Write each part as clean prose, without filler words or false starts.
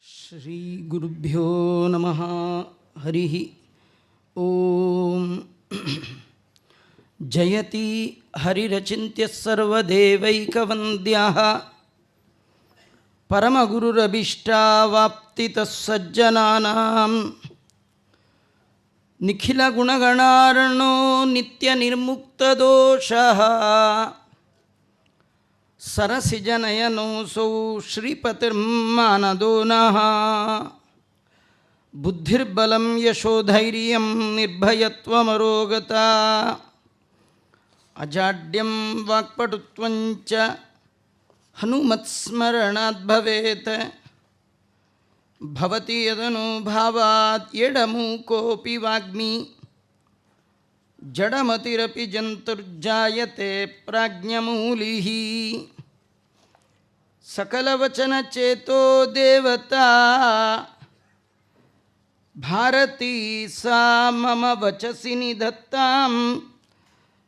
ಶ್ರೀ ಗುರುಭ್ಯೋ ನಮಃ. ಹರಿ ಓಂ. ಜಯತಿ ಹರಿರಚಿಂತ್ಯ ಸರ್ವದೇವೈಕವಂದ್ಯಃ ಪರಮಗುರುರಭೀಷ್ಟಾವಾಪ್ತಿತಃ ಸಜ್ಜನಾನಾಂ ನಿಖಿಲಗುಣಗಣಾರ್ಣೋ ನಿತ್ಯನಿರ್ಮುಕ್ತದೋಷಃ ಸರಸಿಜನಯನೋऽಸೌ ಶ್ರೀಪತಿರ್ಮಾನದೋ ನಃ. ಬುದ್ಧಿರ್ಬಲಂ ಯಶೋಧೈರ್ಯಂ ನಿರ್ಭಯತ್ವಮರೋಗತಾ ಅಜಾಡ್ಯಂ ವಾಕ್ಪಟುತ್ವಂಚ ಹನುಮತ್ಸ್ಮರಣಾತ್ ಭವೇತ್. ಭವತಿ ಯದನುಭಾವಾತ್ ಎಡಮೂಕೋಪಿ ವಾಗ್ಮಿ ಜಡಮತಿರಪಿ ಜಂತುರ್ಜಾಯತೆ ಪ್ರಾಜ್ಞಮೂಲಿಃ. ಸಕಲವಚನಚೇತೋ ದೇವತಾ ಭಾರತೀ ಸಾ ಮಮ ವಚಸಿ ನಿಧತ್ತಾಂ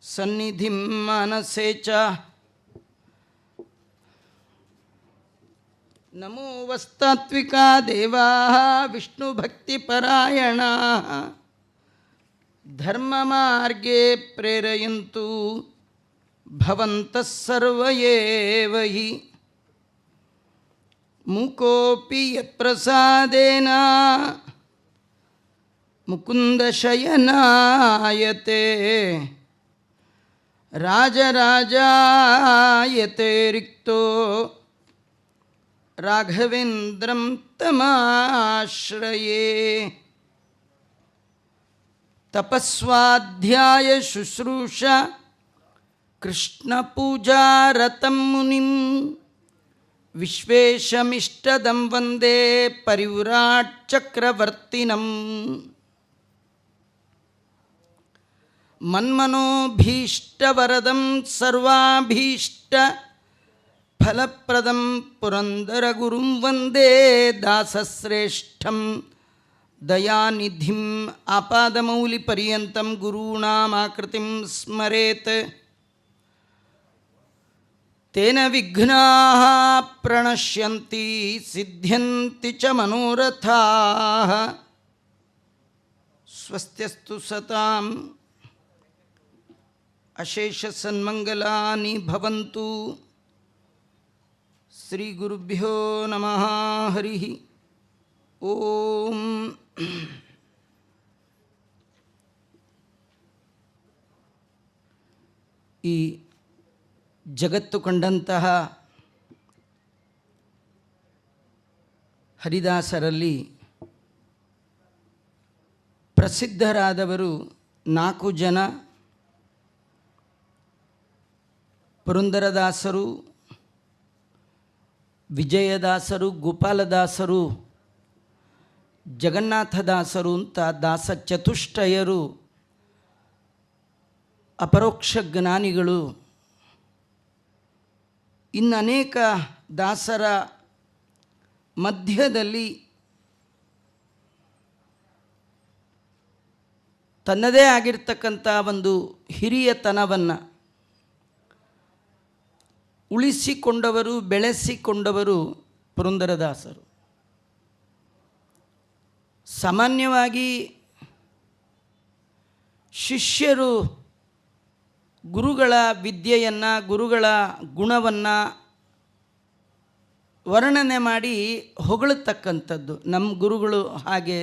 ಸನ್ನಿಧಿಂ ಮಾನಸೇ ಚ. ನಮೋ ವಸ್ತಾತ್ವಿಕಾ ದೇವಾಃ ವಿಷ್ಣುಭಕ್ತಿಪರಾಯಣಾಃ ಧರ್ಮಮಾರ್ಗೇ ಪ್ರೇರಯಂತು ಭವಂತಃ ಸರ್ವ ಏವ ಹಿ. ಮೂಕೋಪಿ ಯತ್ಪ್ರಸಾದೇನ ಮುಕುಂದಶಯನಾಯತೆ ರಾಜರಾಜಾಯತೆ ರಿಕ್ತೋ ರಾಘವೇಂದ್ರಂ ತಮಾಶ್ರಯೇ. ತಪಸ್ವಾಧ್ಯಾಯ ಶುಶ್ರೂಷ ಕೃಷ್ಣಪೂಜಾರತಂ ಮುನಿಂ ವಿಶ್ವೇಶಮಿಷ್ಟದಂ ವಂದೇ ಪರಿವ್ರಾಟ್ ಚಕ್ರವರ್ತಿನಂ. ಮನ್ಮನೋಭೀಷ್ಟವರದಂ ಸರ್ವಾಭೀಷ್ಟ ಫಲಪ್ರದಂ ಪುರಂದರಗುರುಂ ವಂದೇ ದಾಸಶ್ರೇಷ್ಠಂ ದಯಾನಿಧಿಂ. ಆಪಾದಮೌಲಿಪರ್ಯಂತಂ ಗುರುಣಾಮಾಕೃತಿಂ ಸ್ಮರೇತ್. ತೇನ ವಿಘ್ನಾಃ ಪ್ರಣಶ್ಯಂತಿ ಸಿದ್ಧ್ಯಂತಿ ಚ ಮನೋರಥಾಃ. ಸ್ವಸ್ತ್ಯಸ್ತು ಸತಾಂ ಅಶೇಷ ಸನ್ಮಂಗಲಾನಿ ಭವಂತು. ಶ್ರೀ ಗುರುಭ್ಯೋ ನಮಃ. ಹರಿ ಓಂ. ಈ ಜಗತ್ತು ಕಂಡಂತಹ ಹರಿದಾಸರಲ್ಲಿ ಪ್ರಸಿದ್ಧರಾದವರು 4 ಜನ. ಪುರಂದರದಾಸರು, ವಿಜಯದಾಸರು, ಗೋಪಾಲದಾಸರು, ಜಗನ್ನಾಥದಾಸರು ಅಂತ ದಾಸ ಚತುಷ್ಟಯರು ಅಪರೋಕ್ಷ ಜ್ಞಾನಿಗಳು. ಇನ್ನು ಅನೇಕ ದಾಸರ ಮಧ್ಯದಲ್ಲಿ ತನ್ನದೇ ಆಗಿರ್ತಕ್ಕಂಥ ಒಂದು ಹಿರಿಯತನವನ್ನು ಉಳಿಸಿಕೊಂಡವರು, ಬೆಳೆಸಿಕೊಂಡವರು ಪುರಂದರದಾಸರು. ಸಾಮಾನ್ಯವಾಗಿ ಶಿಷ್ಯರು ಗುರುಗಳ ವಿದ್ಯೆಯನ್ನು, ಗುರುಗಳ ಗುಣವನ್ನು ವರ್ಣನೆ ಮಾಡಿ ಹೊಗಳತಕ್ಕಂಥದ್ದು. ನಮ್ಮ ಗುರುಗಳು ಹಾಗೆ,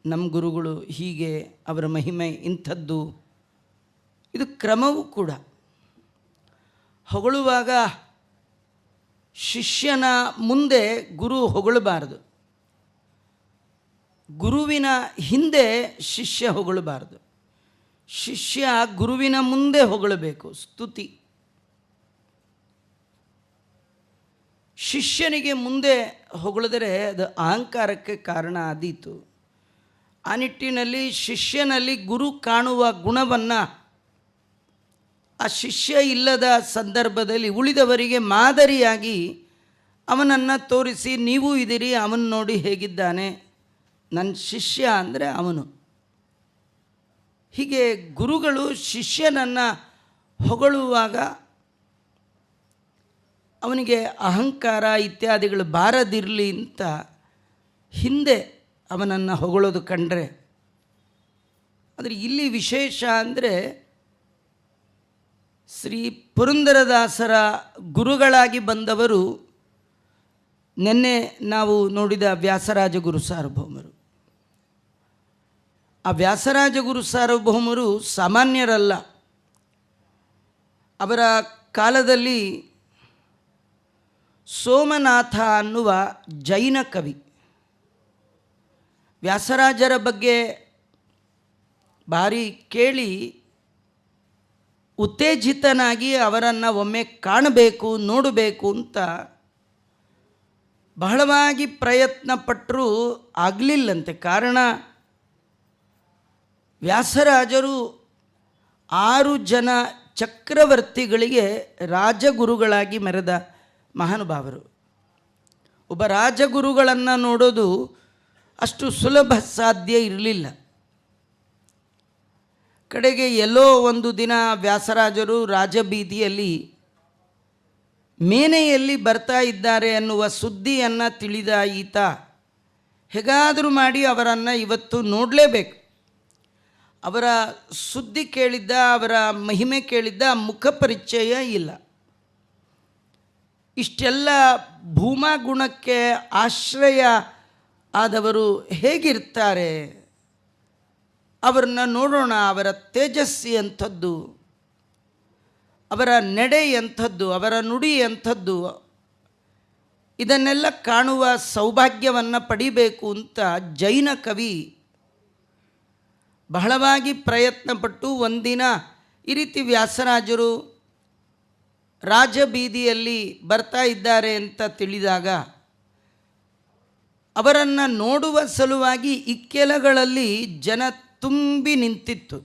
ನಮ್ಮ ಗುರುಗಳು ಹೀಗೆ, ಅವರ ಮಹಿಮೆ ಇಂಥದ್ದು. ಇದು ಕ್ರಮವೂ ಕೂಡ. ಹೊಗಳುವಾಗ ಶಿಷ್ಯನ ಮುಂದೆ ಗುರು ಹೊಗಳಬಾರದು, ಗುರುವಿನ ಹಿಂದೆ ಶಿಷ್ಯ ಹೊಗಳಬಾರದು. ಶಿಷ್ಯ ಗುರುವಿನ ಮುಂದೆ ಹೊಗಳಬೇಕು. ಸ್ತುತಿ. ಶಿಷ್ಯನಿಗೆ ಮುಂದೆ ಹೊಗಳಿದರೆ ಅದು ಅಹಂಕಾರಕ್ಕೆ ಕಾರಣ ಆದೀತು. ಆ ನಿಟ್ಟಿನಲ್ಲಿ ಶಿಷ್ಯನಲ್ಲಿ ಗುರು ಕಾಣುವ ಗುಣವನ್ನು ಆ ಶಿಷ್ಯ ಇಲ್ಲದ ಸಂದರ್ಭದಲ್ಲಿ ಉಳಿದವರಿಗೆ ಮಾದರಿಯಾಗಿ ಅವನನ್ನು ತೋರಿಸಿ, ನೀವು ಇದ್ದೀರಿ, ಅವನು ನೋಡಿ ಹೇಗಿದ್ದಾನೆ, ನನ್ನ ಶಿಷ್ಯ ಅಂದರೆ ಅವನು. ಹೀಗೆ ಗುರುಗಳು ಶಿಷ್ಯನನ್ನು ಹೊಗಳುವಾಗ ಅವನಿಗೆ ಅಹಂಕಾರ ಇತ್ಯಾದಿಗಳು ಬಾರದಿರಲಿ ಅಂತ ಹಿಂದೆ ಅವನನ್ನು ಹೊಗಳೋದು ಕಂಡ್ರೆ. ಆದರೆ ಇಲ್ಲಿ ವಿಶೇಷ ಅಂದರೆ ಶ್ರೀ ಪುರಂದರದಾಸರ ಗುರುಗಳಾಗಿ ಬಂದವರು ನಿನ್ನೆ ನಾವು ನೋಡಿದ ವ್ಯಾಸರಾಜ ಗುರು ಸಾರ್ವಭೌಮರು. ಆ ವ್ಯಾಸರಾಜ ಗುರು ಸಾರ್ವಭೌಮರು ಸಾಮಾನ್ಯರಲ್ಲ. ಅವರ ಕಾಲದಲ್ಲಿ ಸೋಮನಾಥ ಅನ್ನುವ ಜೈನ ಕವಿ ವ್ಯಾಸರಾಜರ ಬಗ್ಗೆ ಭಾರಿ ಕೇಳಿ ಉತ್ತೇಜಿತನಾಗಿ ಅವರನ್ನು ಒಮ್ಮೆ ಕಾಣಬೇಕು, ನೋಡಬೇಕು ಅಂತ ಬಹಳವಾಗಿ ಪ್ರಯತ್ನ ಪಟ್ಟರೂ ಆಗಲಿಲ್ಲಂತೆ. ಕಾರಣ ವ್ಯಾಸರಾಜರು 6 ಜನ ಚಕ್ರವರ್ತಿಗಳಿಗೆ ರಾಜಗುರುಗಳಾಗಿ ಮೆರೆದ ಮಹಾನುಭಾವರು. ಒಬ್ಬ ರಾಜಗುರುಗಳನ್ನು ನೋಡೋದು ಅಷ್ಟು ಸುಲಭ ಸಾಧ್ಯ ಇರಲಿಲ್ಲ. ಕಡೆಗೆ ಎಲ್ಲೋ ಒಂದು ದಿನ ವ್ಯಾಸರಾಜರು ರಾಜಬೀದಿಯಲ್ಲಿ ಮೇನೆಯಲ್ಲಿ ಬರ್ತಾ ಇದ್ದಾರೆ ಅನ್ನುವ ಸುದ್ದಿಯನ್ನು ತಿಳಿದ ಈತ ಹೇಗಾದರೂ ಮಾಡಿ ಅವರನ್ನು ಇವತ್ತು ನೋಡಲೇಬೇಕು. ಅವರ ಸುದ್ದಿ ಕೇಳಿದ್ದ, ಅವರ ಮಹಿಮೆ ಕೇಳಿದ್ದ, ಮುಖ ಪರಿಚಯ ಇಲ್ಲ. ಇಷ್ಟೆಲ್ಲ ಭೂಮಾಗುಣಕ್ಕೆ ಆಶ್ರಯ ಆದವರು ಹೇಗಿರ್ತಾರೆ, ಅವರನ್ನು ನೋಡೋಣ. ಅವರ ತೇಜಸ್ಸಿ ಅಂಥದ್ದು, ಅವರ ನಡೆ ಎಂಥದ್ದು, ಅವರ ನುಡಿ ಎಂಥದ್ದು, ಇದನ್ನೆಲ್ಲ ಕಾಣುವ ಸೌಭಾಗ್ಯವನ್ನು ಪಡಿಬೇಕು ಅಂತ ಜೈನ ಕವಿ ಬಹಳವಾಗಿ ಪ್ರಯತ್ನಪಟ್ಟು ಒಂದಿನ ಈ ರೀತಿ ವ್ಯಾಸರಾಜರು ರಾಜಬೀದಿಯಲ್ಲಿ ಬರ್ತಾ ಇದ್ದಾರೆ ಅಂತ ತಿಳಿದಾಗ ಅವರನ್ನು ನೋಡುವ ಸಲುವಾಗಿ ಇಕ್ಕೆಲಗಳಲ್ಲಿ ಜನ ತುಂಬಿ ನಿಂತಿತ್ತು.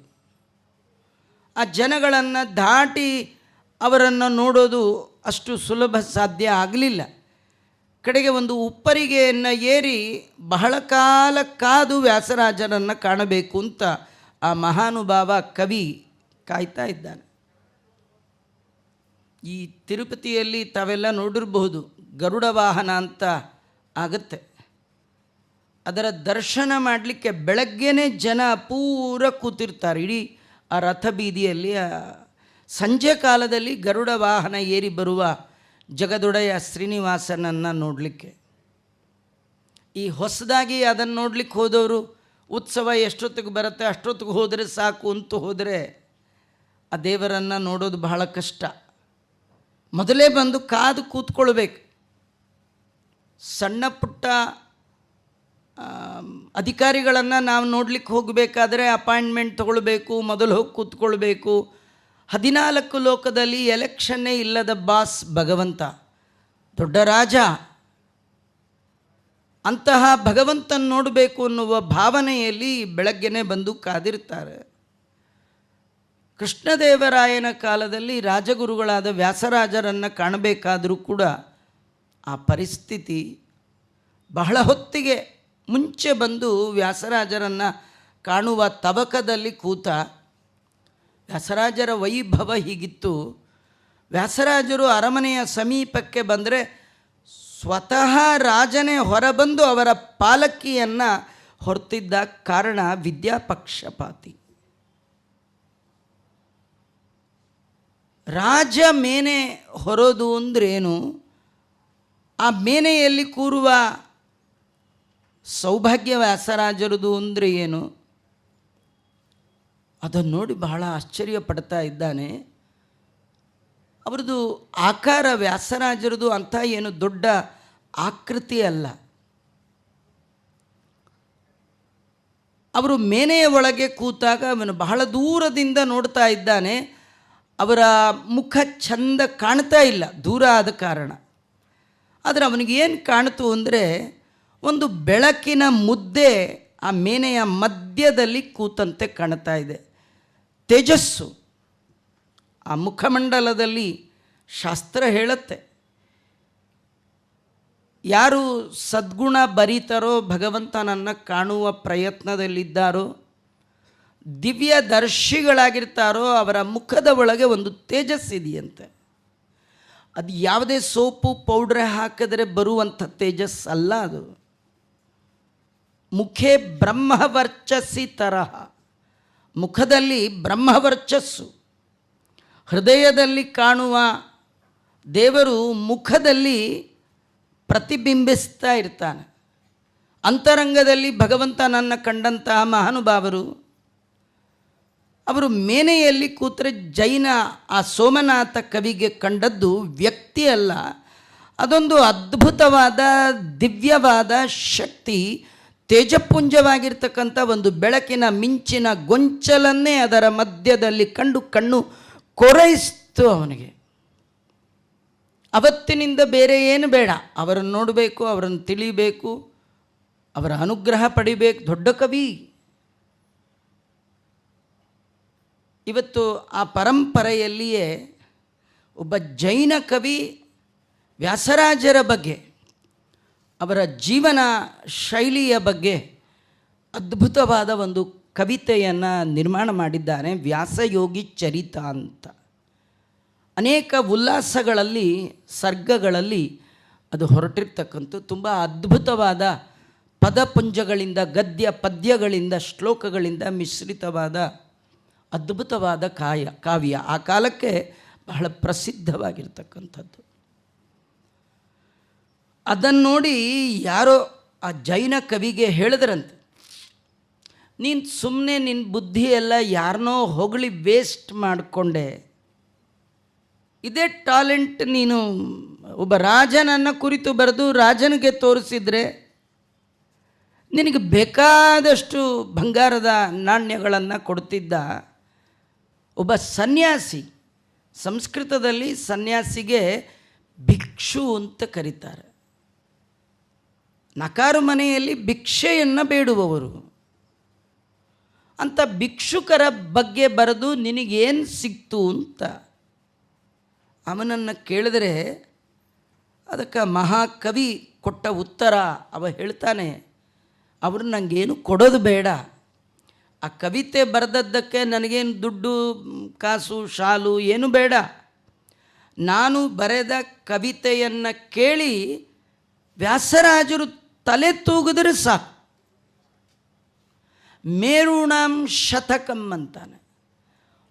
ಆ ಜನಗಳನ್ನು ದಾಟಿ ಅವರನ್ನು ನೋಡೋದು ಅಷ್ಟು ಸುಲಭ ಸಾಧ್ಯ ಆಗಲಿಲ್ಲ. ಕಡೆಗೆ ಒಂದು ಉಪ್ಪರಿಗೆಯನ್ನು ಏರಿ ಬಹಳ ಕಾಲ ಕಾದು ವ್ಯಾಸರಾಜರನ್ನು ಕಾಣಬೇಕು ಅಂತ ಆ ಮಹಾನುಭಾವ ಕವಿ ಕಾಯ್ತಾ ಇದ್ದಾನೆ. ಈ ತಿರುಪತಿಯಲ್ಲಿ ತಾವೆಲ್ಲ ನೋಡಿರಬಹುದು, ಗರುಡ ವಾಹನ ಅಂತ ಆಗುತ್ತೆ. ಅದರ ದರ್ಶನ ಮಾಡಲಿಕ್ಕೆ ಬೆಳಗ್ಗೆನೇ ಜನ ಪೂರ ಕೂತಿರ್ತಾರೆ ಇಡೀ ಆ ರಥ ಬೀದಿಯಲ್ಲಿ. ಸಂಜೆ ಕಾಲದಲ್ಲಿ ಗರುಡ ವಾಹನ ಏರಿ ಬರುವ ಜಗದೊಡೆಯ ಶ್ರೀನಿವಾಸನನ್ನು ನೋಡಲಿಕ್ಕೆ. ಈ ಹೊಸದಾಗಿ ಅದನ್ನು ನೋಡ್ಲಿಕ್ಕೆ ಹೋದವರು ಉತ್ಸವ ಎಷ್ಟೊತ್ತಿಗೆ ಬರುತ್ತೆ ಅಷ್ಟೊತ್ತಿಗೆ ಹೋದರೆ ಸಾಕು ಅಂತ ಹೋದರೆ ಆ ದೇವರನ್ನು ನೋಡೋದು ಬಹಳ ಕಷ್ಟ. ಮೊದಲೇ ಬಂದು ಕಾದು ಕೂತ್ಕೊಳ್ಬೇಕು. ಸಣ್ಣ ಪುಟ್ಟ ಅಧಿಕಾರಿಗಳನ್ನು ನಾವು ನೋಡಲಿಕ್ಕೆ ಹೋಗಬೇಕಾದ್ರೆ ಅಪಾಯಿಂಟ್ಮೆಂಟ್ ತೊಗೊಳ್ಬೇಕು, ಮೊದಲು ಹೋಗಿ ಕೂತ್ಕೊಳ್ಬೇಕು. 14 ಲೋಕದಲ್ಲಿ ಎಲೆಕ್ಷನ್ನೇ ಇಲ್ಲದ ಬಾಸ್ ಭಗವಂತ, ದೊಡ್ಡ ರಾಜ. ಅಂತಹ ಭಗವಂತನ ನೋಡಬೇಕು ಅನ್ನುವ ಭಾವನೆಯಲ್ಲಿ ಬೆಳಗ್ಗೆನೇ ಬಂದು ಕಾದಿರ್ತಾರೆ. ಕೃಷ್ಣದೇವರಾಯನ ಕಾಲದಲ್ಲಿ ರಾಜಗುರುಗಳಾದ ವ್ಯಾಸರಾಜರನ್ನು ಕಾಣಬೇಕಾದರೂ ಕೂಡ ಆ ಪರಿಸ್ಥಿತಿ ಬಹಳ ಹೊತ್ತಿಗೆ ಮುಂಚೆ ಬಂದು ವ್ಯಾಸರಾಜರನ್ನು ಕಾಣುವ ತವಕದಲ್ಲಿ ಕೂತ. ವ್ಯಾಸರಾಜರ ವೈಭವ ಹೀಗಿತ್ತು. ವ್ಯಾಸರಾಜರು ಅರಮನೆಯ ಸಮೀಪಕ್ಕೆ ಬಂದರೆ ಸ್ವತಃ ರಾಜನೇ ಹೊರಬಂದು ಅವರ ಪಾಲಕಿಯನ್ನು ಹೊರತಿದ್ದ. ಕಾರಣ ವಿದ್ಯಾಪಕ್ಷಪಾತಿ. ರಾಜ ಮೇನೆ ಹೊರೋದು ಅಂದ್ರೇನು, ಆ ಮೇನೆಯಲ್ಲಿ ಕೂರುವ ಸೌಭಾಗ್ಯ ವ್ಯಾಸರಾಜರದು ಅಂದರೆ ಏನು, ಅದನ್ನು ನೋಡಿ ಬಹಳ ಆಶ್ಚರ್ಯ ಪಡ್ತಾ ಇದ್ದಾನೆ. ಅವರದು ಆಕಾರ ವ್ಯಾಸರಾಜರದು ಅಂಥ ಏನು ದೊಡ್ಡ ಆಕೃತಿ ಅಲ್ಲ. ಅವರು ಮೇನೆಯ ಒಳಗೆ ಕೂತಾಗ ಅವನು ಬಹಳ ದೂರದಿಂದ ನೋಡ್ತಾ ಇದ್ದಾನೆ. ಅವರ ಮುಖ ಚಂದ ಕಾಣ್ತಾ ಇಲ್ಲ, ದೂರ ಆದ ಕಾರಣ. ಆದರೆ ಅವನಿಗೇನು ಕಾಣ್ತು ಅಂದರೆ ಒಂದು ಬೆಳಕಿನ ಮುದ್ದೆ ಆ ಮೇನೆಯ ಮಧ್ಯದಲ್ಲಿ ಕೂತಂತೆ ಕಾಣ್ತಾ ಇದೆ. ತೇಜಸ್ಸು ಆ ಮುಖಮಂಡಲದಲ್ಲಿ. ಶಾಸ್ತ್ರ ಹೇಳುತ್ತೆ, ಯಾರು ಸದ್ಗುಣ ಬರೀತಾರೋ, ಭಗವಂತನನ್ನು ಕಾಣುವ ಪ್ರಯತ್ನದಲ್ಲಿದ್ದಾರೋ, ದಿವ್ಯದರ್ಶಿಗಳಾಗಿರ್ತಾರೋ, ಅವರ ಮುಖದ ಒಳಗೆ ಒಂದು ತೇಜಸ್ಸಿದೆಯಂತೆ. ಅದು ಯಾವುದೇ ಸೋಪು ಪೌಡ್ರೆ ಹಾಕಿದ್ರೆ ಬರುವಂಥ ತೇಜಸ್ ಅಲ್ಲ ಅದು. ಮುಖೇ ಬ್ರಹ್ಮವರ್ಚಸ್ಸಿ ತರಹ, ಮುಖದಲ್ಲಿ ಬ್ರಹ್ಮವರ್ಚಸ್ಸು, ಹೃದಯದಲ್ಲಿ ಕಾಣುವ ದೇವರು ಮುಖದಲ್ಲಿ ಪ್ರತಿಬಿಂಬಿಸ್ತಾ ಇರ್ತಾನೆ. ಅಂತರಂಗದಲ್ಲಿ ಭಗವಂತನನ್ನು ಕಂಡಂತಹ ಮಹಾನುಭಾವರು ಅವರು ಮೇನೆಯಲ್ಲಿ ಕೂತರೆ ಜೈನ ಆ ಸೋಮನಾಥ ಕವಿಗೆ ಕಂಡದ್ದು ವ್ಯಕ್ತಿ ಅಲ್ಲ, ಅದೊಂದು ಅದ್ಭುತವಾದ ದಿವ್ಯವಾದ ಶಕ್ತಿ, ತೇಜಪುಂಜವಾಗಿರ್ತಕ್ಕಂಥ ಒಂದು ಬೆಳಕಿನ ಮಿಂಚಿನ ಗೊಂಚಲನ್ನೇ ಅದರ ಮಧ್ಯದಲ್ಲಿ ಕಂಡು ಕಣ್ಣು ಕೊರೈಸ್ತು ಅವನಿಗೆ. ಅವತ್ತಿನಿಂದ ಬೇರೆ ಏನು ಬೇಡ, ಅವರನ್ನು ನೋಡಬೇಕು, ಅವರನ್ನು ತಿಳಿಬೇಕು, ಅವರ ಅನುಗ್ರಹ ಪಡಿಬೇಕು. ದೊಡ್ಡ ಕವಿ. ಇವತ್ತು ಆ ಪರಂಪರೆಯಲ್ಲಿಯೇ ಒಬ್ಬ ಜೈನ ಕವಿ ವ್ಯಾಸರಾಜರ ಬಗ್ಗೆ, ಅವರ ಜೀವನ ಶೈಲಿಯ ಬಗ್ಗೆ ಅದ್ಭುತವಾದ ಒಂದು ಕವಿತೆಯನ್ನು ನಿರ್ಮಾಣ ಮಾಡಿದ್ದಾನೆ, ವ್ಯಾಸಯೋಗಿ ಚರಿತ ಅಂತ. ಅನೇಕ ಉಲ್ಲಾಸಗಳಲ್ಲಿ, ಸರ್ಗಗಳಲ್ಲಿ ಅದು ಹೊರಟಿರ್ತಕ್ಕಂಥ ತುಂಬ ಅದ್ಭುತವಾದ ಪದಪುಂಜಗಳಿಂದ, ಗದ್ಯ ಪದ್ಯಗಳಿಂದ, ಶ್ಲೋಕಗಳಿಂದ ಮಿಶ್ರಿತವಾದ ಅದ್ಭುತವಾದ ಕಾವ್ಯ. ಆ ಕಾಲಕ್ಕೆ ಬಹಳ ಪ್ರಸಿದ್ಧವಾಗಿರ್ತಕ್ಕಂಥದ್ದು. ಅದನ್ನು ನೋಡಿ ಯಾರೋ ಆ ಜೈನ ಕವಿಗೆ ಹೇಳಿದ್ರಂತೆ, ನೀನು ಸುಮ್ಮನೆ ನಿನ್ನ ಬುದ್ಧಿ ಎಲ್ಲ ಯಾರನ್ನೋ ಹೊಗಳಿ ವೇಸ್ಟ್ ಮಾಡಿಕೊಂಡೆ, ಇದೇ ಟ್ಯಾಲೆಂಟ್ ನೀನು ಒಬ್ಬ ರಾಜನನ್ನು ಕುರಿತು ಬರೆದು ರಾಜನಿಗೆ ತೋರಿಸಿದರೆ ನಿನಗೆ ಬೇಕಾದಷ್ಟು ಬಂಗಾರದ ನಾಣ್ಯಗಳನ್ನು ಕೊಡ್ತಿದ್ದ. ಒಬ್ಬ ಸನ್ಯಾಸಿ, ಸಂಸ್ಕೃತದಲ್ಲಿ ಸನ್ಯಾಸಿಗೆ ಭಿಕ್ಷು ಅಂತ ಕರೀತಾರೆ. ನಕಾರು ಮನೆಯಲ್ಲಿ ಭಿಕ್ಷೆಯನ್ನು ಬೇಡುವವರು. ಅಂಥ ಭಿಕ್ಷುಕರ ಬಗ್ಗೆ ಬರೆದು ನಿನಗೇನು ಸಿಕ್ತು ಅಂತ ಅವನನ್ನು ಕೇಳಿದರೆ ಅದಕ್ಕೆ ಮಹಾಕವಿ ಕೊಟ್ಟ ಉತ್ತರ, ಅವ ಹೇಳ್ತಾನೆ, ಅವರು ನನಗೇನು ಕೊಡೋದು ಬೇಡ, ಆ ಕವಿತೆ ಬರೆದದ್ದಕ್ಕೆ ನನಗೇನು ದುಡ್ಡು ಕಾಸು ಶಾಲು ಏನು ಬೇಡ, ನಾನು ಬರೆದ ಕವಿತೆಯನ್ನು ಕೇಳಿ ವ್ಯಾಸರಾಜರು ತಲೆ ತೂಗಿದ್ರೆ ಸಾಕು. ಮೇರುಣಾಂ ಶತಕಂ ಅಂತಾನೆ,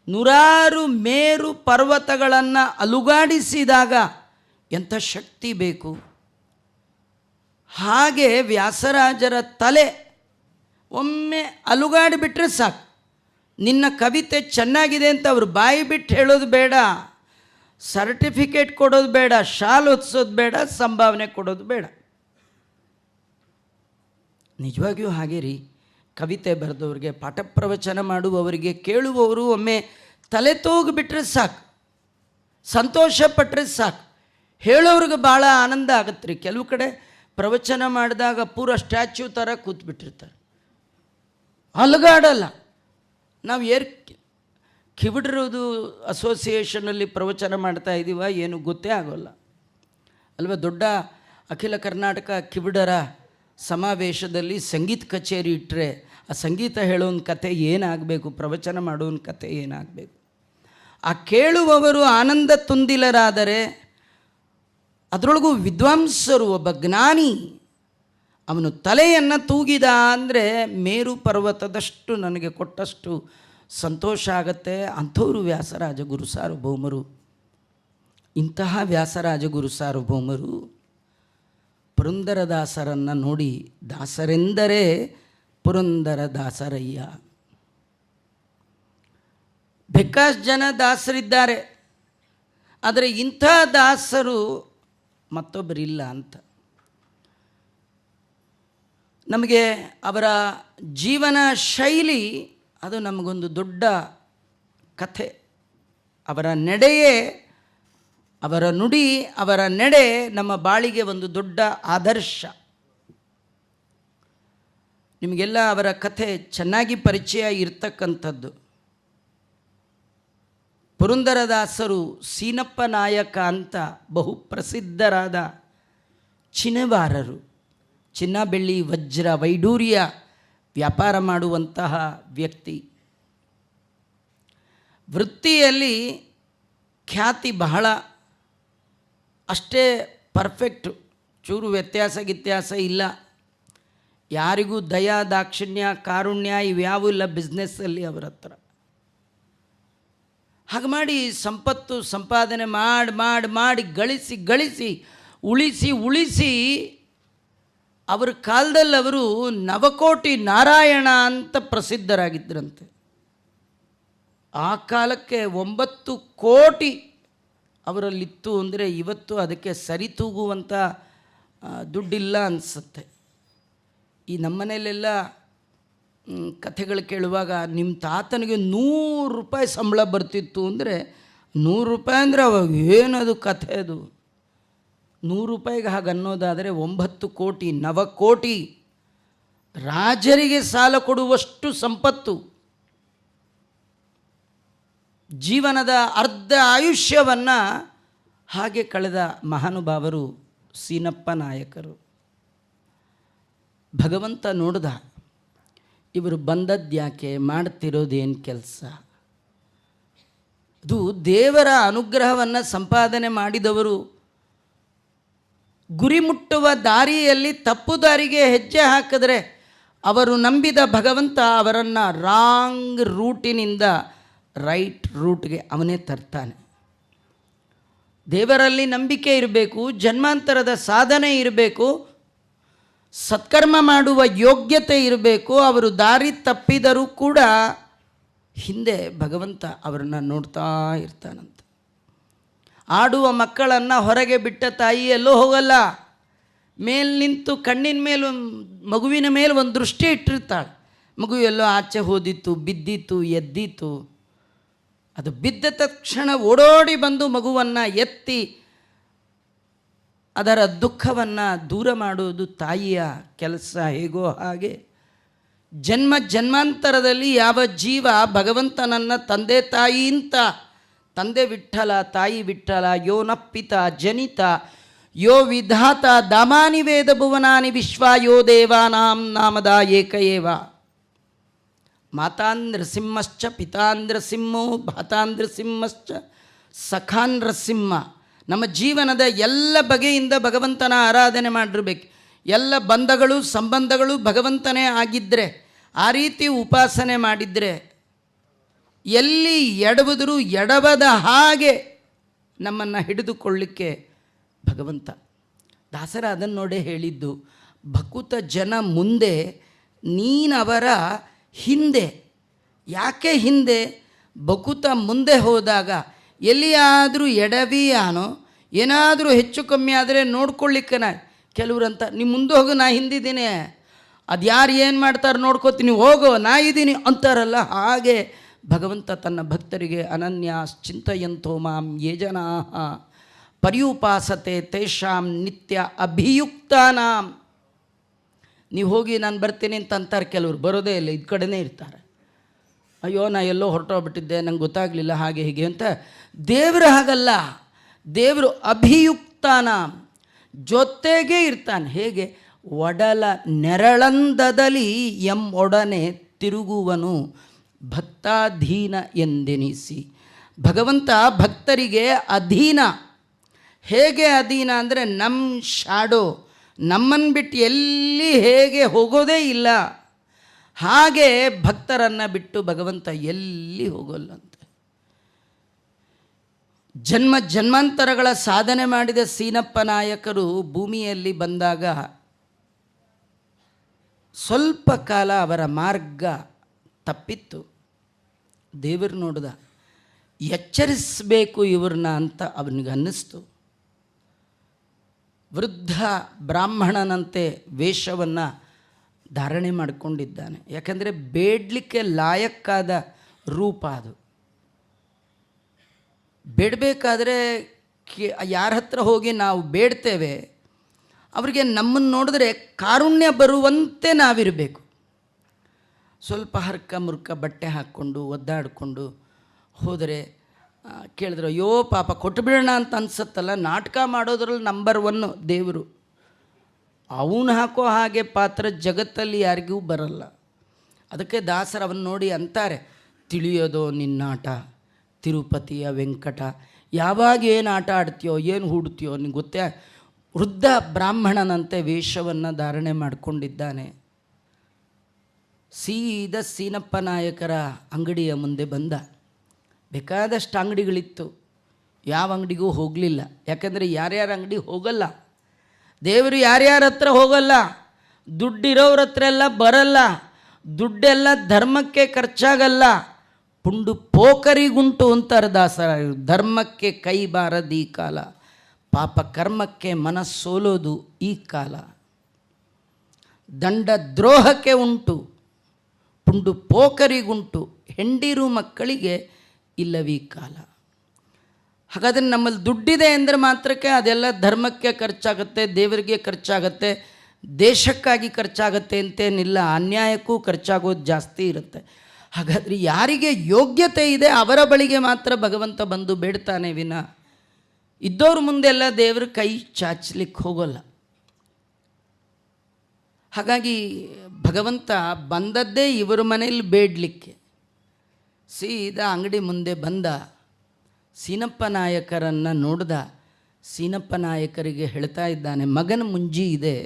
ನೂರಾರು ಮೇರು ಪರ್ವತಗಳನ್ನು ಅಲುಗಾಡಿಸಿದಾಗ ಎಂಥ ಶಕ್ತಿ ಬೇಕು, ಹಾಗೆ ವ್ಯಾಸರಾಜರ ತಲೆ ಒಮ್ಮೆ ಅಲುಗಾಡಿಬಿಟ್ರೆ ಸಾಕು. ನಿನ್ನ ಕವಿತೆ ಚೆನ್ನಾಗಿದೆ ಅಂತ ಅವರು ಬಾಯಿ ಬಿಟ್ಟು ಹೇಳೋದು ಬೇಡ, ಸರ್ಟಿಫಿಕೇಟ್ ಕೊಡೋದು ಬೇಡ, ಶಾಲು ಹೊತ್ಸೋದು ಬೇಡ, ಸಂಭಾವನೆ ಕೊಡೋದು ಬೇಡ. ನಿಜವಾಗಿಯೂ ಹಾಗೆ ರೀ. ಕವಿತೆ ಬರೆದವ್ರಿಗೆ, ಪಾಠ ಪ್ರವಚನ ಮಾಡುವವರಿಗೆ, ಕೇಳುವವರು ಒಮ್ಮೆ ತಲೆ ತೂಗಿಬಿಟ್ರೆ ಸಾಕು, ಸಂತೋಷಪಟ್ಟರೆ ಸಾಕು. ಹೇಳೋವ್ರಿಗೆ ಭಾಳ ಆನಂದ ಆಗತ್ತೆ ರೀ. ಕೆಲವು ಕಡೆ ಪ್ರವಚನ ಮಾಡಿದಾಗ ಪೂರ ಸ್ಟ್ಯಾಚ್ಯೂ ಥರ ಕೂತ್ಬಿಟ್ಟಿರ್ತಾರೆ, ಅಲುಗಾಡಲ್ಲ. ನಾವು ಕಿವಿಡಿರೋದು ಅಸೋಸಿಯೇಷನಲ್ಲಿ ಪ್ರವಚನ ಮಾಡ್ತಾ ಇದ್ದೀವ ಏನು ಗೊತ್ತೇ ಆಗೋಲ್ಲ ಅಲ್ವ. ದೊಡ್ಡ ಅಖಿಲ ಕರ್ನಾಟಕ ಕಿವಿಡರ ಸಮಾವೇಶದಲ್ಲಿ ಸಂಗೀತ ಕಚೇರಿ ಇಟ್ಟರೆ ಆ ಸಂಗೀತ ಹೇಳೋನ್ ಕತೆ ಏನಾಗಬೇಕು, ಪ್ರವಚನ ಮಾಡೋನ್ ಕತೆ ಏನಾಗಬೇಕು. ಆ ಕೇಳುವವರು ಆನಂದ ತುಂದಿಲರಾದರೆ, ಅದರೊಳಗೂ ವಿದ್ವಾಂಸರು, ಒಬ್ಬ ಜ್ಞಾನಿ ಅವನು ತಲೆಯನ್ನು ತೂಗಿದ ಅಂದರೆ ಮೇರು ಪರ್ವತದಷ್ಟು ನನಗೆ ಕೊಟ್ಟಷ್ಟು ಸಂತೋಷ ಆಗತ್ತೆ. ಅಂಥವರು ವ್ಯಾಸರಾಜ ಗುರು ಸಾರ್ವಭೌಮರು. ಇಂತಹ ವ್ಯಾಸರಾಜ ಗುರು ಸಾರ್ವಭೌಮರು ಪುರಂದರದಾಸರನ್ನು ನೋಡಿ, ದಾಸರೆಂದರೆ ಪುರಂದರ ದಾಸರಯ್ಯ. ಬೇಕಾಷ್ಟು ಜನ ದಾಸರಿದ್ದಾರೆ, ಆದರೆ ಇಂಥ ದಾಸರು ಮತ್ತೊಬ್ಬರಿಲ್ಲ ಅಂತ. ನಮಗೆ ಅವರ ಜೀವನ ಶೈಲಿ ಅದು ನಮಗೊಂದು ದೊಡ್ಡ ಕಥೆ. ಅವರ ನಡೆಯೇ, ಅವರ ನುಡಿ, ಅವರ ನಡೆ ನಮ್ಮ ಬಾಳಿಗೆ ಒಂದು ದೊಡ್ಡ ಆದರ್ಶ. ನಿಮಗೆಲ್ಲ ಅವರ ಕಥೆ ಚೆನ್ನಾಗಿ ಪರಿಚಯ ಇರ್ತಕ್ಕಂಥದ್ದು. ಪುರಂದರದಾಸರು ಸೀನಪ್ಪ ನಾಯಕ ಅಂತ ಬಹು ಪ್ರಸಿದ್ಧರಾದ ಚಿನ್ನವಾರರು. ಚಿನ್ನ, ಬೆಳ್ಳಿ, ವಜ್ರ, ವೈಡೂರ್ಯ ವ್ಯಾಪಾರ ಮಾಡುವಂತಹ ವ್ಯಕ್ತಿ. ವೃತ್ತಿಯಲ್ಲಿ ಖ್ಯಾತಿ ಬಹಳ, ಅಷ್ಟೇ ಪರ್ಫೆಕ್ಟು, ಚೂರು ವ್ಯತ್ಯಾಸ ಇಲ್ಲ. ಯಾರಿಗೂ ದಯಾ ದಾಕ್ಷಿಣ್ಯ ಕಾರುಣ್ಯ ಇವ್ಯಾವೂ ಇಲ್ಲ ಬಿಸ್ನೆಸ್ಸಲ್ಲಿ ಅವರ ಹತ್ರ. ಹಾಗೆ ಮಾಡಿ ಸಂಪತ್ತು ಸಂಪಾದನೆ ಮಾಡಿ ಮಾಡಿ ಮಾಡಿ ಗಳಿಸಿ ಗಳಿಸಿ ಉಳಿಸಿ ಅವರ ಕಾಲದಲ್ಲಿ ಅವರು ನವಕೋಟಿ ನಾರಾಯಣ ಅಂತ ಪ್ರಸಿದ್ಧರಾಗಿದ್ದರಂತೆ. ಆ ಕಾಲಕ್ಕೆ 9 ಕೋಟಿ ಅವರಲ್ಲಿತ್ತು ಅಂದರೆ ಇವತ್ತು ಅದಕ್ಕೆ ಸರಿತೂಗುವಂಥ ದುಡ್ಡಿಲ್ಲ ಅನಿಸುತ್ತೆ. ಈ ನಮ್ಮನೇಲೆಲ್ಲ ಕಥೆಗಳು ಕೇಳುವಾಗ ನಿಮ್ಮ ತಾತನಿಗೆ 100 ರೂಪಾಯಿ ಸಂಬಳ ಬರ್ತಿತ್ತು ಅಂದರೆ 100 ರೂಪಾಯಿ ಅಂದರೆ ಅವಾಗ ಏನದು ಕಥೆ ಅದು. 100 ರೂಪಾಯಿಗೆ ಹಾಗೆ ಅನ್ನೋದಾದರೆ 9 ಕೋಟಿ ನವಕೋಟಿ ರಾಜರಿಗೆ ಸಾಲ ಕೊಡುವಷ್ಟು ಸಂಪತ್ತು. ಜೀವನದ ಅರ್ಧ ಆಯುಷ್ಯವನ್ನು ಹಾಗೆ ಕಳೆದ ಮಹಾನುಭಾವರು ಸೀನಪ್ಪ ನಾಯಕರು. ಭಗವಂತ ನೋಡ್ದ, ಇವರು ಬಂದದ್ಯಾಕೆ, ಮಾಡ್ತಿರೋದೇನು ಕೆಲಸ. ಅದು ದೇವರ ಅನುಗ್ರಹವನ್ನು ಸಂಪಾದನೆ ಮಾಡಿದವರು ಗುರಿ ಮುಟ್ಟುವ ದಾರಿಯಲ್ಲಿ ತಪ್ಪು ದಾರಿಗೆ ಹೆಜ್ಜೆ ಹಾಕಿದ್ರೆ ಅವರು ನಂಬಿದ ಭಗವಂತ ಅವರನ್ನು ರಾಂಗ್ ರೂಟಿನಿಂದ ರೈಟ್ ರೂಟ್ಗೆ ಅವನೇ ತರ್ತಾನೆ. ದೇವರಲ್ಲಿ ನಂಬಿಕೆ ಇರಬೇಕು, ಜನ್ಮಾಂತರದ ಸಾಧನೆ ಇರಬೇಕು, ಸತ್ಕರ್ಮ ಮಾಡುವ ಯೋಗ್ಯತೆ ಇರಬೇಕು. ಅವರು ದಾರಿ ತಪ್ಪಿದರೂ ಕೂಡ ಹಿಂದೆ ಭಗವಂತ ಅವರನ್ನು ನೋಡ್ತಾ ಇರ್ತಾನಂತೆ. ಆಡುವ ಮಕ್ಕಳನ್ನು ಹೊರಗೆ ಬಿಟ್ಟ ತಾಯಿ ಎಲ್ಲೋ ಹೋಗಲ್ಲ, ಮೇಲೆ ನಿಂತು ಕಣ್ಣಿನ ಮೇಲೆ ಮಗುವಿನ ಮೇಲೆ ಒಂದು ದೃಷ್ಟಿ ಇಟ್ಟಿರ್ತಾಳೆ. ಮಗು ಎಲ್ಲೋ ಆಚೆ ಹೋದಿತ್ತು, ಬಿದ್ದಿತ್ತು, ಎದ್ದಿತ್ತು. ಅದು ಬಿದ್ದ ತಕ್ಷಣ ಓಡೋಡಿ ಬಂದು ಮಗುವನ್ನು ಎತ್ತಿ ಅದರ ದುಃಖವನ್ನು ದೂರ ಮಾಡುವುದು ತಾಯಿಯ ಕೆಲಸ. ಹೇಗೋ ಹಾಗೆ ಜನ್ಮಾಂತರದಲ್ಲಿ ಯಾವ ಜೀವ ಭಗವಂತನನ್ನು ತಂದೆ ತಾಯಿ ಅಂತ, ತಂದೆ ವಿಠ್ಠಲ ತಾಯಿ ವಿಠ್ಠಲ, ಯೋ ನಪ್ಪಿತ ಜನಿತ ಯೋ ವಿಧಾತ ದಾಮಾನಿ ವೇದ ಭುವನಾನಿ ವಿಶ್ವ ಯೋ ದೇವಾನಾಂ ನಾಮದ ಏಕಏವ. ಮಾತಾಂಧ್ರಸಿಂಹಶ್ಚ ಪಿತಾಂಧ್ರಸಿಂಹೋ ಭಾತಾಂಧ್ರಸಿಂಹಶ್ಚ ಸಖಾಂಧ್ರಸಿಂಹ. ನಮ್ಮ ಜೀವನದ ಎಲ್ಲ ಬಗೆಯಿಂದ ಭಗವಂತನ ಆರಾಧನೆ ಮಾಡಿರ್ಬೇಕು. ಎಲ್ಲ ಬಂಧಗಳು ಸಂಬಂಧಗಳು ಭಗವಂತನೇ ಆಗಿದ್ದರೆ, ಆ ರೀತಿ ಉಪಾಸನೆ ಮಾಡಿದರೆ ಎಲ್ಲಿ ಎಡವಿದರೂ ಎಡವದ ಹಾಗೆ ನಮ್ಮನ್ನು ಹಿಡಿದುಕೊಳ್ಳಿಕ್ಕೆ ಭಗವಂತ. ದಾಸರ ಅದನ್ನು ನೋಡೇ ಹೇಳಿದ್ದು, ಭಕುತ ಜನ ಮುಂದೆ ನೀನವರ ಹಿಂದೆ. ಯಾಕೆ ಹಿಂದೆ? ಭಕುತ ಮುಂದೆ ಹೋದಾಗ ಎಲ್ಲಿಯಾದರೂ ಎಡವಿಯಾನೋ ಏನಾದರೂ ಹೆಚ್ಚು ಕಮ್ಮಿ ಆದರೆ ನೋಡ್ಕೊಳ್ಳಿಕ್ಕೆ ಕೆಲವ್ರಂತ ನಿಮ್ಮ ಮುಂದೆ ಹೋಗು ನಾ ಹಿಂದಿದ್ದೀನಿ, ಅದು ಯಾರು ಏನು ಮಾಡ್ತಾರೆ ನೋಡ್ಕೋತೀನಿ, ಹೋಗೋ ನಾ ಇದ್ದೀನಿ ಅಂತಾರಲ್ಲ. ಹಾಗೆ ಭಗವಂತ ತನ್ನ ಭಕ್ತರಿಗೆ ಅನನ್ಯ ಚಿಂತಯಂತೋ ಮಾಂ ಯೇ ಜನಾಃ ಪರ್ಯುಪಾಸತೆ ತೇಷಾಂ ನಿತ್ಯ ಅಭಿಯುಕ್ತಾನಾಂ. ನೀವು ಹೋಗಿ ನಾನು ಬರ್ತೀನಿ ಅಂತ ಅಂತಾರೆ ಕೆಲವರು, ಬರೋದೇ ಇಲ್ಲ, ಇದು ಕಡೆನೇ ಇರ್ತಾರೆ. ಅಯ್ಯೋ ನಾ ಎಲ್ಲೋ ಹೊರಟೋಗ್ಬಿಟ್ಟಿದ್ದೆ, ನಂಗೆ ಗೊತ್ತಾಗಲಿಲ್ಲ, ಹಾಗೆ ಹೀಗೆ ಅಂತ. ದೇವರು ಹಾಗಲ್ಲ, ದೇವರು ಅಭಿಯುಕ್ತಾನ, ಜೊತೆಗೆ ಇರ್ತಾನೆ. ಹೇಗೆ? ಒಡಲ ನೆರಳಂದದಲ್ಲಿ ಒಡನೆ ತಿರುಗುವನು ಭಕ್ತಾಧೀನ ಎಂದೆನಿಸಿ. ಭಗವಂತ ಭಕ್ತರಿಗೆ ಅಧೀನ. ಹೇಗೆ ಅಧೀನ ಅಂದರೆ ನಮ್ಮ ಶಾಡೋ, ನಮ್ಮನ್ನು ಬಿಟ್ಟು ಎಲ್ಲಿ ಹೇಗೆ ಹೋಗೋದೇ ಇಲ್ಲ, ಹಾಗೆ ಭಕ್ತರನ್ನು ಬಿಟ್ಟು ಭಗವಂತ ಎಲ್ಲಿ ಹೋಗೋಲ್ಲಂತೆ. ಜನ್ಮಾಂತರಗಳ ಸಾಧನೆ ಮಾಡಿದ ಸೀನಪ್ಪ ನಾಯಕರು ಭೂಮಿಯಲ್ಲಿ ಬಂದಾಗ ಸ್ವಲ್ಪ ಕಾಲ ಅವರ ಮಾರ್ಗ ತಪ್ಪಿತ್ತು. ದೇವರು ನೋಡಿದ, ಎಚ್ಚರಿಸಬೇಕು ಇವ್ರನ್ನ ಅಂತ ಅವನಿಗೆ ಅನ್ನಿಸ್ತು. ವೃದ್ಧ ಬ್ರಾಹ್ಮಣನಂತೆ ವೇಷವನ್ನು ಧಾರಣೆ ಮಾಡಿಕೊಂಡಿದ್ದಾನೆ. ಯಾಕಂದರೆ ಬೇಡಲಿಕ್ಕೆ ಲಾಯಕ್ಕಾದ ರೂಪ ಅದು. ಬೇಡಬೇಕಾದ್ರೆ ಯಾರ ಹತ್ರ ಹೋಗಿ ನಾವು ಬೇಡ್ತೇವೆ, ಅವರಿಗೆ ನಮ್ಮನ್ನು ನೋಡಿದ್ರೆ ಕಾರುಣ್ಯ ಬರುವಂತೆ ನಾವಿರಬೇಕು. ಸ್ವಲ್ಪ ಹರ್ಕ ಮುರ್ಕ ಬಟ್ಟೆ ಹಾಕ್ಕೊಂಡು ಒದ್ದಾಡಿಕೊಂಡು ಹೋದರೆ ಕೇಳಿದ್ರು, ಅಯ್ಯೋ ಪಾಪ ಕೊಟ್ಟು ಬಿಡೋಣ ಅಂತ ಅನ್ಸತ್ತಲ್ಲ. ನಾಟಕ ಮಾಡೋದ್ರಲ್ಲಿ ನಂಬರ್ 1 ದೇವರು. ಅವನು ಹಾಕೋ ಹಾಗೆ ಪಾತ್ರ ಜಗತ್ತಲ್ಲಿ ಯಾರಿಗೂ ಬರಲ್ಲ. ಅದಕ್ಕೆ ದಾಸರು ಅವನ್ನ ನೋಡಿ ಅಂತಾರೆ, ತಿಳಿಯೋದೋ ನಿನ್ನಾಟ ತಿರುಪತಿಯ ವೆಂಕಟ. ಯಾವಾಗ ಏನು ಆಟ ಆಡ್ತೀಯೋ, ಏನು ಹೂಡ್ತೀಯೋ ನಿಂಗೆ ಗೊತ್ತೇ. ವೃದ್ಧ ಬ್ರಾಹ್ಮಣನಂತೆ ವೇಷವನ್ನು ಧಾರಣೆ ಮಾಡಿಕೊಂಡಿದ್ದಾನೆ. ಸೀದಾ ಸೀನಪ್ಪ ನಾಯಕರ ಅಂಗಡಿಯ ಮುಂದೆ ಬಂದ. ಬೇಕಾದಷ್ಟು ಅಂಗಡಿಗಳಿತ್ತು, ಯಾವ ಅಂಗಡಿಗೂ ಹೋಗಲಿಲ್ಲ. ಯಾಕಂದರೆ ಯಾರ್ಯಾರ ಅಂಗಡಿ ಹೋಗಲ್ಲ, ದೇವರು ಯಾರ್ಯಾರ ಹತ್ರ ಹೋಗಲ್ಲ, ದುಡ್ಡಿರೋರ ಹತ್ರ ಎಲ್ಲ ಬರಲ್ಲ, ದುಡ್ಡೆಲ್ಲ ಧರ್ಮಕ್ಕೆ ಖರ್ಚಾಗಲ್ಲ, ಪುಂಡು ಪೋಕರಿಗುಂಟು ಅಂತಾರೆ ದಾಸರ. ಧರ್ಮಕ್ಕೆ ಕೈ ಬಾರದು ಈ ಕಾಲ, ಪಾಪ ಕರ್ಮಕ್ಕೆ ಮನಸ್ಸೋಲೋದು ಈ ಕಾಲ, ದಂಡ ದ್ರೋಹಕ್ಕೆ ಉಂಟು, ಪುಂಡು ಪೋಕರಿಗುಂಟು, ಹೆಂಡಿರು ಮಕ್ಕಳಿಗೆ ಇಲ್ಲವೀ ಕಾಲ. ಹಾಗಾದರೆ ನಮ್ಮಲ್ಲಿ ದುಡ್ಡಿದೆ ಅಂದರೆ ಮಾತ್ರಕ್ಕೆ ಅದೆಲ್ಲ ಧರ್ಮಕ್ಕೆ ಖರ್ಚಾಗುತ್ತೆ, ದೇವರಿಗೆ ಖರ್ಚಾಗತ್ತೆ, ದೇಶಕ್ಕಾಗಿ ಖರ್ಚಾಗತ್ತೆ ಅಂತೇನಿಲ್ಲ. ಅನ್ಯಾಯಕ್ಕೂ ಖರ್ಚಾಗೋದು ಜಾಸ್ತಿ ಇರುತ್ತೆ. ಹಾಗಾದರೆ ಯಾರಿಗೆ ಯೋಗ್ಯತೆ ಇದೆ ಅವರ ಬಳಿಗೆ ಮಾತ್ರ ಭಗವಂತ ಬಂದು ಬೇಡ್ತಾನೆ ವಿನ ಇದ್ದವ್ರ ಮುಂದೆಲ್ಲ ದೇವರು ಕೈ ಚಾಚಲಿಕ್ಕೆ ಹೋಗೋಲ್ಲ. ಹಾಗಾಗಿ ಭಗವಂತ ಬಂದದ್ದೇ ಇವರ ಮನೇಲಿ ಬೇಡಲಿಕ್ಕೆ. ಸೀದಾ ಅಂಗಡಿ ಮುಂದೆ ಬಂದ, ಸೀನಪ್ಪ ನಾಯಕರನ್ನು ನೋಡ್ದ. ಸೀನಪ್ಪ ನಾಯಕರಿಗೆ ಹೇಳ್ತಾ ಇದ್ದಾನೆ, ಮಗನ ಮುಂಜಿ ಇದೆ,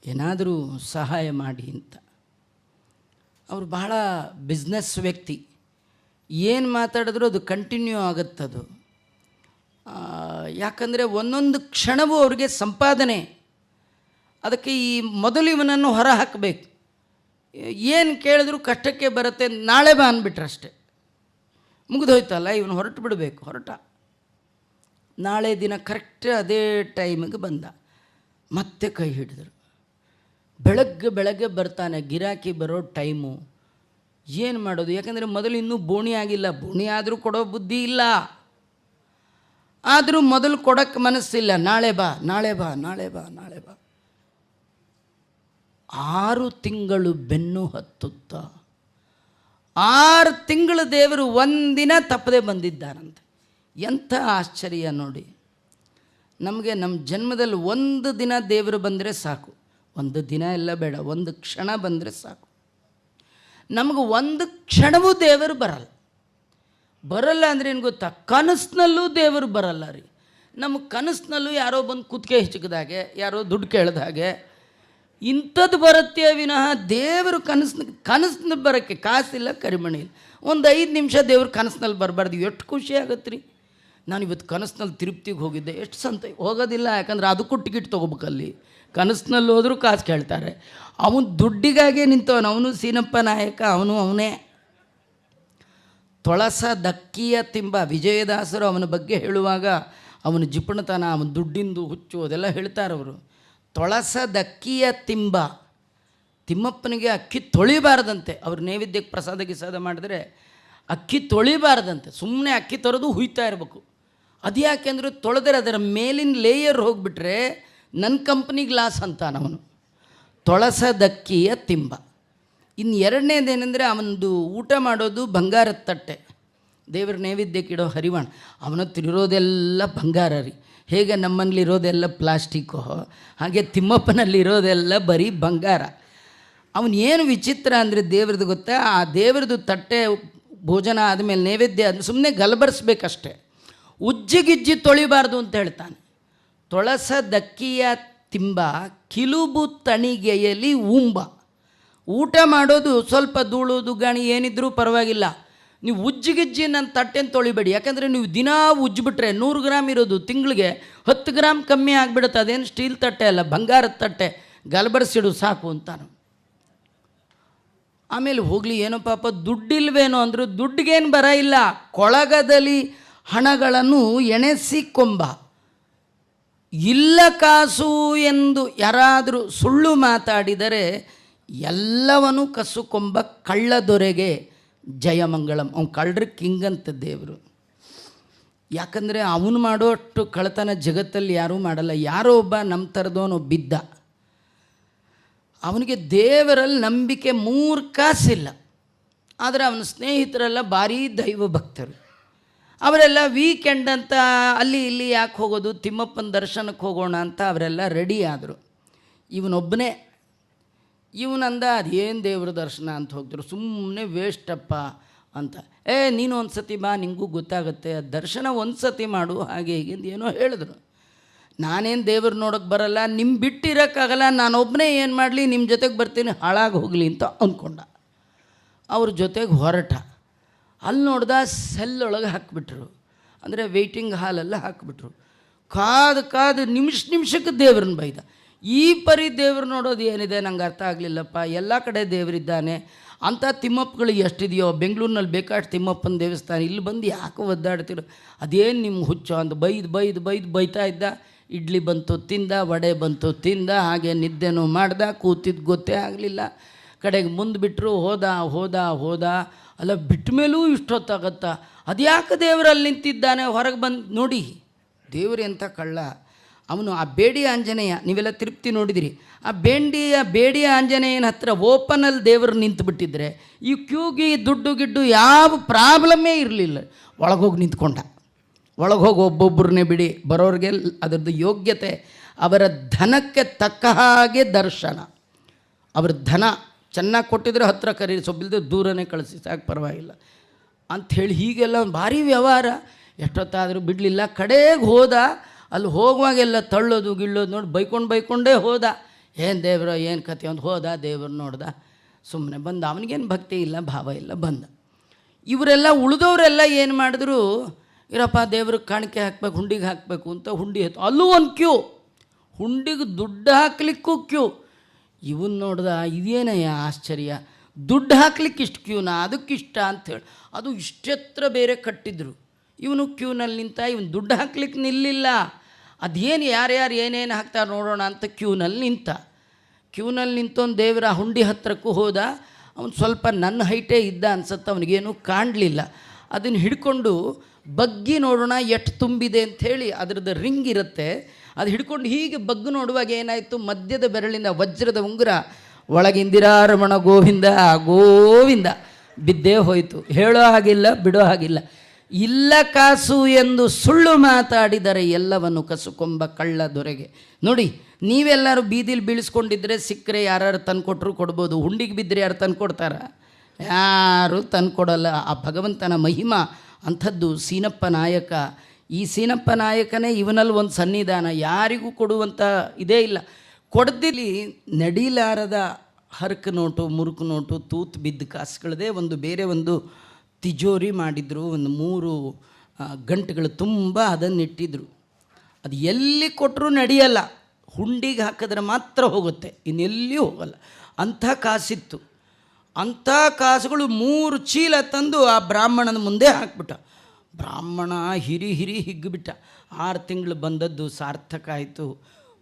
ಏನಾದರೂ ಸಹಾಯ ಮಾಡಿ ಅಂತ. ಅವರು ಬಹಳ ಬಿಸ್ನೆಸ್ ವ್ಯಕ್ತಿ, ಏನು ಮಾತಾಡಿದ್ರು ಅದು ಕಂಟಿನ್ಯೂ ಆಗುತ್ತದು. ಯಾಕಂದರೆ ಒಂದೊಂದು ಕ್ಷಣವೂ ಅವ್ರಿಗೆ ಸಂಪಾದನೆ. ಅದಕ್ಕೆ ಈ ಮೊದಲು ಇವನನ್ನು ಹೊರ ಹಾಕಬೇಕು. ಏನು ಕೇಳಿದ್ರು ಕಷ್ಟಕ್ಕೆ ಬರುತ್ತೆ, ನಾಳೆ ಬಾ ಅಂದ್ಬಿಟ್ರಷ್ಟೆ, ಮುಗಿದೋಯ್ತಲ್ಲ, ಇವನು ಹೊರಟು ಬಿಡಬೇಕು. ಹೊರಟ ನಾಳೆ ದಿನ ಕರೆಕ್ಟ್ ಅದೇ ಟೈಮಿಗೆ ಬಂದ, ಮತ್ತೆ ಕೈ ಹಿಡಿದ್ರು. ಬೆಳಗ್ಗೆ ಬರ್ತಾನೆ, ಗಿರಾಕಿ ಬರೋ ಟೈಮು. ಏನು ಮಾಡೋದು? ಯಾಕಂದರೆ ಮೊದಲು ಇನ್ನೂ ಬೋಣಿ ಆಗಿಲ್ಲ, ಬೋಣಿ ಆದರೂ ಕೊಡೋ ಬುದ್ಧಿ ಇಲ್ಲ, ಆದರೂ ಮೊದಲು ಕೊಡೋಕ್ಕೆ ಮನಸ್ಸಿಲ್ಲ. ನಾಳೆ ಬಾ 6 ತಿಂಗಳು ಬೆನ್ನು ಹತ್ತುತ್ತಾ 6 ತಿಂಗಳು ದೇವರು ಒಂದಿನ ತಪ್ಪದೆ ಬಂದಿದ್ದಾರಂತೆ. ಎಂಥ ಆಶ್ಚರ್ಯ ನೋಡಿ. ನಮಗೆ ನಮ್ಮ ಜನ್ಮದಲ್ಲಿ ಒಂದು ದಿನ ದೇವರು ಬಂದರೆ ಸಾಕು, ಒಂದು ದಿನ ಎಲ್ಲ ಬೇಡ, ಒಂದು ಕ್ಷಣ ಬಂದರೆ ಸಾಕು. ನಮಗೆ ಒಂದು ಕ್ಷಣವೂ ದೇವರು ಬರಲ್ಲ ಅಂದರೆ ಏನು ಗೊತ್ತಾ? ಕನಸಿನಲ್ಲೂ ದೇವರು ಬರಲ್ಲ ರೀ. ನಮ್ಮ ಕನಸಿನಲ್ಲೂ ಯಾರೋ ಬಂದು ಕುತ್ತಿಗೆ ಹಿಚಕಿದಾಗೆ, ಯಾರೋ ದುಡ್ಡು ಕೇಳಿದ ಹಾಗೆ ಇಂಥದ್ದು ಬರುತ್ತೆ ವಿನಃ ದೇವರು ಕನಸಿನ ಬರೋಕ್ಕೆ ಕಾಸಿಲ್ಲ, ಕರಿಮಣಿ ಇಲ್ಲ. ಒಂದು 5 ನಿಮಿಷ ದೇವ್ರ ಕನಸಿನಲ್ಲಿ ಬರಬಾರ್ದು, ಎಷ್ಟು ಖುಷಿ ಆಗತ್ತೆ ರೀ. ನಾನು ಇವತ್ತು ಕನಸಿನಲ್ಲಿ ತಿರುಪ್ತಿಗೆ ಹೋಗಿದ್ದೆ, ಎಷ್ಟು ಹೋಗೋದಿಲ್ಲ, ಯಾಕಂದ್ರೆ ಅದಕ್ಕೂ ಟಿಕೆಟ್ ತೊಗೋಬೇಕಲ್ಲಿ. ಕನಸಿನಲ್ಲಿ ಹೋದರೂ ಕಾಸು ಕೇಳ್ತಾರೆ. ಅವನು ದುಡ್ಡಿಗಾಗೇ ನಿಂತವನು, ಅವನು ಸೀನಪ್ಪ ನಾಯಕ, ಅವನೇ. ತೊಳಸ ದಕ್ಕಿಯ ತಿಂಬ, ವಿಜಯದಾಸರು ಅವನ ಬಗ್ಗೆ ಹೇಳುವಾಗ ಅವನ ಜಿಪುಣತನ, ಅವನ ದುಡ್ಡಿಂದು ಹುಚ್ಚು ಅದೆಲ್ಲ ಹೇಳ್ತಾರವರು. ತೊಳಸ ದಕ್ಕಿಯ ತಿಂಬ, ತಿಮ್ಮಪ್ಪನಿಗೆ ಅಕ್ಕಿ ತೊಳಿಬಾರ್ದಂತೆ. ಅವ್ರು ನೈವೇದ್ಯಕ್ಕೆ ಪ್ರಸಾದ ಗಿಸಾದ ಮಾಡಿದ್ರೆ ಅಕ್ಕಿ ತೊಳಿಬಾರ್ದಂತೆ, ಸುಮ್ಮನೆ ಅಕ್ಕಿ ತೊರೆದು ಹುಯ್ತಾ ಇರಬೇಕು. ಅದು ಯಾಕೆಂದ್ರೆ ತೊಳೆದರೆ ಅದರ ಮೇಲಿನ ಲೇಯರ್ ಹೋಗಿಬಿಟ್ರೆ ನನ್ನ ಕಂಪ್ನಿಗೆ ಲಾಸ್ ಅಂತಾನವನು. ತೊಳಸ ದಕ್ಕಿಯ ತಿಂಬ. ಇನ್ನು ಎರಡನೇದೇನೆಂದರೆ ಅವನದು ಊಟ ಮಾಡೋದು ಬಂಗಾರದ ತಟ್ಟೆ, ದೇವರ ನೈವೇದ್ಯಕ್ಕಿಡೋ ಹರಿವಾಣ. ಅವನತ್ತಿರೋದೆಲ್ಲ ಬಂಗಾರ ರೀ. ಹೇಗೆ ನಮ್ಮಲ್ಲಿರೋದೆಲ್ಲ ಪ್ಲಾಸ್ಟಿಕ್ಕು, ಹಾಗೆ ತಿಮ್ಮಪ್ಪನಲ್ಲಿರೋದೆಲ್ಲ ಬರೀ ಬಂಗಾರ. ಅವನು ಏನು ವಿಚಿತ್ರ ಅಂದರೆ ದೇವ್ರದ್ದು ಗೊತ್ತಾ, ಆ ದೇವ್ರದ್ದು ತಟ್ಟೆ ಭೋಜನ ಆದಮೇಲೆ ನೈವೇದ್ಯ ಅದು ಸುಮ್ಮನೆ ಗಲಬರಿಸ್ಬೇಕಷ್ಟೆ, ಉಜ್ಜಿಗಿಜ್ಜಿ ತೊಳಿಬಾರ್ದು ಅಂತ ಹೇಳ್ತಾನೆ. ತೊಳಸ ದಕ್ಕಿಯ ತಿಂಬ ಕಿಲುಬು ತಣಿಗೆಯಲ್ಲಿ ಉಂಬ. ಊಟ ಮಾಡೋದು ಸ್ವಲ್ಪ ಧೂಳು ದುಗ್ಗಾಣಿ ಏನಿದ್ರೂ ಪರವಾಗಿಲ್ಲ, ನೀವು ಉಜ್ಜಿಗಿಜ್ಜಿ ನನ್ನ ತಟ್ಟೆನ ತೊಳಿಬೇಡಿ. ಯಾಕಂದರೆ ನೀವು ದಿನ ಉಜ್ಜಿಬಿಟ್ರೆ 100 ಗ್ರಾಮ್ ಇರೋದು ತಿಂಗಳಿಗೆ 10 ಗ್ರಾಮ್ ಕಮ್ಮಿ ಆಗಿಬಿಡುತ್ತೆ. ಅದೇನು ಸ್ಟೀಲ್ ತಟ್ಟೆ ಅಲ್ಲ, ಬಂಗಾರದ ತಟ್ಟೆ, ಗಲಬರಿಸಿಡು ಸಾಕು ಅಂತಾನು. ಆಮೇಲೆ ಹೋಗಲಿ ಏನೋ ಪಾಪ ದುಡ್ಡಿಲ್ವೇನೋ ಅಂದರು, ದುಡ್ಡಿಗೇನು ಬರ ಇಲ್ಲ, ಕೊಳಗದಲ್ಲಿ ಹಣಗಳನ್ನು ಎಣೆಸಿಕೊಂಬ. ಇಲ್ಲ ಕಾಸು ಎಂದು ಯಾರಾದರೂ ಸುಳ್ಳು ಮಾತಾಡಿದರೆ ಎಲ್ಲವನ್ನೂ ಕಸುಕೊಂಬ ಕಳ್ಳದೊರೆಗೆ ಜಯಮಂಗಳಂ. ಅವ್ನು ಕಳ್ಳರ ಕಿಂಗಂತ ದೇವರು. ಯಾಕಂದರೆ ಅವನು ಮಾಡೋಷ್ಟು ಕಳ್ಳತನ ಜಗತ್ತಲ್ಲಿ ಯಾರೂ ಮಾಡಲ್ಲ. ಯಾರೋ ಒಬ್ಬ ನಮ್ಮ ಥರದವನು ಬಿದ್ದ, ಅವನಿಗೆ ದೇವರಲ್ಲಿ ನಂಬಿಕೆ 3 ಕಾಸಿಲ್ಲ, ಆದರೆ ಅವನ ಸ್ನೇಹಿತರೆಲ್ಲ ಭಾರೀ ದೈವ ಭಕ್ತರು. ಅವರೆಲ್ಲ ವೀಕೆಂಡ್ ಅಂತ ಅಲ್ಲಿ ಇಲ್ಲಿ ಯಾಕೆ ಹೋಗೋದು, ತಿಮ್ಮಪ್ಪನ ದರ್ಶನಕ್ಕೆ ಹೋಗೋಣ ಅಂತ ಅವರೆಲ್ಲ ರೆಡಿ ಆದರು. ಇವನೊಬ್ಬನೇ, ಇವನಂದ ಅದೇನು ದೇವ್ರ ದರ್ಶನ ಅಂತ ಹೋಗ್ತಾರೆ, ಸುಮ್ಮನೆ ವೇಸ್ಟಪ್ಪ ಅಂತ. ನೀನು ಒಂದು ಸತಿ ಬಾ, ನಿಂಗೂ ಗೊತ್ತಾಗುತ್ತೆ, ದರ್ಶನ ಒಂದು ಸತಿ ಮಾಡು, ಹಾಗೆ ಹೀಗೆ ಏನೋ ಹೇಳಿದ್ರು. ನಾನೇನು ದೇವ್ರು ನೋಡೋಕ್ಕೆ ಬರಲ್ಲ, ನಿಮ್ಮ ಬಿಟ್ಟಿರೋಕ್ಕಾಗಲ್ಲ, ನಾನೊಬ್ಬನೇ ಏನು ಮಾಡಲಿ, ನಿಮ್ಮ ಜೊತೆಗೆ ಬರ್ತೀನಿ, ಹಾಳಾಗಿ ಹೋಗಲಿ ಅಂತ ಅಂದ್ಕೊಂಡ. ಅವ್ರ ಜೊತೆಗೆ ಹೊರಟ. ಅಲ್ಲಿ ನೋಡ್ದ ಸೆಲ್ಲೊಳಗೆ ಹಾಕಿಬಿಟ್ರು, ಅಂದರೆ ವೆಯ್ಟಿಂಗ್ ಹಾಲೆಲ್ಲ ಹಾಕಿಬಿಟ್ರು. ಕಾದು ನಿಮಿಷಕ್ಕೆ ದೇವ್ರನ್ನ ಬೈದ. ಈ ಪರಿ ದೇವ್ರು ನೋಡೋದು ಏನಿದೆ ನಂಗೆ ಅರ್ಥ ಆಗಲಿಲ್ಲಪ್ಪ. ಎಲ್ಲ ಕಡೆ ದೇವರಿದ್ದಾನೆ, ಅಂಥ ತಿಮ್ಮಪ್ಪಗಳು ಎಷ್ಟಿದೆಯೋ, ಬೆಂಗಳೂರಿನಲ್ಲಿ ಬೇಕಾಷ್ಟು ತಿಮ್ಮಪ್ಪನ ದೇವಸ್ಥಾನ, ಇಲ್ಲಿ ಬಂದು ಯಾಕೆ ಒದ್ದಾಡ್ತಿರೋ, ಅದೇನು ನಿಮ್ಮ ಹುಚ್ಚು ಅಂತ ಬೈತಾ ಇದ್ದ. ಇಡ್ಲಿ ಬಂತು ತಿಂದ, ವಡೆ ಬಂತು ತಿಂದ, ಹಾಗೆ ನಿದ್ದೆನೂ ಮಾಡ್ದ, ಕೂತಿದ್ದು ಗೊತ್ತೇ ಆಗಲಿಲ್ಲ. ಕಡೆಗೆ ಮುಂದೆ ಬಿಟ್ಟರು, ಹೋದ. ಅಲ್ಲ, ಬಿಟ್ಟ ಮೇಲೂ ಇಷ್ಟೊತ್ತಾಗತ್ತಾ, ಅದ್ಯಾಕೆ ದೇವರಲ್ಲಿ ನಿಂತಿದ್ದಾನೆ, ಹೊರಗೆ ಬಂದು ನೋಡಿ. ದೇವರು ಎಂಥ ಕಳ್ಳ ಅವನು. ಆ ಬೇಡಿ ಆಂಜನೇಯ, ನೀವೆಲ್ಲ ತಿರುಪ್ತಿ ನೋಡಿದಿರಿ, ಆ ಬೇಡಿ ಆಂಜನೇಯನ ಹತ್ರ ಓಪನಲ್ಲಿ ದೇವರು ನಿಂತುಬಿಟ್ಟಿದ್ರೆ ಈ ಕ್ಯೂಗಿ ದುಡ್ಡು ಗಿಡ್ಡು ಯಾವ ಪ್ರಾಬ್ಲಮ್ಮೇ ಇರಲಿಲ್ಲ. ಒಳಗೋಗಿ ನಿಂತ್ಕೊಂಡ. ಒಳಗೋಗಿ ಒಬ್ಬೊಬ್ಬರನ್ನೇ ಬಿಡಿ, ಬರೋರಿಗೆ ಅದರದ್ದು ಯೋಗ್ಯತೆ, ಅವರ ಧನಕ್ಕೆ ತಕ್ಕ ಹಾಗೆ ದರ್ಶನ. ಅವ್ರ ಧನ ಚೆನ್ನಾಗಿ ಕೊಟ್ಟಿದ್ರೆ ಹತ್ತಿರ ಕರೀರಿ, ಸೊಬ್ಬಿಲ್ದೆ ದೂರನೇ ಕಳಿಸಿ ಸಾಕು, ಪರವಾಗಿಲ್ಲ ಅಂಥೇಳಿ ಹೀಗೆಲ್ಲ ಭಾರಿ ವ್ಯವಹಾರ. ಎಷ್ಟೊತ್ತಾದರೂ ಬಿಡಲಿಲ್ಲ. ಕಡೆಗೆ ಹೋದ. ಅಲ್ಲಿ ಹೋಗುವಾಗೆಲ್ಲ ತಳ್ಳೋದು ಗಿಳ್ಳೋದು ನೋಡಿ ಬೈಕೊಂಡೇ ಹೋದ. ಏನು ದೇವರು ಏನು ಕತೆ ಅಂತ ಹೋದ. ದೇವರು ನೋಡ್ದ, ಸುಮ್ಮನೆ ಬಂದ. ಅವನಿಗೇನು ಭಕ್ತಿ ಇಲ್ಲ, ಭಾವ ಇಲ್ಲ, ಬಂದ. ಇವರೆಲ್ಲ ಉಳಿದವರೆಲ್ಲ ಏನು ಮಾಡಿದ್ರು, ಇರಪ್ಪ ದೇವ್ರಿಗೆ ಕಾಣಿಕೆ ಹಾಕ್ಬೇಕು, ಹುಂಡಿಗೆ ಹಾಕಬೇಕು ಅಂತ ಹುಂಡಿ ಎತ್ತು. ಅಲ್ಲೂ ಒಂದು ಕ್ಯೂ, ಹುಂಡಿಗೆ ದುಡ್ಡು ಹಾಕ್ಲಿಕ್ಕೂ ಕ್ಯೂ. ಇವನು ನೋಡ್ದ, ಇದೇನಯ್ಯ ಆಶ್ಚರ್ಯ, ದುಡ್ಡು ಹಾಕ್ಲಿಕ್ಕೆ ಇಷ್ಟು ಕ್ಯೂನಾ, ಅದಕ್ಕಿಷ್ಟ ಅಂಥೇಳಿ. ಅದು ಇಷ್ಟೆತ್ರ ಬೇರೆ ಕಟ್ಟಿದ್ರು. ಇವನು ಕ್ಯೂನಲ್ಲಿ ನಿಂತ. ಇವನು ದುಡ್ಡು ಹಾಕ್ಲಿಕ್ಕೆ ನಿಲ್ಲಿಲ್ಲ. ಅದೇನು ಯಾರ್ಯಾರು ಏನೇನು ಹಾಕ್ತಾರೆ ನೋಡೋಣ ಅಂತ ಕ್ಯೂನಲ್ಲಿ ನಿಂತೊಂದು ದೇವರ ಹುಂಡಿ ಹತ್ತಿರಕ್ಕೂ ಹೋದ. ಅವನು ಸ್ವಲ್ಪ ನನ್ನ ಹೈಟೇ ಇದ್ದ ಅನ್ಸತ್ತೆ, ಅವನಿಗೇನು ಕಾಣಲಿಲ್ಲ. ಅದನ್ನು ಹಿಡ್ಕೊಂಡು ಬಗ್ಗಿ ನೋಡೋಣ ಎಷ್ಟು ತುಂಬಿದೆ ಅಂಥೇಳಿ, ಅದರದ್ದು ರಿಂಗ್ ಇರುತ್ತೆ, ಅದು ಹಿಡ್ಕೊಂಡು ಹೀಗೆ ಬಗ್ಗು ನೋಡುವಾಗ ಏನಾಯಿತು, ಮಧ್ಯದ ಬೆರಳಿನ ವಜ್ರದ ಉಂಗುರ ಒಳಗಿಂದಿರಾರಮಣ ಗೋವಿಂದ ಬಿದ್ದೇ ಹೋಯಿತು. ಹೇಳೋ ಹಾಗಿಲ್ಲ, ಬಿಡೋ ಹಾಗಿಲ್ಲ. ಇಲ್ಲ ಕಾಸು ಎಂದು ಸುಳ್ಳು ಮಾತಾಡಿದರೆ ಎಲ್ಲವನ್ನು ಕಸುಕೊಂಬ ಕಳ್ಳ ದೊರೆಗೆ. ನೋಡಿ, ನೀವೆಲ್ಲರೂ ಬೀದಿಲಿ ಬೀಳಿಸ್ಕೊಂಡಿದ್ರೆ ಸಿಕ್ಕರೆ ಯಾರು ತಂದುಕೊಟ್ರು ಕೊಡ್ಬೋದು. ಹುಂಡಿಗೆ ಬಿದ್ದರೆ ಯಾರು ತಂದುಕೊಡ್ತಾರ? ಯಾರು ತಂದುಕೊಡಲ್ಲ. ಆ ಭಗವಂತನ ಮಹಿಮಾ ಅಂಥದ್ದು. ಸೀನಪ್ಪ ನಾಯಕ, ಈ ಸೀನಪ್ಪ ನಾಯಕನೇ ಇವನಲ್ಲಿ ಒಂದು ಸನ್ನಿಧಾನ, ಯಾರಿಗೂ ಕೊಡುವಂಥ ಇದೇ ಇಲ್ಲ. ಕೊಡ್ದಿಲ್ಲಿ ನಡೀಲಾರದ ಹರಕು ನೋಟು, ಮುರುಕು ನೋಟು, ತೂತು ಬಿದ್ದ ಕಾಸುಗಳದೇ ಒಂದು ಬೇರೆ ಒಂದು ತಿಜೋರಿ ಮಾಡಿದರು. ಒಂದು 3 ಗಂಟೆಗಳು ತುಂಬ ಅದನ್ನಿಟ್ಟಿದ್ರು. ಅದು ಎಲ್ಲಿ ಕೊಟ್ಟರೂ ನಡೆಯಲ್ಲ, ಹುಂಡಿಗೆ ಹಾಕಿದ್ರೆ ಮಾತ್ರ ಹೋಗುತ್ತೆ, ಇನ್ನೆಲ್ಲಿಯೂ ಹೋಗಲ್ಲ. ಅಂಥ ಕಾಸಿತ್ತು. ಅಂಥ ಕಾಸುಗಳು 3 ಚೀಲ ತಂದು ಆ ಬ್ರಾಹ್ಮಣನ ಮುಂದೆ ಹಾಕ್ಬಿಟ್ಟ. ಬ್ರಾಹ್ಮಣ ಹಿರಿ ಹಿಗ್ಗಿಬಿಟ್ಟ. 6 ತಿಂಗಳು ಬಂದದ್ದು ಸಾರ್ಥಕ ಆಯಿತು.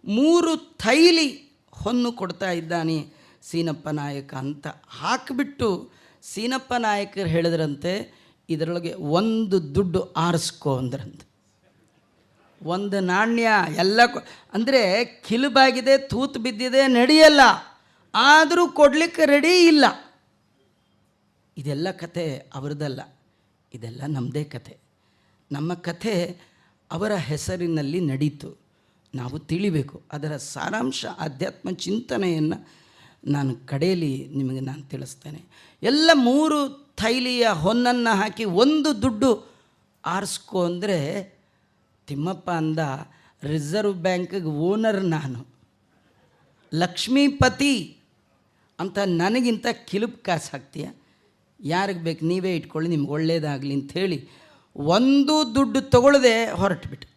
3 ಥೈಲಿ ಹೊನ್ನು ಕೊಡ್ತಾ ಇದ್ದಾನೆ ಸೀನಪ್ಪ ನಾಯಕ ಅಂತ ಹಾಕಿಬಿಟ್ಟು ಸೀನಪ್ಪ ನಾಯಕರು ಹೇಳಿದ್ರಂತೆ, ಇದರೊಳಗೆ 1 ದುಡ್ಡು ಆರಿಸ್ಕೋ ಅಂದ್ರಂತೆ. 1 ನಾಣ್ಯ ಎಲ್ಲ ಅಂದರೆ ಕಿಲುಬಾಗಿದೆ, ತೂತು ಬಿದ್ದಿದೆ, ನಡೆಯಲ್ಲ, ಆದರೂ ಕೊಡಲಿಕ್ಕೆ ರೆಡಿ ಇಲ್ಲ. ಇದೆಲ್ಲ ಕತೆ ಅವ್ರದ್ದಲ್ಲ, ಇದೆಲ್ಲ ನಮ್ಮದೇ ಕತೆ. ನಮ್ಮ ಕಥೆ ಅವರ ಹೆಸರಿನಲ್ಲಿ ನಡೀತು. ನಾವು ತಿಳಿಬೇಕು ಅದರ ಸಾರಾಂಶ. ಆಧ್ಯಾತ್ಮ ಚಿಂತನೆಯನ್ನು ನಾನು ಕಡೆಯಲ್ಲಿ ನಿಮಗೆ ನಾನು ತಿಳಿಸ್ತೇನೆ. ಎಲ್ಲ 3 ಥೈಲಿಯ ಹೊನ್ನನ್ನು ಹಾಕಿ 1 ದುಡ್ಡು ಆರಿಸ್ಕೊ ಅಂದರೆ ತಿಮ್ಮಪ್ಪ ಅಂದ, ರಿಸರ್ವ್ ಬ್ಯಾಂಕಿಗೆ ಓನರ್ ನಾನು, ಲಕ್ಷ್ಮೀಪತಿ ಅಂತ ನನಗಿಂತ ಕಿಲುಬು ಕಾಸು ಹಾಕ್ತೀಯ, ಯಾರಿಗೆ ಬೇಕು ನೀವೇ ಇಟ್ಕೊಳ್ಳಿ, ನಿಮ್ಗೆ ಒಳ್ಳೆಯದಾಗಲಿ ಅಂಥೇಳಿ 1 ದುಡ್ಡು ತಗೊಳ್ಳದೆ ಹೊರಟುಬಿಟ್ಟು.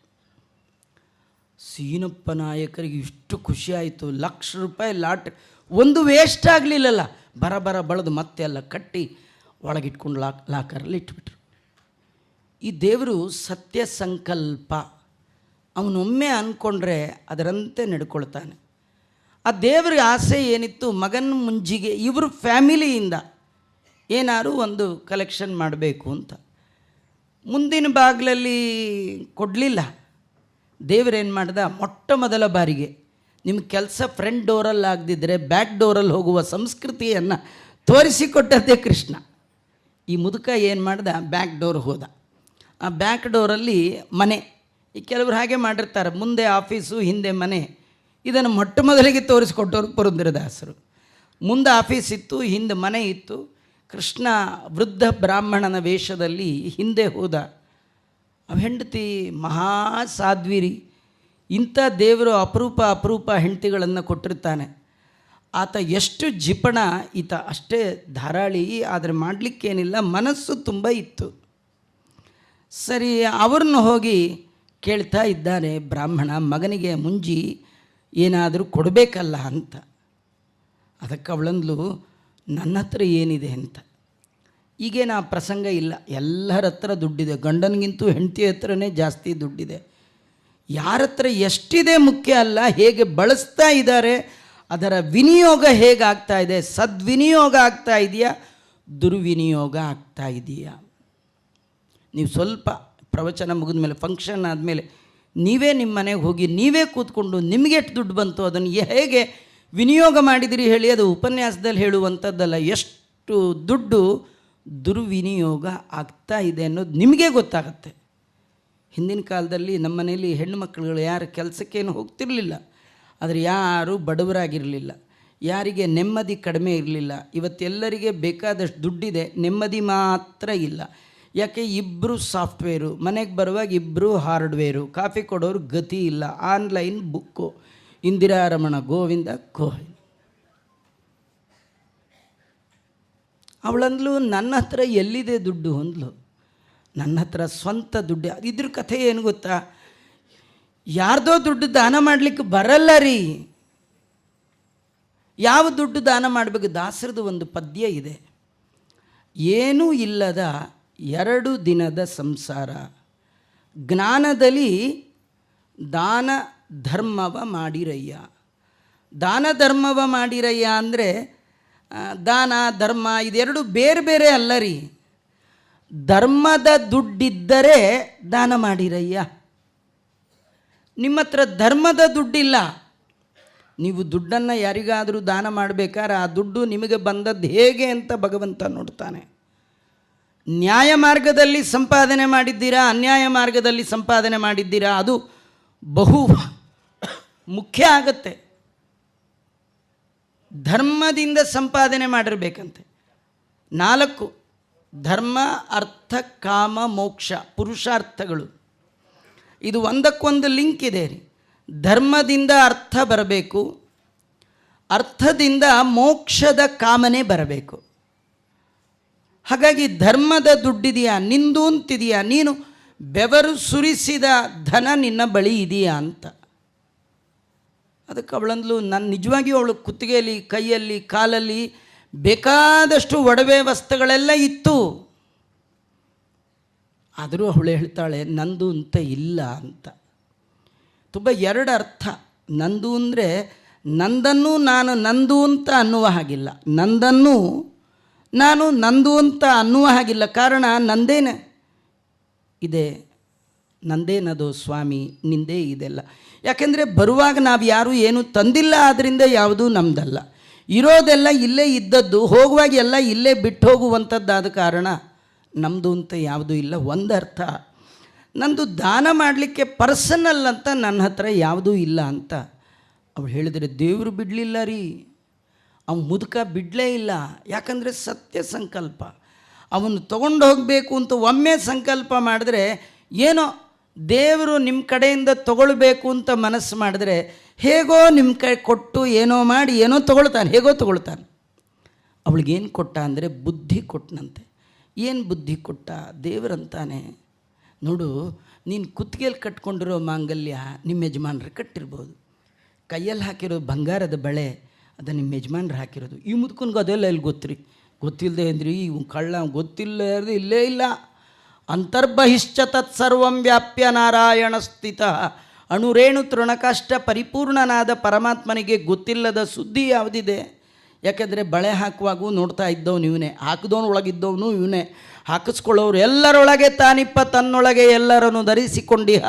ಸೀನಪ್ಪ ನಾಯಕರಿಗೆ ಇಷ್ಟು ಖುಷಿ ಆಯಿತು. ₹1,00,000 ಲಾಟ್ರಿ, ಒಂದು ವೇಸ್ಟ್ ಆಗಲಿಲ್ಲಲ್ಲ. ಬರ ಬಳದು ಮತ್ತೆ ಎಲ್ಲ ಕಟ್ಟಿ ಒಳಗಿಟ್ಕೊಂಡು ಲಾಕರಲ್ಲಿ ಇಟ್ಬಿಟ್ರು. ಈ ದೇವರು ಸತ್ಯ ಸಂಕಲ್ಪ, ಅವನೊಮ್ಮೆ ಅಂದ್ಕೊಂಡ್ರೆ ಅದರಂತೆ ನಡ್ಕೊಳ್ತಾನೆ. ಆ ದೇವ್ರಿಗೆ ಆಸೆ ಏನಿತ್ತು, ಮಗನ ಮುಂಜಿಗೆ ಇವರು ಫ್ಯಾಮಿಲಿಯಿಂದ ಏನಾದ್ರು ಒಂದು ಕಲೆಕ್ಷನ್ ಮಾಡಬೇಕು ಅಂತ. ಮುಂದಿನ ಬಾಗಿಲಲ್ಲಿ ಕೊಡಲಿಲ್ಲ. ದೇವರೇನು ಮಾಡ್ದ, ಮೊಟ್ಟ ಮೊದಲ ಬಾರಿಗೆ ನಿಮ್ಮ ಕೆಲಸ ಫ್ರಂಟ್ ಡೋರಲ್ಲಿ ಆಗದಿದ್ದರೆ ಬ್ಯಾಕ್ ಡೋರಲ್ಲಿ ಹೋಗುವ ಸಂಸ್ಕೃತಿಯನ್ನು ತೋರಿಸಿಕೊಟ್ಟದ್ದೇ ಕೃಷ್ಣ. ಈ ಮುದುಕ ಏನು ಮಾಡ್ದ, ಬ್ಯಾಕ್ ಡೋರ್ ಹೋದ. ಆ ಬ್ಯಾಕ್ ಡೋರಲ್ಲಿ ಮನೆ, ಈ ಕೆಲವರು ಹಾಗೆ ಮಾಡಿರ್ತಾರೆ, ಮುಂದೆ ಆಫೀಸು ಹಿಂದೆ ಮನೆ. ಇದನ್ನು ಮೊಟ್ಟ ಮೊದಲಿಗೆ ತೋರಿಸ್ಕೊಟ್ಟವರು ಪುರಂದರದಾಸರು. ಮುಂದೆ ಆಫೀಸ್ ಇತ್ತು, ಹಿಂದೆ ಮನೆ ಇತ್ತು. ಕೃಷ್ಣ ವೃದ್ಧ ಬ್ರಾಹ್ಮಣನ ವೇಷದಲ್ಲಿ ಹಿಂದೆ ಹೋದ. ಹೆಂಡತಿ ಮಹಾ ಸಾಧ್ವಿರಿ, ಇಂಥ ದೇವರು ಅಪರೂಪ ಅಪರೂಪ ಹೆಂಡತಿಗಳನ್ನು ಕೊಟ್ಟಿರ್ತಾನೆ. ಆತ ಎಷ್ಟು ಜಿಪಣ, ಈತ ಅಷ್ಟೇ ಧಾರಾಳಿ, ಆದರೆ ಮಾಡಲಿಕ್ಕೇನಿಲ್ಲ, ಮನಸ್ಸು ತುಂಬ ಇತ್ತು. ಸರಿ, ಅವ್ರನ್ನ ಹೋಗಿ ಕೇಳ್ತಾ ಇದ್ದಾನೆ ಬ್ರಾಹ್ಮಣ, ಮಗನಿಗೆ ಮುಂಜಿ ಏನಾದರೂ ಕೊಡಬೇಕಲ್ಲ ಅಂತ. ಅದಕ್ಕೆ ಅವಳಂದ್ಲು, ನನ್ನ ಹತ್ರ ಏನಿದೆ ಅಂತ. ಈಗೇನು ಆ ಪ್ರಸಂಗ ಇಲ್ಲ, ಎಲ್ಲರ ಹತ್ರ ದುಡ್ಡಿದೆ, ಗಂಡನಿಗಿಂತೂ ಹೆಂಡತಿ ಹತ್ರನೇ ಜಾಸ್ತಿ ದುಡ್ಡಿದೆ. ಯಾರ ಹತ್ರ ಎಷ್ಟಿದೆ ಮುಖ್ಯ ಅಲ್ಲ, ಹೇಗೆ ಬಳಸ್ತಾ ಇದ್ದಾರೆ, ಅದರ ವಿನಿಯೋಗ ಹೇಗಾಗ್ತಾ ಇದೆ, ಸದ್ವಿನಿಯೋಗ ಆಗ್ತಾ ಇದೆಯಾ, ದುರ್ವಿನಿಯೋಗ ಆಗ್ತಾ ಇದೆಯಾ. ನೀವು ಸ್ವಲ್ಪ ಪ್ರವಚನ ಮುಗಿದ ಮೇಲೆ, ಫಂಕ್ಷನ್ ಆದಮೇಲೆ ನೀವೇ ನಿಮ್ಮ ಮನೆಗೆ ಹೋಗಿ ನೀವೇ ಕೂತ್ಕೊಂಡು ನಿಮಗೆ ಎಷ್ಟು ದುಡ್ಡು ಬಂತು ಅದನ್ನು ಹೇಗೆ ವಿನಿಯೋಗ ಮಾಡಿದಿರಿ ಹೇಳಿ. ಅದು ಉಪನ್ಯಾಸದಲ್ಲಿ ಹೇಳುವಂಥದ್ದಲ್ಲ. ಎಷ್ಟು ದುಡ್ಡು ದುರ್ವಿನಿಯೋಗ ಆಗ್ತಾ ಇದೆ ಅನ್ನೋದು ನಿಮಗೇ ಗೊತ್ತಾಗತ್ತೆ. ಹಿಂದಿನ ಕಾಲದಲ್ಲಿ ನಮ್ಮ ಮನೇಲಿ ಹೆಣ್ಣು ಮಕ್ಕಳುಗಳು ಯಾರು ಕೆಲಸಕ್ಕೇನು ಹೋಗ್ತಿರಲಿಲ್ಲ, ಆದರೆ ಯಾರೂ ಬಡವರಾಗಿರಲಿಲ್ಲ, ಯಾರಿಗೆ ನೆಮ್ಮದಿ ಕಡಿಮೆ ಇರಲಿಲ್ಲ. ಇವತ್ತೆಲ್ಲರಿಗೆ ಬೇಕಾದಷ್ಟು ದುಡ್ಡಿದೆ, ನೆಮ್ಮದಿ ಮಾತ್ರ ಇಲ್ಲ. ಯಾಕೆ? ಇಬ್ಬರು ಸಾಫ್ಟ್ವೇರು, ಮನೆಗೆ ಬರುವಾಗ ಇಬ್ಬರು ಹಾರ್ಡ್ವೇರು, ಕಾಫಿ ಕೊಡೋರು ಗತಿ ಇಲ್ಲ, ಆನ್ಲೈನ್ ಬುಕ್ಕು, ಇಂದಿರಾ ರಮಣ ಗೋವಿಂದ ಗೋವಿಂದ. ಅವಳಂದ್ಲು, ನನ್ನ ಹತ್ರ ಎಲ್ಲಿದೆ ದುಡ್ಡು ಅಂದ್ಲು. ನನ್ನ ಹತ್ರ ಸ್ವಂತ ದುಡ್ಡು. ಇದ್ರ ಕಥೆ ಏನು ಗೊತ್ತಾ? ಯಾರ್ದೋ ದುಡ್ಡು ದಾನ ಮಾಡಲಿಕ್ಕೆ ಬರಲ್ಲ ರೀ. ಯಾವ ದುಡ್ಡು ದಾನ ಮಾಡಬೇಕು? ದಾಸರದು ಒಂದು ಪದ್ಯ ಇದೆ, ಏನೂ ಇಲ್ಲದ 2 ದಿನದ ಸಂಸಾರ, ಜ್ಞಾನದಲ್ಲಿ ದಾನ ಧರ್ಮವ ಮಾಡಿರಯ್ಯ. ದಾನ ಧರ್ಮವ ಮಾಡಿರಯ್ಯ ಅಂದರೆ ದಾನ ಧರ್ಮ ಇದೆರಡು ಬೇರೆ ಬೇರೆ ಅಲ್ಲ ರೀ. ಧರ್ಮದ ದುಡ್ಡಿದ್ದರೆ ದಾನ ಮಾಡಿರಯ್ಯ. ನಿಮ್ಮ ಹತ್ರ ಧರ್ಮದ ದುಡ್ಡಿಲ್ಲ, ನೀವು ದುಡ್ಡನ್ನು ಯಾರಿಗಾದರೂ ದಾನ ಮಾಡಬೇಕಾದ್ರೆ ಆ ದುಡ್ಡು ನಿಮಗೆ ಬಂದದ್ದು ಹೇಗೆ ಅಂತ ಭಗವಂತ ನೋಡ್ತಾನೆ. ನ್ಯಾಯ ಮಾರ್ಗದಲ್ಲಿ ಸಂಪಾದನೆ ಮಾಡಿದ್ದೀರಾ, ಅನ್ಯಾಯ ಮಾರ್ಗದಲ್ಲಿ ಸಂಪಾದನೆ ಮಾಡಿದ್ದೀರಾ, ಅದು ಬಹು ಮುಖ್ಯ ಆಗತ್ತೆ. ಧರ್ಮದಿಂದ ಸಂಪಾದನೆ ಮಾಡಿರಬೇಕಂತೆ. 4 ಧರ್ಮ, ಅರ್ಥ, ಕಾಮ, ಮೋಕ್ಷ ಪುರುಷಾರ್ಥಗಳು. ಇದು ಒಂದಕ್ಕೊಂದು ಲಿಂಕ್ ಇದೆ ರೀ. ಧರ್ಮದಿಂದ ಅರ್ಥ ಬರಬೇಕು, ಅರ್ಥದಿಂದ ಮೋಕ್ಷದ ಕಾಮನೆ ಬರಬೇಕು. ಹಾಗಾಗಿ ಧರ್ಮದ ದುಡ್ಡಿದೆಯಾ, ನಿಂದು ಅಂತಿದೆಯಾ, ನೀನು ಬೆವರು ಸುರಿಸಿದ ಧನ ನಿನ್ನ ಬಳಿ ಇದೆಯಾ ಅಂತ. ಅದಕ್ಕೆ ಅವಳಂದ್ಲು, ನಾನು ನಿಜವಾಗಿಯೂ ಅವಳು ಕುತ್ತಿಗೆಯಲ್ಲಿ, ಕೈಯಲ್ಲಿ, ಕಾಲಲ್ಲಿ ಬೇಕಾದಷ್ಟು ಒಡವೆ ವಸ್ತುಗಳೆಲ್ಲ ಇತ್ತು. ಆದರೂ ಅವಳು ಹೇಳ್ತಾಳೆ, ನಂದು ಅಂತ ಇಲ್ಲ ಅಂತ. ತುಂಬ 2 ಅರ್ಥ. ನಂದು ಅಂದರೆ ನಂದನ್ನು ನಾನು ನಂದು ಅಂತ ಅನ್ನುವ ಹಾಗಿಲ್ಲ, ನಂದನ್ನು ನಾನು ನಂದು ಅಂತ ಅನ್ನುವ ಹಾಗಿಲ್ಲ. ಕಾರಣ ನಂದೇನೆ ಇದೆ, ನಂದೇನದು ಸ್ವಾಮಿ, ನಿಂದೇ ಇದೆಲ್ಲ. ಯಾಕೆಂದರೆ ಬರುವಾಗ ನಾವು ಯಾರೂ ಏನೂ ತಂದಿಲ್ಲ, ಆದ್ದರಿಂದ ಯಾವುದೂ ನಮ್ಮದಲ್ಲ. ಇರೋದೆಲ್ಲ ಇಲ್ಲೇ ಇದ್ದದ್ದು, ಹೋಗುವಾಗ ಎಲ್ಲ ಇಲ್ಲೇ ಬಿಟ್ಟು ಹೋಗುವಂಥದ್ದಾದ ಕಾರಣ ನಮ್ಮದು ಅಂತ ಯಾವುದೂ ಇಲ್ಲ. ಒಂದರ್ಥ. ನಂದು ದಾನ ಮಾಡಲಿಕ್ಕೆ ಪರ್ಸನಲ್ ಅಂತ ನನ್ನ ಹತ್ರ ಯಾವುದೂ ಇಲ್ಲ ಅಂತ ಅವಳು ಹೇಳಿದರೆ, ದೇವರು ಬಿಡಲಿಲ್ಲ ರೀ, ಅವನು ಮುದುಕ ಬಿಡಲೇ ಇಲ್ಲ. ಯಾಕಂದರೆ ಸತ್ಯ ಸಂಕಲ್ಪ. ಅವನು ತೊಗೊಂಡು ಹೋಗಬೇಕು ಅಂತ ಒಮ್ಮೆ ಸಂಕಲ್ಪ ಮಾಡಿದ್ರೆ, ಏನೋ ದೇವರು ನಿಮ್ಮ ಕಡೆಯಿಂದ ತೊಗೊಳ್ಬೇಕು ಅಂತ ಮನಸ್ಸು ಮಾಡಿದ್ರೆ, ಹೇಗೋ ನಿಮ್ಮ ಕೈ ಕೊಟ್ಟು ಏನೋ ಮಾಡಿ ಏನೋ ತೊಗೊಳ್ತಾನೆ, ಹೇಗೋ ತೊಗೊಳ್ತಾನೆ. ಅವಳಿಗೇನು ಕೊಟ್ಟ ಅಂದರೆ ಬುದ್ಧಿ ಕೊಟ್ಟನಂತೆ. ಏನು ಬುದ್ಧಿ ಕೊಟ್ಟ? ದೇವರಂತಾನೆ, ನೋಡು, ನೀನು ಕುತ್ತಿಗೆಯಲ್ಲಿ ಕಟ್ಕೊಂಡಿರೋ ಮಾಂಗಲ್ಯ ನಿಮ್ಮ ಯಜಮಾನ್ರು ಕಟ್ಟಿರ್ಬೋದು, ಕೈಯಲ್ಲಿ ಹಾಕಿರೋ ಬಂಗಾರದ ಬಳೆ ಅದು ನಿಮ್ಮ ಯಜಮಾನ್ರು ಹಾಕಿರೋದು. ಈ ಮುದ್ಕನ್ಗೆ ಅದೆಲ್ಲ ಇಲ್ಲಿ ಗೊತ್ತಿರಿ, ಗೊತ್ತಿಲ್ಲದೆ ಅಂದ್ರಿ ಇವ್ ಕಳ್ಳ, ಗೊತ್ತಿಲ್ಲ ಇಲ್ಲೇ ಇಲ್ಲ. ಅಂತರ್ಬಹಿಶ್ಚ ತತ್ಸರ್ವಂ ವ್ಯಾಪ್ಯ ನಾರಾಯಣ ಸ್ಥಿತ. ಅಣುರೇಣು ತೃಣಕಾಷ್ಟ ಪರಿಪೂರ್ಣನಾದ ಪರಮಾತ್ಮನಿಗೆ ಗೊತ್ತಿಲ್ಲದ ಸುದ್ದಿ ಯಾವುದಿದೆ? ಯಾಕೆಂದರೆ ಬಳೆ ಹಾಕುವಾಗೂ ನೋಡ್ತಾ ಇದ್ದವನು ಇವನೇ, ಹಾಕಿದವನು ಒಳಗಿದ್ದವನು ಇವನೇ, ಹಾಕಿಸ್ಕೊಳ್ಳೋರು ಎಲ್ಲರೊಳಗೆ ತಾನಿಪ್ಪ, ತನ್ನೊಳಗೆ ಎಲ್ಲರನ್ನು ಧರಿಸಿಕೊಂಡಿಹ.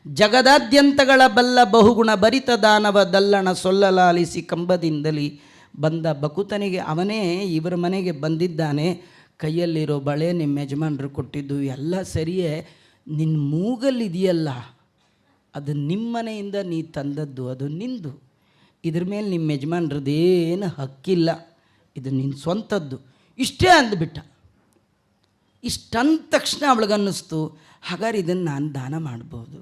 ಜಗದಾದ್ಯಂತಗಳ ಬಲ್ಲ ಬಹುಗುಣ ಭರಿತ ದಾನವ ದಲ್ಲಣ ಸೊಲ್ಲಲಾಲಿಸಿ ಕಂಬದಿಂದಲಿ ಬಂದ ಬಕುತನಿಗೆ ಅವನೇ ಇವರ ಮನೆಗೆ ಬಂದಿದ್ದಾನೆ. ಕೈಯಲ್ಲಿರೋ ಬಳೆ ನಿಮ್ಮ ಯಜಮಾನರು ಕೊಟ್ಟಿದ್ದು ಎಲ್ಲ ಸರಿಯೇ, ನಿನ್ನ ಮೂಗಲ್ಲಿದೆಯಲ್ಲ ಅದು ನಿಮ್ಮ ಮನೆಯಿಂದ ನೀ ತಂದದ್ದು, ಅದು ನಿಂದು. ಇದ್ರ ಮೇಲೆ ನಿಮ್ಮ ಯಜಮಾನ್ರದ್ದೇನು ಹಕ್ಕಿಲ್ಲ, ಇದು ನಿನ್ನ ಸ್ವಂತದ್ದು. ಇಷ್ಟೇ ಅಂದುಬಿಟ್ಟ. ಇಷ್ಟಂದ ತಕ್ಷಣ ಅವಳಿಗನ್ನಿಸ್ತು, ಹಾಗಾದ್ರೆ ಇದನ್ನು ನಾನು ದಾನ ಮಾಡ್ಬೋದು.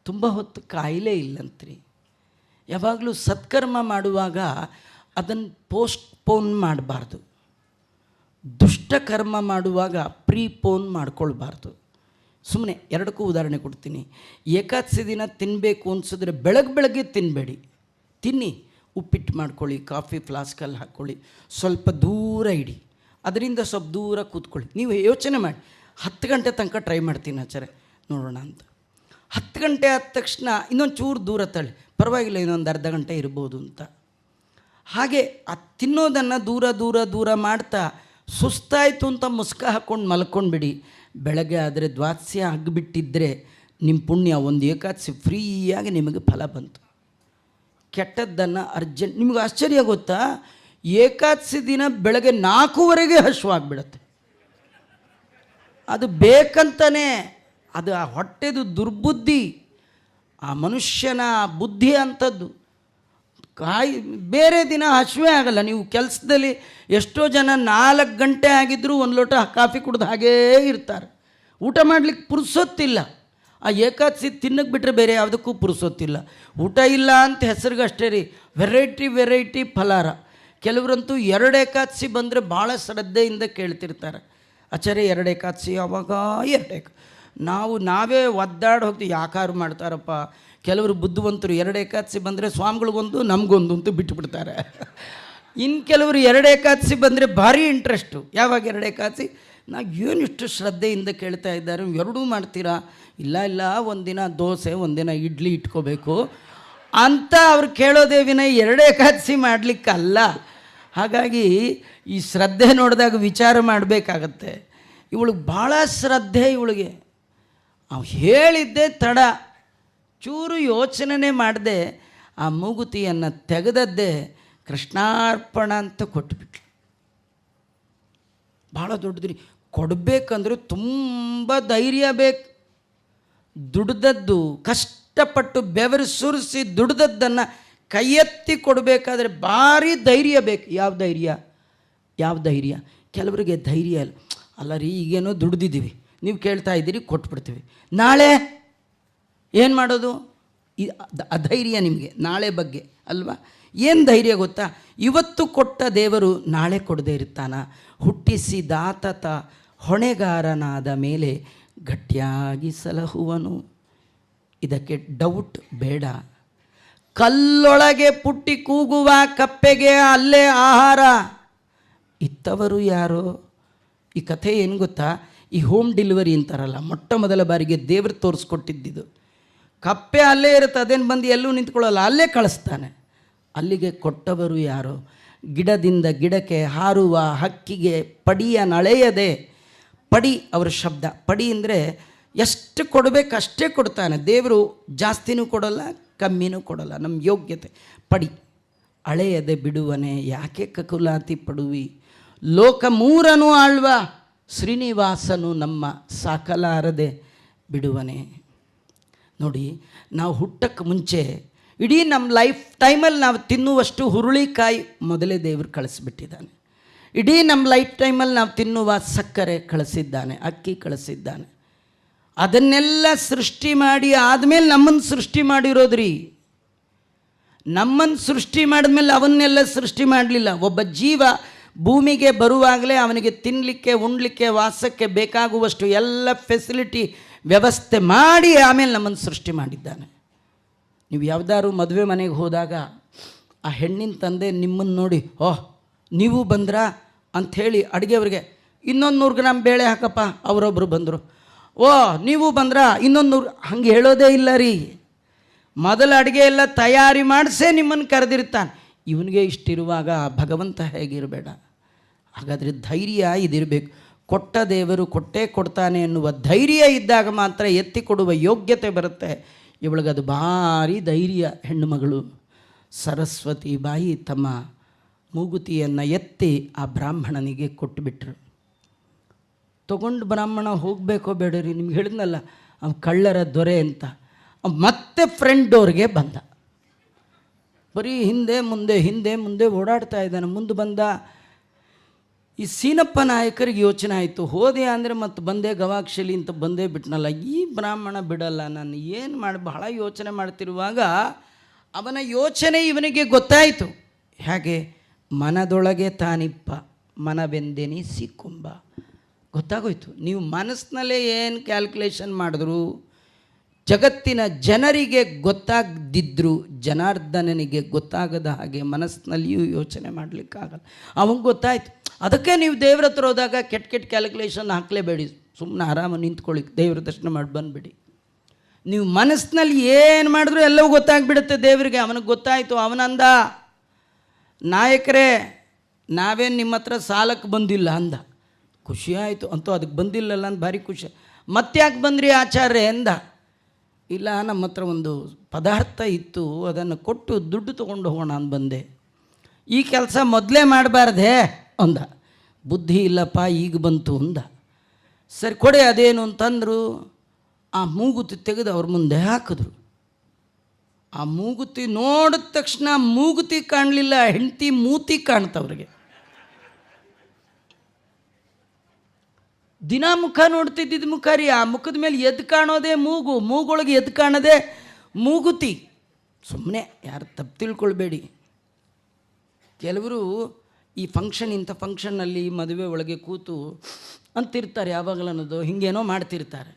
ತುಂಬ ಹೊತ್ತು ಕಾಯಿಲೆ ಇಲ್ಲಂತ್ರಿ. ಯಾವಾಗಲೂ ಸತ್ಕರ್ಮ ಮಾಡುವಾಗ ಅದನ್ನು ಪೋಸ್ಟ್ಪೋನ್ ಮಾಡಬಾರ್ದು. ದುಷ್ಟಕರ್ಮ ಮಾಡುವಾಗ ಪ್ರೀಪೋನ್ ಮಾಡ್ಕೊಳ್ಬಾರ್ದು. ಸುಮ್ಮನೆ ಎರಡಕ್ಕೂ ಉದಾಹರಣೆ ಕೊಡ್ತೀನಿ. ಏಕಾದಶಿ ದಿನ ತಿನ್ನಬೇಕು ಅನಿಸಿದ್ರೆ ಬೆಳಗ್ಗೆ ತಿನ್ನಬೇಡಿ, ತಿನ್ನಿ. ಉಪ್ಪಿಟ್ಟು ಮಾಡ್ಕೊಳ್ಳಿ, ಕಾಫಿ ಫ್ಲಾಸ್ಕಲ್ಲಿ ಹಾಕ್ಕೊಳ್ಳಿ, ಸ್ವಲ್ಪ ದೂರ ಇಡಿ, ಅದರಿಂದ ಸ್ವಲ್ಪ ದೂರ ಕೂತ್ಕೊಳ್ಳಿ. ನೀವು ಯೋಚನೆ ಮಾಡಿ, 10 ಗಂಟೆ ತನಕ ಟ್ರೈ ಮಾಡ್ತೀನಿ ಆಚಾರ್ಯ, ನೋಡೋಣ ಅಂತ. 10 ಗಂಟೆ ಆದ ತಕ್ಷಣ ಇನ್ನೊಂದು ಚೂರು ದೂರ ತಳ್ಳಿ, ಪರವಾಗಿಲ್ಲ ಇನ್ನೊಂದು ಅರ್ಧ ಗಂಟೆ ಇರ್ಬೋದು ಅಂತ. ಹಾಗೆ ಆ ತಿನ್ನೋದನ್ನು ದೂರ ದೂರ ದೂರ ಮಾಡ್ತಾ ಸುಸ್ತಾಯಿತು ಅಂತ ಮುಸ್ಕ ಹಾಕ್ಕೊಂಡು ಮಲ್ಕೊಂಡ್ಬಿಡಿ. ಬೆಳಗ್ಗೆ ಆದರೆ ದ್ವಾದಶಿ ಆಗಿಬಿಟ್ಟಿದ್ದರೆ ನಿಮ್ಮ ಪುಣ್ಯ, ಒಂದು ಏಕಾದಶಿ ಫ್ರೀಯಾಗಿ ನಿಮಗೆ ಫಲ ಬಂತು. ಕೆಟ್ಟದ್ದನ್ನು ಅರ್ಜೆಂಟ್, ನಿಮಗೆ ಆಶ್ಚರ್ಯ ಗೊತ್ತಾ, ಏಕಾದಶಿ ದಿನ ಬೆಳಗ್ಗೆ 4:00ವರೆಗೆ ಹಶ್ವಾಗಿಬಿಡತ್ತೆ. ಅದು ಬೇಕಂತಲೇ, ಅದು ಆ ಹೊಟ್ಟೆದು ದುರ್ಬುದ್ಧಿ, ಆ ಮನುಷ್ಯನ ಬುದ್ಧಿ ಅಂಥದ್ದು. ಬೇರೆ ದಿನ ಹಸಿವೆ ಆಗಲ್ಲ. ನೀವು ಕೆಲಸದಲ್ಲಿ ಎಷ್ಟೋ ಜನ 4 ಗಂಟೆ ಆಗಿದ್ದರೂ ಒಂದು ಲೋಟ ಕಾಫಿ ಕುಡ್ದು ಹಾಗೇ ಇರ್ತಾರೆ, ಊಟ ಮಾಡಲಿಕ್ಕೆ ಪುರುಸೊತ್ತಿಲ್ಲ. ಆ ಏಕಾದಶಿ ತಿನ್ನಕ್ಕೆ ಬಿಟ್ಟರೆ ಬೇರೆ ಯಾವುದಕ್ಕೂ ಪುರುಸೊತ್ತಿಲ್ಲ. ಊಟ ಇಲ್ಲ ಅಂತ ಹೆಸರಿಗೆ ಅಷ್ಟೇ ರೀ, ವೆರೈಟಿ ಫಲಾರ. ಕೆಲವರಂತೂ 2 ಏಕಾದಶಿ ಬಂದರೆ ಭಾಳ ಶ್ರದ್ಧೆಯಿಂದ ಕೇಳ್ತಿರ್ತಾರೆ, ಆಚಾರ್ಯ 2 ಏಕಾದಶಿ ಯಾವಾಗ 2 ನಾವೇ ಒದ್ದಾಡಿ ಹೋಗ್ತೀವಿ, ಯಾಕಾರು ಮಾಡ್ತಾರಪ್ಪ. ಕೆಲವರು ಬುದ್ಧಿವಂತರು 2 ಏಕಾದಶಿ ಬಂದರೆ ಸ್ವಾಮಿಗಳಿಗೊಂದು ನಮಗೊಂದು ಅಂತ ಬಿಟ್ಟುಬಿಡ್ತಾರೆ. ಇನ್ನು ಕೆಲವರು 2 ಏಕಾದಶಿ ಬಂದರೆ ಭಾರಿ ಇಂಟ್ರೆಸ್ಟು. ಯಾವಾಗ 2 ಏಕಾದಶಿ, ನಾವು ಏನಿಷ್ಟು ಶ್ರದ್ಧೆಯಿಂದ ಕೇಳ್ತಾ ಇದ್ದಾರೆ, ಎರಡೂ ಮಾಡ್ತೀರಾ? ಇಲ್ಲ ಒಂದಿನ ದೋಸೆ ಒಂದಿನ ಇಡ್ಲಿ ಇಟ್ಕೋಬೇಕು ಅಂತ ಅವ್ರು ಕೇಳೋದೇ ವಿನಃ 2 ಏಕಾದಶಿ ಮಾಡಲಿಕ್ಕಲ್ಲ. ಹಾಗಾಗಿ ಈ ಶ್ರದ್ಧೆ ನೋಡಿದಾಗ ವಿಚಾರ ಮಾಡಬೇಕಾಗತ್ತೆ. ಇವಳಿಗೆ ಭಾಳ ಶ್ರದ್ಧೆ, ಇವಳಿಗೆ ಅವು ಹೇಳಿದ್ದೆ ತಡ, ಚೂರು ಯೋಚನೆ ಮಾಡದೆ ಆ ಮೂಗುತಿಯನ್ನು ತೆಗೆದದ್ದೇ ಕೃಷ್ಣಾರ್ಪಣ ಅಂತ ಕೊಟ್ಬಿಟ್ಲು. ಭಾಳ ದೊಡ್ಡದ್ರಿ. ಕೊಡಬೇಕಂದ್ರೆ ತುಂಬ ಧೈರ್ಯ ಬೇಕು. ದುಡ್ದದ್ದು, ಕಷ್ಟಪಟ್ಟು ಬೆವರು ಸುರಿಸಿ ದುಡ್ದದ್ದನ್ನು ಕೈ ಎತ್ತಿ ಕೊಡಬೇಕಾದ್ರೆ ಭಾರಿ ಧೈರ್ಯ ಬೇಕು. ಯಾವ ಧೈರ್ಯ? ಕೆಲವರಿಗೆ ಧೈರ್ಯ ಅಲ್ಲ ರೀ, ಈಗೇನೋ ದುಡ್ದಿದ್ದೀವಿ, ನೀವು ಕೇಳ್ತಾ ಇದ್ದೀರಿ, ಕೊಟ್ಬಿಡ್ತೀವಿ. ನಾಳೆ ಏನು ಮಾಡೋದು? ಅಧೈರ್ಯ ನಿಮಗೆ ನಾಳೆ ಬಗ್ಗೆ ಅಲ್ವಾ? ಏನು ಧೈರ್ಯ ಗೊತ್ತಾ? ಇವತ್ತು ಕೊಟ್ಟ ದೇವರು ನಾಳೆ ಕೊಡದೇ ಇರ್ತಾನ? ಹುಟ್ಟಿಸಿದಾತ ಹೊಣೆಗಾರನಾದ ಮೇಲೆ ಗಟ್ಟಿಯಾಗಿ ಸಲಹುವನು. ಇದಕ್ಕೆ ಡೌಟ್ ಬೇಡ. ಕಲ್ಲೊಳಗೆ ಪುಟ್ಟಿ ಕೂಗುವ ಕಪ್ಪೆಗೆ ಅಲ್ಲೇ ಆಹಾರ. ಇತ್ತವರು ಯಾರೋ? ಈ ಕಥೆ ಏನು ಗೊತ್ತಾ? ಈ ಹೋಮ್ ಡೆಲಿವರಿ ಅಂತಾರಲ್ಲ, ಮೊಟ್ಟ ಮೊದಲ ಬಾರಿಗೆ ದೇವರು ತೋರಿಸ್ಕೊಟ್ಟಿದ್ದಿದ್ದು. ಕಪ್ಪೆ ಅಲ್ಲೇ ಇರುತ್ತೆ, ಅದೇನು ಬಂದು ಎಲ್ಲೂ ನಿಂತ್ಕೊಳ್ಳಲ್ಲ, ಅಲ್ಲೇ ಕಳಿಸ್ತಾನೆ. ಅಲ್ಲಿಗೆ ಕೊಟ್ಟವರು ಯಾರೋ? ಗಿಡದಿಂದ ಗಿಡಕ್ಕೆ ಹಾರುವ ಹಕ್ಕಿಗೆ ಪಡಿಯ ನಳೆಯದೆ. ಪಡಿ ಅವರ ಶಬ್ದ. ಪಡಿ ಅಂದರೆ ಎಷ್ಟು ಕೊಡಬೇಕು ಅಷ್ಟೇ ಕೊಡ್ತಾನೆ ದೇವರು. ಜಾಸ್ತಿನೂ ಕೊಡಲ್ಲ, ಕಮ್ಮಿನೂ ಕೊಡಲ್ಲ, ನಮ್ಮ ಯೋಗ್ಯತೆ. ಪಡಿ ಅಳೆಯದೆ ಬಿಡುವನೆ, ಯಾಕೆ ಕಕುಲಾತಿ ಪಡುವಿ. ಲೋಕ ಮೂರನು ಆಳ್ವ ಶ್ರೀನಿವಾಸನು ನಮ್ಮ ಸಾಕಲಾರದೆ ಬಿಡುವನೆ. ನೋಡಿ, ನಾವು ಹುಟ್ಟಕ್ಕೆ ಮುಂಚೆ ಇಡೀ ನಮ್ಮ ಲೈಫ್ ಟೈಮಲ್ಲಿ ನಾವು ತಿನ್ನುವಷ್ಟು ಹುರುಳಿಕಾಯಿ ಮೊದಲೇ ದೇವರು ಕಳಿಸ್ಬಿಟ್ಟಿದ್ದಾನೆ. ಇಡೀ ನಮ್ಮ ಲೈಫ್ ಟೈಮಲ್ಲಿ ನಾವು ತಿನ್ನುವ ಸಕ್ಕರೆ ಕಳಿಸಿದ್ದಾನೆ, ಅಕ್ಕಿ ಕಳಿಸಿದ್ದಾನೆ. ಅದನ್ನೆಲ್ಲ ಸೃಷ್ಟಿ ಮಾಡಿ ಆದಮೇಲೆ ನಮ್ಮನ್ನು ಸೃಷ್ಟಿ ಮಾಡಿರೋದ್ರಿ. ನಮ್ಮನ್ನು ಸೃಷ್ಟಿ ಮಾಡಿದ್ಮೇಲೆ ಅವನ್ನೆಲ್ಲ ಸೃಷ್ಟಿ ಮಾಡಲಿಲ್ಲ. ಒಬ್ಬ ಜೀವ ಭೂಮಿಗೆ ಬರುವಾಗಲೇ ಅವನಿಗೆ ತಿನ್ನಲಿಕ್ಕೆ, ಉಣ್ಲಿಕ್ಕೆ, ವಾಸಕ್ಕೆ ಬೇಕಾಗುವಷ್ಟು ಎಲ್ಲ ಫೆಸಿಲಿಟಿ ವ್ಯವಸ್ಥೆ ಮಾಡಿ ಆಮೇಲೆ ನಮ್ಮನ್ನು ಸೃಷ್ಟಿ ಮಾಡಿದ್ದಾನೆ. ನೀವು ಯಾವುದಾದ್ರು ಮದುವೆ ಮನೆಗೆ ಹೋದಾಗ ಆ ಹೆಣ್ಣಿನ ತಂದೆ ನಿಮ್ಮನ್ನು ನೋಡಿ, ಓಹ್ ನೀವು ಬಂದ್ರಾ ಅಂಥೇಳಿ ಅಡುಗೆಯವ್ರಿಗೆ ಇನ್ನೊಂದು 100 ಗ್ರಾಮ್ ಬೇಳೆ ಹಾಕಪ್ಪ, ಅವರೊಬ್ಬರು ಬಂದರು, ಓ ನೀವು ಬಂದ್ರಾ ಇನ್ನೊಂದು 100, ಹಂಗೆ ಹೇಳೋದೇ ಇಲ್ಲ ರೀ. ಮೊದಲು ಅಡುಗೆ ಎಲ್ಲ ತಯಾರಿ ಮಾಡಿಸೇ ನಿಮ್ಮನ್ನು ಕರೆದಿರ್ತಾನೆ. ಇವನಿಗೆ ಇಷ್ಟಿರುವಾಗ ಭಗವಂತ ಹೇಗಿರಬೇಡ? ಹಾಗಾದರೆ ಧೈರ್ಯ ಇದಿರಬೇಕು. ಕೊಟ್ಟ ದೇವರು ಕೊಟ್ಟೇ ಕೊಡ್ತಾನೆ ಎನ್ನುವ ಧೈರ್ಯ ಇದ್ದಾಗ ಮಾತ್ರ ಎತ್ತಿ ಕೊಡುವ ಯೋಗ್ಯತೆ ಬರುತ್ತೆ. ಇವಳಿಗದು ಭಾರಿ ಧೈರ್ಯ. ಹೆಣ್ಣು ಮಗಳು ಸರಸ್ವತಿ ಬಾಯಿ ತಮ್ಮ ಮೂಗುತಿಯನ್ನು ಎತ್ತಿ ಆ ಬ್ರಾಹ್ಮಣನಿಗೆ ಕೊಟ್ಟುಬಿಟ್ರು. ತಗೊಂಡು ಬ್ರಾಹ್ಮಣ ಹೋಗಬೇಕೋ ಬೇಡರಿ, ನಿಮ್ಗೆ ಹೇಳಿದ್ನಲ್ಲ ಅವ ಕಳ್ಳರ ದೊರೆ ಅಂತ. ಮತ್ತೆ ಫ್ರಂಟ್ ಡೋರ್ಗೆ ಬಂದ. ಬರೀ ಹಿಂದೆ ಮುಂದೆ ಓಡಾಡ್ತಾ ಇದ್ದಾನೆ. ಮುಂದೆ ಬಂದ, ಈ ಸೀನಪ್ಪ ನಾಯಕರಿಗೆ ಯೋಚನೆ ಆಯಿತು, ಹೋದೆ ಅಂದರೆ ಮತ್ತು ಬಂದೆ ಗವಾಕ್ಷಲಿ ಅಂತ ಬಂದೇ ಬಿಟ್ನಲ್ಲ, ಈ ಬ್ರಾಹ್ಮಣ ಬಿಡಲ್ಲ, ನಾನು ಏನು ಮಾಡಿ ಬಹಳ ಯೋಚನೆ ಮಾಡ್ತಿರುವಾಗ ಅವನ ಯೋಚನೆ ಇವನಿಗೆ ಗೊತ್ತಾಯಿತು. ಹೇಗೆ? ಮನದೊಳಗೆ ತಾನಿಪ್ಪ ಮನವೆಂದೆನಿಸಿಕೊಂಬ. ಗೊತ್ತಾಗೋಯ್ತು. ನೀವು ಮನಸ್ಸಿನಲ್ಲೇ ಏನು ಕ್ಯಾಲ್ಕುಲೇಷನ್ ಮಾಡಿದ್ರು ಜಗತ್ತಿನ ಜನರಿಗೆ ಗೊತ್ತಾಗದಿದ್ದರೂ ಜನಾರ್ದನನಿಗೆ ಗೊತ್ತಾಗದ ಹಾಗೆ ಮನಸ್ಸಿನಲ್ಲಿಯೂ ಯೋಚನೆ ಮಾಡಲಿಕ್ಕಾಗಲ್ಲ. ಅವಂಗೆ ಗೊತ್ತಾಯ್ತು. ಅದಕ್ಕೆ ನೀವು ದೇವ್ರ ಹತ್ರ ಹೋದಾಗ ಕೆಟ್ಟ ಕೆಟ್ಟ ಕ್ಯಾಲ್ಕುಲೇಷನ್ ಹಾಕಲೇಬೇಡಿ, ಸುಮ್ಮನೆ ಆರಾಮ ನಿಂತ್ಕೊಳ್ಳಿ, ದೇವ್ರ ದರ್ಶನ ಮಾಡಿ ಬಂದುಬಿಡಿ. ನೀವು ಮನಸ್ಸಿನಲ್ಲಿ ಏನು ಮಾಡಿದ್ರು ಎಲ್ಲವೂ ಗೊತ್ತಾಗ್ಬಿಡುತ್ತೆ ದೇವರಿಗೆ. ಅವನಿಗೆ ಗೊತ್ತಾಯಿತು. ಅವನಂದ, ನಾಯಕರೇ ನಾವೇನು ನಿಮ್ಮ ಹತ್ರ ಸಾಲಕ್ಕೆ ಬಂದಿಲ್ಲ ಅಂದ. ಖುಷಿ ಆಯಿತು. ಅಂತೂ ಅದಕ್ಕೆ ಬಂದಿಲ್ಲಲ್ಲ ಅಂತ ಭಾರಿ ಖುಷಿ. ಮತ್ತ್ಯಾಕೆ ಬಂದ್ರಿ ಆಚಾರ್ಯ ಎಂದ. ಇಲ್ಲ, ನಮ್ಮ ಹತ್ರ ಒಂದು ಪದಾರ್ಥ ಇತ್ತು, ಅದನ್ನು ಕೊಟ್ಟು ದುಡ್ಡು ತೊಗೊಂಡು ಹೋಗೋಣ ಅಂತ ಬಂದೆ. ಈ ಕೆಲಸ ಮೊದಲೇ ಮಾಡಬಾರ್ದೆ ಅಂದ. ಬುದ್ಧಿ ಇಲ್ಲಪ್ಪ, ಈಗ ಬಂತು ಅಂದ. ಸರಿ ಕೊಡೆ ಅದೇನು ಅಂತಂದರು. ಆ ಮೂಗುತಿ ತೆಗೆದು ಅವ್ರ ಮುಂದೆ ಹಾಕಿದ್ರು. ಆ ಮೂಗುತಿ ನೋಡಿದ ತಕ್ಷಣ ಮೂಗುತಿ ಕಾಣಲಿಲ್ಲ, ಹೆಂಡತಿ ಮೂತಿ ಕಾಣ್ತವ್ರಿಗೆ. ದಿನ ಮುಖ ನೋಡ್ತಿದ್ದಿದ್ದು ಮುಖ ರೀ. ಆ ಮುಖದ ಮೇಲೆ ಎದ್ದು ಕಾಣೋದೇ ಮೂಗು, ಮೂಗೊಳಗೆ ಎದ್ದು ಕಾಣೋದೇ ಮೂಗುತಿ. ಸುಮ್ಮನೆ ಯಾರು ತಪ್ಪು ತಿಳ್ಕೊಳ್ಬೇಡಿ. ಕೆಲವರು ಈ ಫಂಕ್ಷನ್, ಇಂಥ ಫಂಕ್ಷನ್ನಲ್ಲಿ ಮದುವೆ ಒಳಗೆ ಕೂತು ಅಂತಿರ್ತಾರೆ, ಯಾವಾಗಲೂ ಅನ್ನೋದು ಹಿಂಗೇನೋ ಮಾಡ್ತಿರ್ತಾರೆ.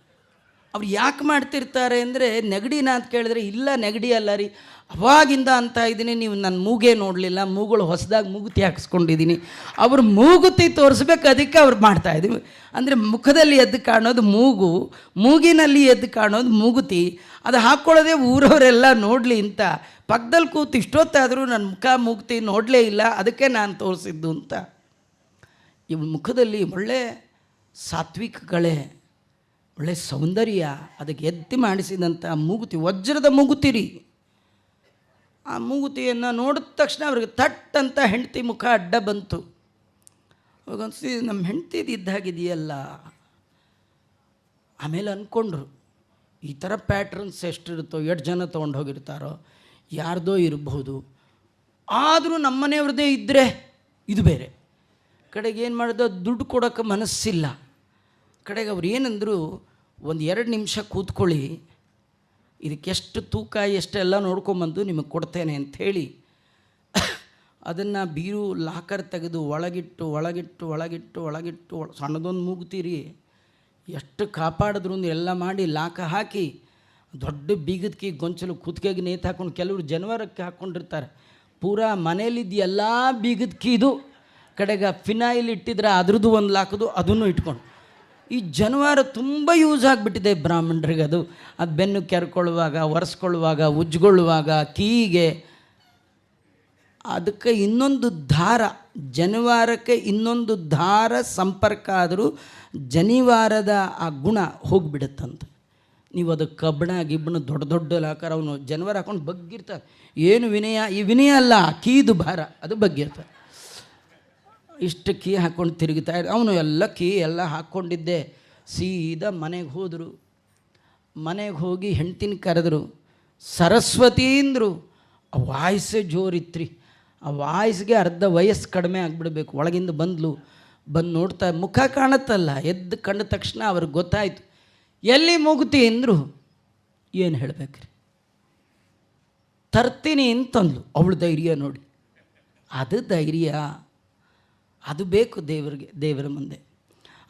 ಅವ್ರು ಯಾಕೆ ಮಾಡ್ತಿರ್ತಾರೆ ಅಂದರೆ, ನೆಗಡಿನ ಅಂತ ಕೇಳಿದ್ರೆ, ಇಲ್ಲ ನೆಗಡಿ ಅಲ್ಲ ರೀ, ಅವಾಗಿಂದ ಅಂತ ಇದ್ದೀನಿ, ನೀವು ನನ್ನ ಮೂಗೇ ನೋಡಲಿಲ್ಲ, ಮೂಗಳು ಹೊಸದಾಗಿ ಮೂಗುತಿ ಹಾಕಿಸ್ಕೊಂಡಿದ್ದೀನಿ. ಅವ್ರು ಮೂಗುತಿ ತೋರಿಸ್ಬೇಕು, ಅದಕ್ಕೆ ಅವ್ರು ಮಾಡ್ತಾಯಿದ್ದೀವಿ. ಅಂದರೆ ಮುಖದಲ್ಲಿ ಎದ್ದು ಕಾಣೋದು ಮೂಗು, ಮೂಗಿನಲ್ಲಿ ಎದ್ದು ಕಾಣೋದು ಮೂಗುತಿ. ಅದು ಹಾಕ್ಕೊಳ್ಳೋದೇ ಊರವರೆಲ್ಲ ನೋಡಲಿ ಅಂತ. ಪಕ್ಕದಲ್ಲಿ ಕೂತು ಇಷ್ಟೊತ್ತಾದರೂ ನನ್ನ ಮುಖ ಮೂಗುತಿ ನೋಡಲೇ ಇಲ್ಲ, ಅದಕ್ಕೆ ನಾನು ತೋರಿಸಿದ್ದು ಅಂತ. ಇವ್ ಮುಖದಲ್ಲಿ ಒಳ್ಳೆ ಸಾತ್ವಿಕಗಳೇ, ಒಳ್ಳೆ ಸೌಂದರ್ಯ, ಅದಕ್ಕೆ ಎತ್ತಿ ಮಾಡಿಸಿದಂಥ ಮೂಗುತಿ, ವಜ್ರದ ಮೂಗುತಿ ರೀ. ಆ ಮೂಗುತಿಯನ್ನು ನೋಡಿದ ತಕ್ಷಣ ಅವ್ರಿಗೆ ತಟ್ ಅಂತ ಹೆಂಡತಿ ಮುಖ ಅಡ್ಡ ಬಂತು. ಅವಾಗ ಅನಿಸ್ತಿ, ನಮ್ಮ ಹೆಂಡ್ತಿದು ಇದ್ದಾಗಿದೆಯಲ್ಲ. ಆಮೇಲೆ ಅಂದ್ಕೊಂಡ್ರು, ಈ ಥರ ಪ್ಯಾಟ್ರನ್ಸ್ ಎಷ್ಟಿರುತ್ತೋ, ಎಷ್ಟು ಜನ ತೊಗೊಂಡು ಹೋಗಿರ್ತಾರೋ, ಯಾರ್ದೋ ಇರಬಹುದು. ಆದರೂ ನಮ್ಮನೆಯವ್ರದ್ದೇ ಇದ್ದರೆ ಇದು ಬೇರೆ. ಕಡೆಗೆ ಏನು ಮಾಡಿದೋ, ದುಡ್ಡು ಕೊಡೋಕ್ಕೆ ಮನಸ್ಸಿಲ್ಲ. ಕಡೆಗೆ ಅವ್ರು ಏನಂದರು, ಒಂದು 2 ನಿಮಿಷ ಕೂತ್ಕೊಳ್ಳಿ, ಇದಕ್ಕೆಷ್ಟು ತೂಕ ಎಷ್ಟೆಲ್ಲ ನೋಡ್ಕೊಂಬಂದು ನಿಮಗೆ ಕೊಡ್ತೇನೆ ಅಂಥೇಳಿ ಅದನ್ನು ಬೀರು ಲಾಕರ್ ತೆಗೆದು ಒಳಗಿಟ್ಟು ಒಳಗಿಟ್ಟು ಒಳಗಿಟ್ಟು ಒಳಗಿಟ್ಟು ಸಣ್ಣದೊಂದು ಮೂಗುತ್ತೀರಿ, ಎಷ್ಟು ಕಾಪಾಡಿದ್ರು ಎಲ್ಲ ಮಾಡಿ ಲಾಕ ಹಾಕಿ ದೊಡ್ಡ ಬೀಗದ ಕೀ ಗೊಂಚಲು ಕುತ್ತಿಗೆಗೆ ನೇತು ಹಾಕ್ಕೊಂಡು, ಕೆಲವರು ಜನವಾರಕ್ಕೆ ಹಾಕ್ಕೊಂಡಿರ್ತಾರೆ. ಪೂರಾ ಮನೇಲಿದ್ದು ಎಲ್ಲ ಬೀಗದ ಕೀದು ಕಡೆಗೆ ಫಿನಾಯಿಲ್ ಇಟ್ಟಿದ್ರೆ ಅದ್ರದ್ದು ಒಂದು ಲಾಕದು, ಅದನ್ನು ಇಟ್ಕೊಂಡು. ಈ ಜನವಾರ ತುಂಬ ಯೂಸ್ ಆಗಿಬಿಟ್ಟಿದೆ ಬ್ರಾಹ್ಮಣರಿಗೆ. ಅದು ಬೆನ್ನು ಕೆರ್ಕೊಳ್ಳುವಾಗ, ಒರೆಸ್ಕೊಳ್ಳುವಾಗ, ಉಜ್ಗೊಳ್ಳುವಾಗ, ಕೀಗೆ. ಅದಕ್ಕೆ ಇನ್ನೊಂದು ದಾರ, ಜನಿವಾರಕ್ಕೆ ಇನ್ನೊಂದು ದಾರ ಸಂಪರ್ಕ ಆದರೂ ಜನಿವಾರದ ಆ ಗುಣ ಹೋಗಿಬಿಡುತ್ತಂತೆ. ನೀವು ಅದು ಕಬ್ಬಣ ಗಿಬ್ಬಣ ದೊಡ್ಡ ದೊಡ್ಡ ಲಾಕರ್, ಅವನು ಜನಿವಾರ ಹಾಕೊಂಡು ಬಗ್ಗಿರ್ತಾರೆ. ಏನು ವಿನಯ, ಈ ವಿನಯ ಅಲ್ಲ, ಕೀದು ಭಾರ ಅದು ಬಗ್ಗಿರ್ತಾರೆ. ಇಷ್ಟು ಕೀ ಹಾಕ್ಕೊಂಡು ತಿರುಗಿತಾ ಇದ್ದ ಅವನು. ಎಲ್ಲ ಕೀ ಎಲ್ಲ ಹಾಕ್ಕೊಂಡಿದ್ದೆ. ಸೀದಾ ಮನೆಗೆ ಹೋದರು. ಮನೆಗೆ ಹೋಗಿ ಹೆಂಡ್ತಿನ ಕರೆದ್ರು, ಸರಸ್ವತಿ ಅಂದರು. ಆ ವಾಯ್ಸೇ ಜೋರಿತ್ರಿ. ಆ ವಾಯ್ಸ್ಗೆ ಅರ್ಧ ವಯಸ್ಸು ಕಡಿಮೆ ಆಗಿಬಿಡ್ಬೇಕು. ಒಳಗಿಂದ ಬಂದು ನೋಡ್ತಾ, ಮುಖ ಕಾಣುತ್ತಲ್ಲ, ಎದ್ದು ಕಂಡ ತಕ್ಷಣ ಅವ್ರಿಗೆ ಗೊತ್ತಾಯಿತು. ಎಲ್ಲಿ ಮೂಗುತಿ ಅಂದರು. ಏನು ಹೇಳಬೇಕ್ರಿ, ತರ್ತೀನಿ ಅಂತಂದ್ಲು. ಅವಳು ಧೈರ್ಯ ನೋಡಿ, ಅದು ಧೈರ್ಯ, ಅದು ಬೇಕು ದೇವರಿಗೆ, ದೇವರ ಮುಂದೆ.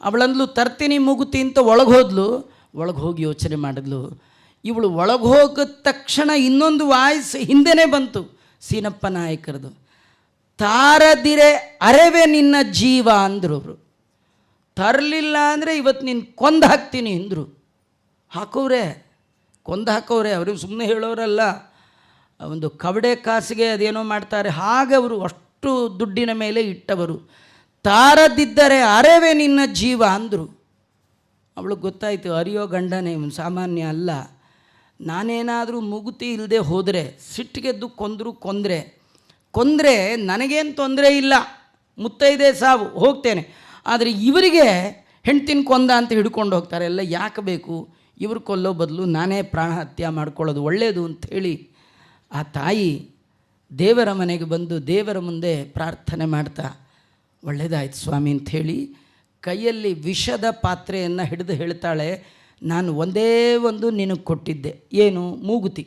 ಅವಳಂದ್ಲು ತರ್ತೀನಿ ಮೂಗುತಿ ಅಂತ ಒಳಗೆ ಹೋದ್ಲು. ಒಳಗೆ ಹೋಗಿ ಯೋಚನೆ ಮಾಡಿದ್ಲು. ಇವಳು ಒಳಗೆ ಹೋಗಿದ ತಕ್ಷಣ ಇನ್ನೊಂದು ವಾಯ್ಸ್ ಹಿಂದೆನೇ ಬಂತು, ಸೀನಪ್ಪ ನಾಯಕರದು. ತಾರದಿರೆ ಅರೆವೆ ನಿನ್ನ ಜೀವ ಅಂದರು ಅವರು. ತರಲಿಲ್ಲ ಅಂದರೆ ಇವತ್ತು ನೀನು ಕೊಂದು ಹಾಕ್ತೀನಿ ಅಂದರು. ಹಾಕೋರೆ, ಕೊಂದು ಹಾಕೋರೆ. ಅವರು ಸುಮ್ಮನೆ ಹೇಳೋರಲ್ಲ, ಒಂದು ಕವಡೆ ಕಾಸಿಗೆ ಅದೇನೋ ಮಾಡ್ತಾರೆ, ಹಾಗೆ ಅವರು ಅಷ್ಟು ದುಡ್ಡಿನ ಮೇಲೆ ಇಟ್ಟವರು. ತಾರದಿದ್ದರೆ ಅರೆವೆ ನಿನ್ನ ಜೀವ ಅಂದರು. ಅವಳಿಗೆ ಗೊತ್ತಾಯಿತು, ಅರಿಯೋ ಗಂಡನೇ ಇವನು ಸಾಮಾನ್ಯ ಅಲ್ಲ. ನಾನೇನಾದರೂ ಮುಗುತಿ ಇಲ್ಲದೆ ಹೋದರೆ, ಸಿಟ್ಟಿಗೆದ್ದು ಕೊಂದರೆ ನನಗೇನು ತೊಂದರೆ ಇಲ್ಲ, ಮುತ್ತೈದೆ ಸಾವು ಹೋಗ್ತೇನೆ. ಆದರೆ ಇವರಿಗೆ ಹೆಂಡ್ತಿನ ಕೊಂದ ಅಂತ ಹಿಡ್ಕೊಂಡು ಹೋಗ್ತಾರೆ. ಎಲ್ಲ ಯಾಕೆ ಬೇಕು, ಇವರು ಕೊಲ್ಲೋ ಬದಲು ನಾನೇ ಪ್ರಾಣ ಹತ್ಯೆ ಮಾಡ್ಕೊಳ್ಳೋದು ಒಳ್ಳೆಯದು ಅಂಥೇಳಿ ಆ ತಾಯಿ ದೇವರ ಮನೆಗೆ ಬಂದು ದೇವರ ಮುಂದೆ ಪ್ರಾರ್ಥನೆ ಮಾಡ್ತಾ, ಒಳ್ಳೆಯದಾಯ್ತು ಸ್ವಾಮಿ ಅಂಥೇಳಿ ಕೈಯಲ್ಲಿ ವಿಷದ ಪಾತ್ರೆಯನ್ನು ಹಿಡಿದು ಹೇಳ್ತಾಳೆ, ನಾನು ಒಂದೇ ಒಂದು ನಿನಗೆ ಕೊಟ್ಟಿದ್ದೆ, ಏನು? ಮೂಗುತಿ.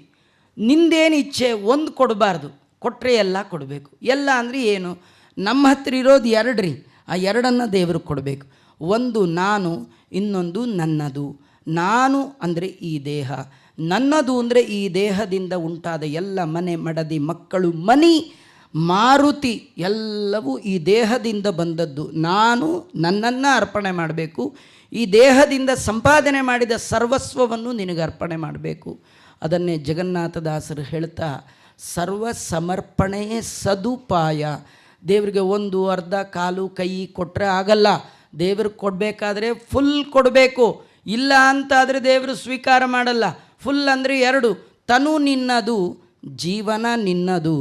ನಿಂದೇನು ಇಚ್ಛೆ, ಒಂದು ಕೊಡಬಾರ್ದು, ಕೊಟ್ಟರೆ ಎಲ್ಲ ಕೊಡಬೇಕು. ಎಲ್ಲ ಅಂದರೆ ಏನು? ನಮ್ಮ ಹತ್ರ ಇರೋದು ಎರಡು ರೀ, ಆ ಎರಡನ್ನು ದೇವ್ರಿಗೆ ಕೊಡಬೇಕು. ಒಂದು ನಾನು, ಇನ್ನೊಂದು ನನ್ನದು. ನಾನು ಅಂದರೆ ಈ ದೇಹ, ನನ್ನದು ಅಂದರೆ ಈ ದೇಹದಿಂದ ಉಂಟಾದ ಎಲ್ಲ ಮನೆ ಮಡದಿ ಮಕ್ಕಳು ಮನಿ ಮಾರುತಿ ಎಲ್ಲವೂ ಈ ದೇಹದಿಂದ ಬಂದದ್ದು. ನಾನು ನನ್ನನ್ನು ಅರ್ಪಣೆ ಮಾಡಬೇಕು, ಈ ದೇಹದಿಂದ ಸಂಪಾದನೆ ಮಾಡಿದ ಸರ್ವಸ್ವವನ್ನು ನಿನಗೆ ಅರ್ಪಣೆ ಮಾಡಬೇಕು. ಅದನ್ನೇ ಜಗನ್ನಾಥದಾಸರು ಹೇಳ್ತಾ, ಸರ್ವ ಸಮರ್ಪಣೆಯೇ ಸದುಪಾಯ. ದೇವರಿಗೆ ಒಂದು ಅರ್ಧ ಕಾಲು ಕೈ ಕೊಟ್ಟರೆ ಆಗಲ್ಲ, ದೇವ್ರಿಗೆ ಕೊಡಬೇಕಾದ್ರೆ ಫುಲ್ ಕೊಡಬೇಕು. ಇಲ್ಲ ಅಂತಾದರೆ ದೇವರು ಸ್ವೀಕಾರ ಮಾಡಲ್ಲ. ಫುಲ್ ಅಂದರೆ ಎರಡು, ತನು ನಿನ್ನದು, ಜೀವನ ನಿನ್ನದು,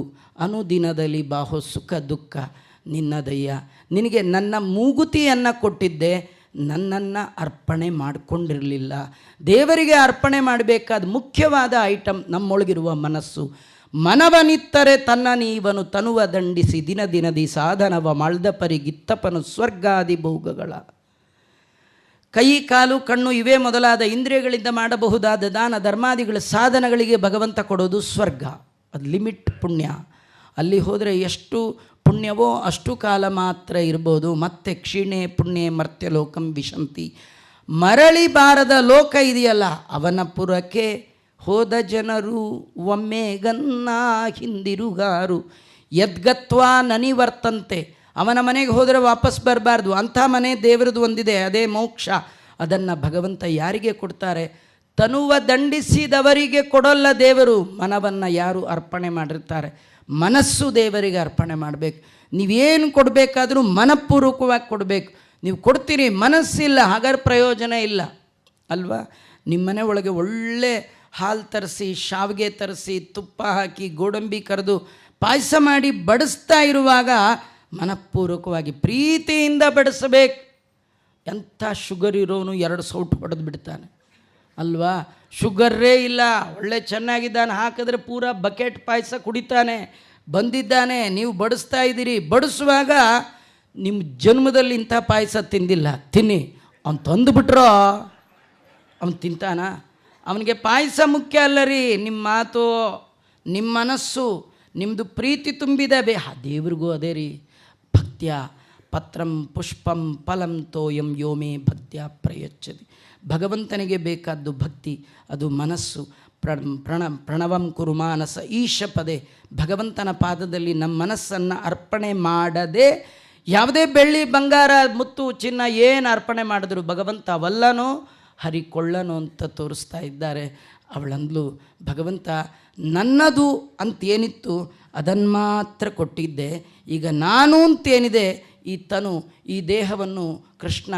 ಅನುದಿನದಲ್ಲಿ ಬಾಹು ಸುಖ ದುಃಖ ನಿನ್ನದಯ್ಯ. ನಿನಗೆ ನನ್ನ ಮೂಗುತಿಯನ್ನು ಕೊಟ್ಟಿದ್ದೆ, ನನ್ನನ್ನು ಅರ್ಪಣೆ ಮಾಡಿಕೊಂಡಿರಲಿಲ್ಲ. ದೇವರಿಗೆ ಅರ್ಪಣೆ ಮಾಡಬೇಕಾದ ಮುಖ್ಯವಾದ ಐಟಮ್ ನಮ್ಮೊಳಗಿರುವ ಮನಸ್ಸು. ಮನವನಿತ್ತರೆ ತನ್ನ ನೀವನು ತನುವ ದಂಡಿಸಿ ದಿನ ದಿನದಿ ಸಾಧನವ ಮಳ್ದಪರಿಗಿತ್ತಪನು ಸ್ವರ್ಗಾದಿ ಭೋಗಗಳ. ಕೈ ಕಾಲು ಕಣ್ಣು ಇವೇ ಮೊದಲಾದ ಇಂದ್ರಿಯಗಳಿಂದ ಮಾಡಬಹುದಾದ ದಾನ ಧರ್ಮಾದಿಗಳ ಸಾಧನಗಳಿಗೆ ಭಗವಂತ ಕೊಡೋದು ಸ್ವರ್ಗ. ಅದು ಲಿಮಿಟ್ ಪುಣ್ಯ. ಅಲ್ಲಿ ಹೋದರೆ ಎಷ್ಟು ಪುಣ್ಯವೋ ಅಷ್ಟು ಕಾಲ ಮಾತ್ರ ಇರ್ಬೋದು. ಮತ್ತೆ ಕ್ಷೀಣೆ ಪುಣ್ಯೆ ಮರ್ತ್ಯಲೋಕಂ ವಿಶಂತಿ. ಮರಳಿ ಬಾರದ ಲೋಕ ಇದೆಯಲ್ಲ, ಅವನ ಪುರಕ್ಕೆ ಹೋದ ಜನರು ಒಮ್ಮೆ ಗನ್ನ ಹಿಂದಿರುಗಾರು. ಯದ್ಗತ್ವಾ ನನಿವರ್ತಂತೆ. ಅವನ ಮನೆಗೆ ಹೋದರೆ ವಾಪಸ್ ಬರಬಾರ್ದು. ಅಂಥ ಮನೆ ದೇವರದು ಒಂದಿದೆ, ಅದೇ ಮೋಕ್ಷ. ಅದನ್ನು ಭಗವಂತ ಯಾರಿಗೆ ಕೊಡ್ತಾರೆ? ತನುವ ದಂಡಿಸಿದವರಿಗೆ ಕೊಡೋಲ್ಲ ದೇವರು. ಮನವನ್ನು ಯಾರು ಅರ್ಪಣೆ ಮಾಡಿರ್ತಾರೆ, ಮನಸ್ಸು ದೇವರಿಗೆ ಅರ್ಪಣೆ ಮಾಡಬೇಕು. ನೀವೇನು ಕೊಡಬೇಕಾದ್ರೂ ಮನಪೂರ್ವಕವಾಗಿ ಕೊಡಬೇಕು. ನೀವು ಕೊಡ್ತೀರಿ, ಮನಸ್ಸಿಲ್ಲ, ಹಾಗಾದ್ರೆ ಪ್ರಯೋಜನ ಇಲ್ಲ ಅಲ್ವಾ? ನಿಮ್ಮನೆ ಒಳಗೆ ಒಳ್ಳೆ ಹಾಲು ತರಿಸಿ, ಶಾವಿಗೆ ತರಿಸಿ, ತುಪ್ಪ ಹಾಕಿ, ಗೋಡಂಬಿ ಕರೆದು ಪಾಯಸ ಮಾಡಿ ಬಡಿಸ್ತಾ ಇರುವಾಗ ಮನಪೂರ್ವಕವಾಗಿ ಪ್ರೀತಿಯಿಂದ ಬಡಿಸಬೇಕು. ಎಂಥ ಶುಗರ್ ಇರೋನು 2 ಸೌಟು ಹೊಡೆದು ಬಿಡ್ತಾನೆ ಅಲ್ವಾ? ಶುಗರ್ರೇ ಇಲ್ಲ, ಒಳ್ಳೆ ಚೆನ್ನಾಗಿದ್ದಾನೆ, ಹಾಕಿದ್ರೆ ಪೂರ ಬಕೆಟ್ ಪಾಯಸ ಕುಡಿತಾನೆ ಬಂದಿದ್ದಾನೆ. ನೀವು ಬಡಿಸ್ತಾ ಇದ್ದೀರಿ, ಬಡಿಸುವಾಗ ನಿಮ್ಮ ಜನ್ಮದಲ್ಲಿ ಇಂಥ ಪಾಯಸ ತಿಂದಿಲ್ಲ, ತಿನ್ನಿ. ಅವ್ನು ತಂದುಬಿಟ್ರೋ ಅವ್ನು ತಿಂತಾನ? ಅವನಿಗೆ ಪಾಯಸ ಮುಖ್ಯ ಅಲ್ಲ ರೀ, ನಿಮ್ಮ ಮಾತು, ನಿಮ್ಮ ಮನಸ್ಸು, ನಿಮ್ಮದು ಪ್ರೀತಿ ತುಂಬಿದ ದೇವ್ರಿಗೂ ಅದೇ ರೀ. ಭಕ್ತ್ಯ ಪತ್ರಂ ಪುಷ್ಪಂ ಫಲಂ ತೋಯಂ ಯೋಮೇ ಭಕ್ತ್ಯ ಪ್ರಯಚ್ಛತಿ. ಭಗವಂತನಿಗೆ ಬೇಕಾದ್ದು ಭಕ್ತಿ, ಅದು ಮನಸ್ಸು. ಪ್ರಣವಂ ಕುರು ಮಾನಸ ಈಶ ಪದೇ. ಭಗವಂತನ ಪಾದದಲ್ಲಿ ನಮ್ಮ ಮನಸ್ಸನ್ನು ಅರ್ಪಣೆ ಮಾಡದೆ ಯಾವುದೇ ಬೆಳ್ಳಿ ಬಂಗಾರ ಮುತ್ತು ಚಿನ್ನ ಏನು ಅರ್ಪಣೆ ಮಾಡಿದ್ರು ಭಗವಂತ ಅವಲ್ಲನೋ ಹರಿಕೊಳ್ಳನೋ ಅಂತ ತೋರಿಸ್ತಾ ಇದ್ದಾರೆ. ಅವಳಂದ್ಲು, ಭಗವಂತ ನನ್ನದು ಅಂತೇನಿತ್ತು ಅದನ್ನು ಮಾತ್ರ ಕೊಟ್ಟಿದ್ದೆ, ಈಗ ನಾನು ಅಂತೇನಿದೆ ಈ ತನು ಈ ದೇಹವನ್ನು ಕೃಷ್ಣ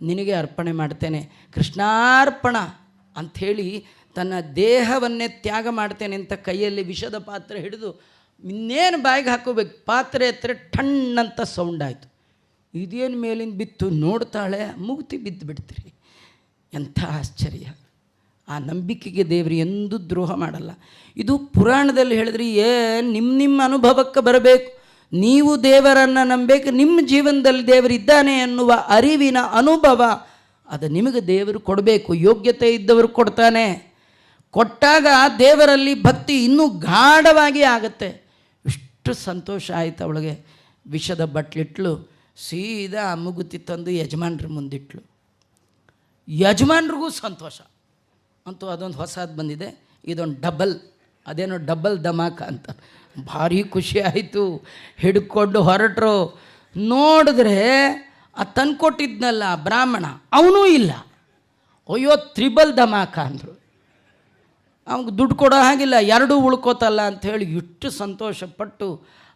ನಿನಗೆ ಅರ್ಪಣೆ ಮಾಡ್ತೇನೆ, ಕೃಷ್ಣಾರ್ಪಣ ಅಂಥೇಳಿ ತನ್ನ ದೇಹವನ್ನೇ ತ್ಯಾಗ ಮಾಡ್ತೇನೆ ಅಂತ ಕೈಯಲ್ಲಿ ವಿಷದ ಪಾತ್ರೆ ಹಿಡಿದು ಇನ್ನೇನು ಬಾಯಿಗೆ ಹಾಕೋಬೇಕು, ಪಾತ್ರೆ ಹತ್ರ ಟಣ್ಣಂತ ಸೌಂಡ್ ಆಯಿತು. ಇದೇನು ಮೇಲಿಂದ ಬಿತ್ತು ನೋಡ್ತಾಳೆ, ಮುಗ್ತಿ ಬಿದ್ದು ಬಿಡ್ತೀರಿ. ಎಂಥ ಆಶ್ಚರ್ಯ! ಆ ನಂಬಿಕೆಗೆ ದೇವರು ಎಂದೂ ದ್ರೋಹ ಮಾಡಲ್ಲ. ಇದು ಪುರಾಣದಲ್ಲಿ ಹೇಳಿದ್ರಿ, ನಿಮ್ಮ ಅನುಭವಕ್ಕೆ ಬರಬೇಕು. ನೀವು ದೇವರನ್ನು ನಂಬಬೇಕು, ನಿಮ್ಮ ಜೀವನದಲ್ಲಿ ದೇವರಿದ್ದಾನೆ ಅನ್ನುವ ಅರಿವಿನ ಅನುಭವ ಅದು ನಿಮಗೆ ದೇವರು ಕೊಡಬೇಕು. ಯೋಗ್ಯತೆ ಇದ್ದವರು ಕೊಡ್ತಾನೆ. ಕೊಟ್ಟಾಗ ದೇವರಲ್ಲಿ ಭಕ್ತಿ ಇನ್ನೂ ಗಾಢವಾಗಿ ಆಗುತ್ತೆ. ಇಷ್ಟು ಸಂತೋಷ ಆಯಿತು ಅವಳಿಗೆ. ವಿಷದ ಬಟ್ಲಿಟ್ಲು, ಸೀದಾ ಮುಗುತಿ ತಂದು ಯಜಮಾನ್ರ ಮುಂದಿಟ್ಲು. ಯಜಮಾನ್ರಿಗೂ ಸಂತೋಷ. ಅಂತೂ ಅದೊಂದು ಹೊಸದು ಬಂದಿದೆ, ಇದೊಂದು ಡಬಲ್, ಅದೇನೋ ಡಬಲ್ ಧಮಾಕ ಅಂತ. ಭಾರಿ ಖುಷಿ ಆಯಿತು. ಹಿಡ್ಕೊಂಡು ಹೊರಟರು. ನೋಡಿದ್ರೆ ಆ ತಂದ್ಕೊಟ್ಟಿದ್ನಲ್ಲ ಬ್ರಾಹ್ಮಣ, ಅವನೂ ಇಲ್ಲ. ಅಯ್ಯೋ, ತ್ರಿಬಲ್ ಧಮಾಕ ಅಂದರು. ಅವ್ನಿಗೆ ದುಡ್ಡು ಕೊಡೋ ಹಾಗಿಲ್ಲ, ಎರಡೂ ಉಳ್ಕೋತಲ್ಲ ಅಂಥೇಳಿ ಇಷ್ಟು ಸಂತೋಷಪಟ್ಟು